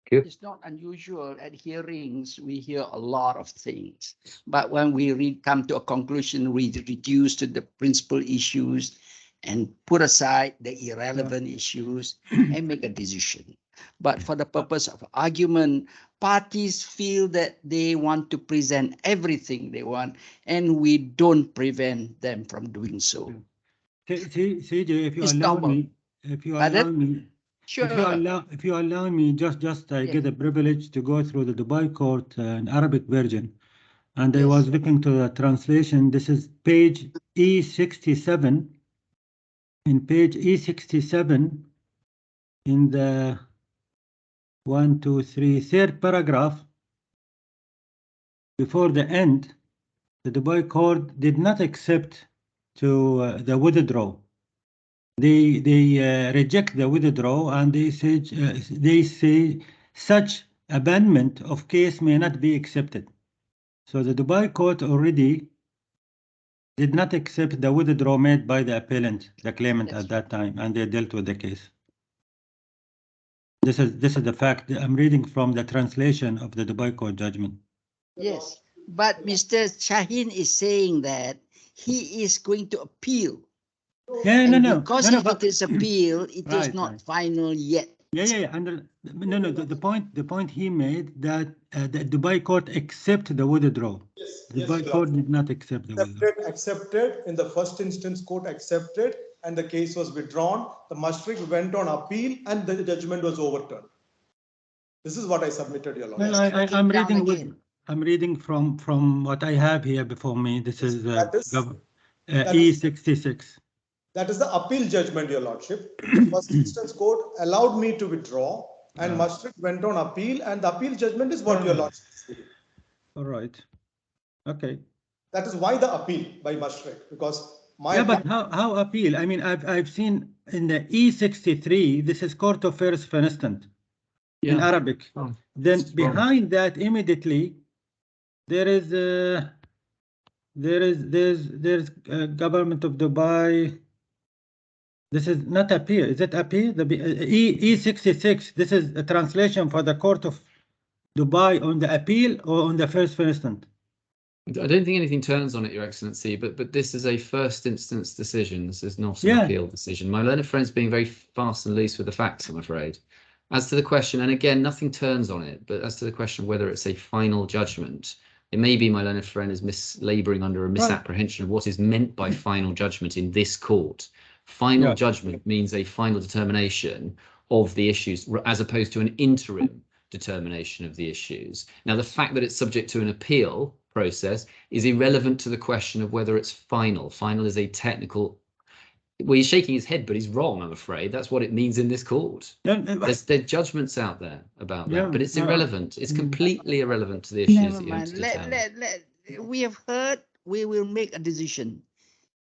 It's not unusual at hearings, we hear a lot of things, but when we come to a conclusion, we reduce to the principal issues and put aside the irrelevant issues and make a decision. But for the purpose of argument, parties feel that they want to present everything they want, and we don't prevent them from doing so. CJ, if you It's allow normal. me, Sure. If you allow me, just I get the privilege to go through the Dubai court in Arabic version, and I was looking to the translation. This is page E67. In page E67, in the 1, 2, 3, third paragraph, before the end, the Dubai court did not accept to the withdrawal. They reject the withdrawal, and they say such abandonment of case may not be accepted. So the Dubai court already did not accept the withdrawal made by the appellant, the claimant at that time, and they dealt with the case. This is the fact. I'm reading from the translation of the Dubai court judgment. Yes, but Mr. Shaheen is saying that he is going to appeal. Yeah, no. Because it is appeal, it is not final yet. Yeah. The point he made that the Dubai court accept the withdrawal. The Dubai court did not accept the withdrawal. Accepted in the first instance, court accepted, and the case was withdrawn. The Mashreq went on appeal, and the judgment was overturned. This is what I submitted, Your Lord. Well, I'm reading from what I have here before me. This is E66. That is the appeal judgment, Your Lordship. The first instance court allowed me to withdraw, and Mashreq went on appeal, and the appeal judgment is what Your Lordship is reading. All right. Okay. That is why the appeal by Mashreq, because but how appeal? I mean, I've seen in the E63, this is Court of First Instance in Arabic. Then behind that, immediately, there's Government of Dubai. This is not appeal. Is it appeal? The E66. This is a translation for the Court of Dubai on the appeal or on the first instance. I don't think anything turns on it, Your Excellency, but this is a first instance decision. This is not an appeal decision. My learned friend's being very fast and loose with the facts, I'm afraid. As to the question, and again, nothing turns on it, but as to the question of whether it's a final judgment, it may be my learned friend is mislaboring under a misapprehension of what is meant by final judgment in this court. Final judgment means a final determination of the issues as opposed to an interim determination of the issues. Now, the fact that it's subject to an appeal process is irrelevant to the question of whether it's final. Final is a technical. Well, he's shaking his head, but he's wrong, I'm afraid. That's what it means in this court. There's judgments out there about that, but it's irrelevant. It's completely irrelevant to the issues that you have to determine. We have heard, we will make a decision.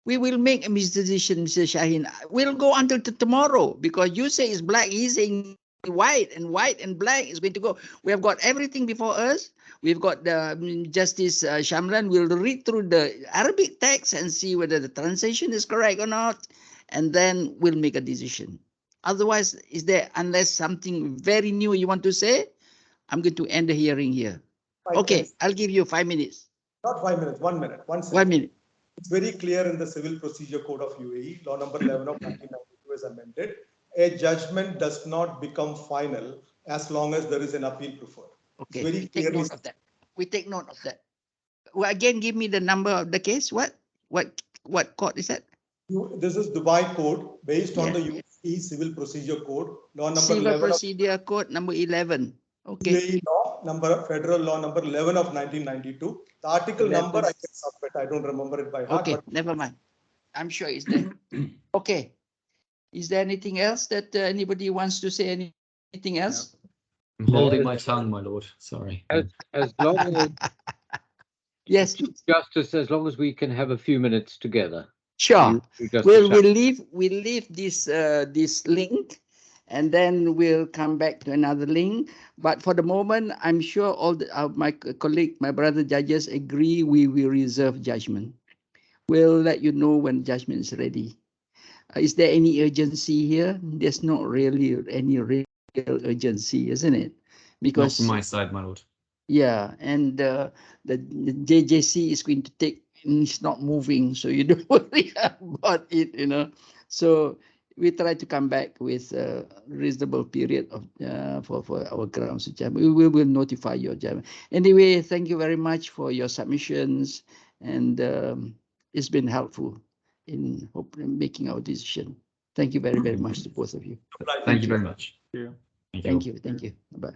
We will make a decision, Mr. Shaheen. We'll go until tomorrow because you say it's black, he's saying white and black is going to go. We have got everything before us. We've got the Justice Shamlan will read through the Arabic text and see whether the translation is correct or not, and then we'll make a decision. Otherwise, unless something very new you want to say, I'm going to end the hearing here. Okay, I'll give you 5 minutes. Not 5 minutes, 1 minute. 1 second. 1 minute. It's very clear in the Civil Procedure Code of UAE, law number 11 of 1992 is amended. A judgment does not become final as long as there is an appeal preferred. Okay, Very we take clearly. note of that. We take note of that. Well, again, give me the number of the case. What court is that? This is Dubai Code based on Yeah, the UAE Civil Procedure Code, law number Civil 11 Procedure Code number 11. of Okay. UAE law number, federal law number 11 of 1992. The article 11. number I can submit. I don't remember it by heart. Okay, But never mind. I'm sure it's there. Okay. Is there anything else that anybody wants to say? Anything else? I'm holding my tongue, my lord. Sorry. As long as Yes. Justice, as long as we can have a few minutes together. Sure. Justice We'll Shamlan. leave this link, and then we'll come back to another link. But for the moment, I'm sure all my colleague, my brother judges agree we will reserve judgment. We'll let you know when judgment is ready. Is there any urgency here? There's not really any real urgency, isn't it? Because Not from my side, my lord. yeah, and the JJC is going to take, it's not moving, so you don't worry about it, So we try to come back with a reasonable period of for our grounds judgment. We will notify your judgment. Anyway, thank you very much for your submissions, and it's been helpful in making our decision. Thank you very, very much to both of you. Thank you very much. Yeah. Thank you. Thank you. Thank you. Bye.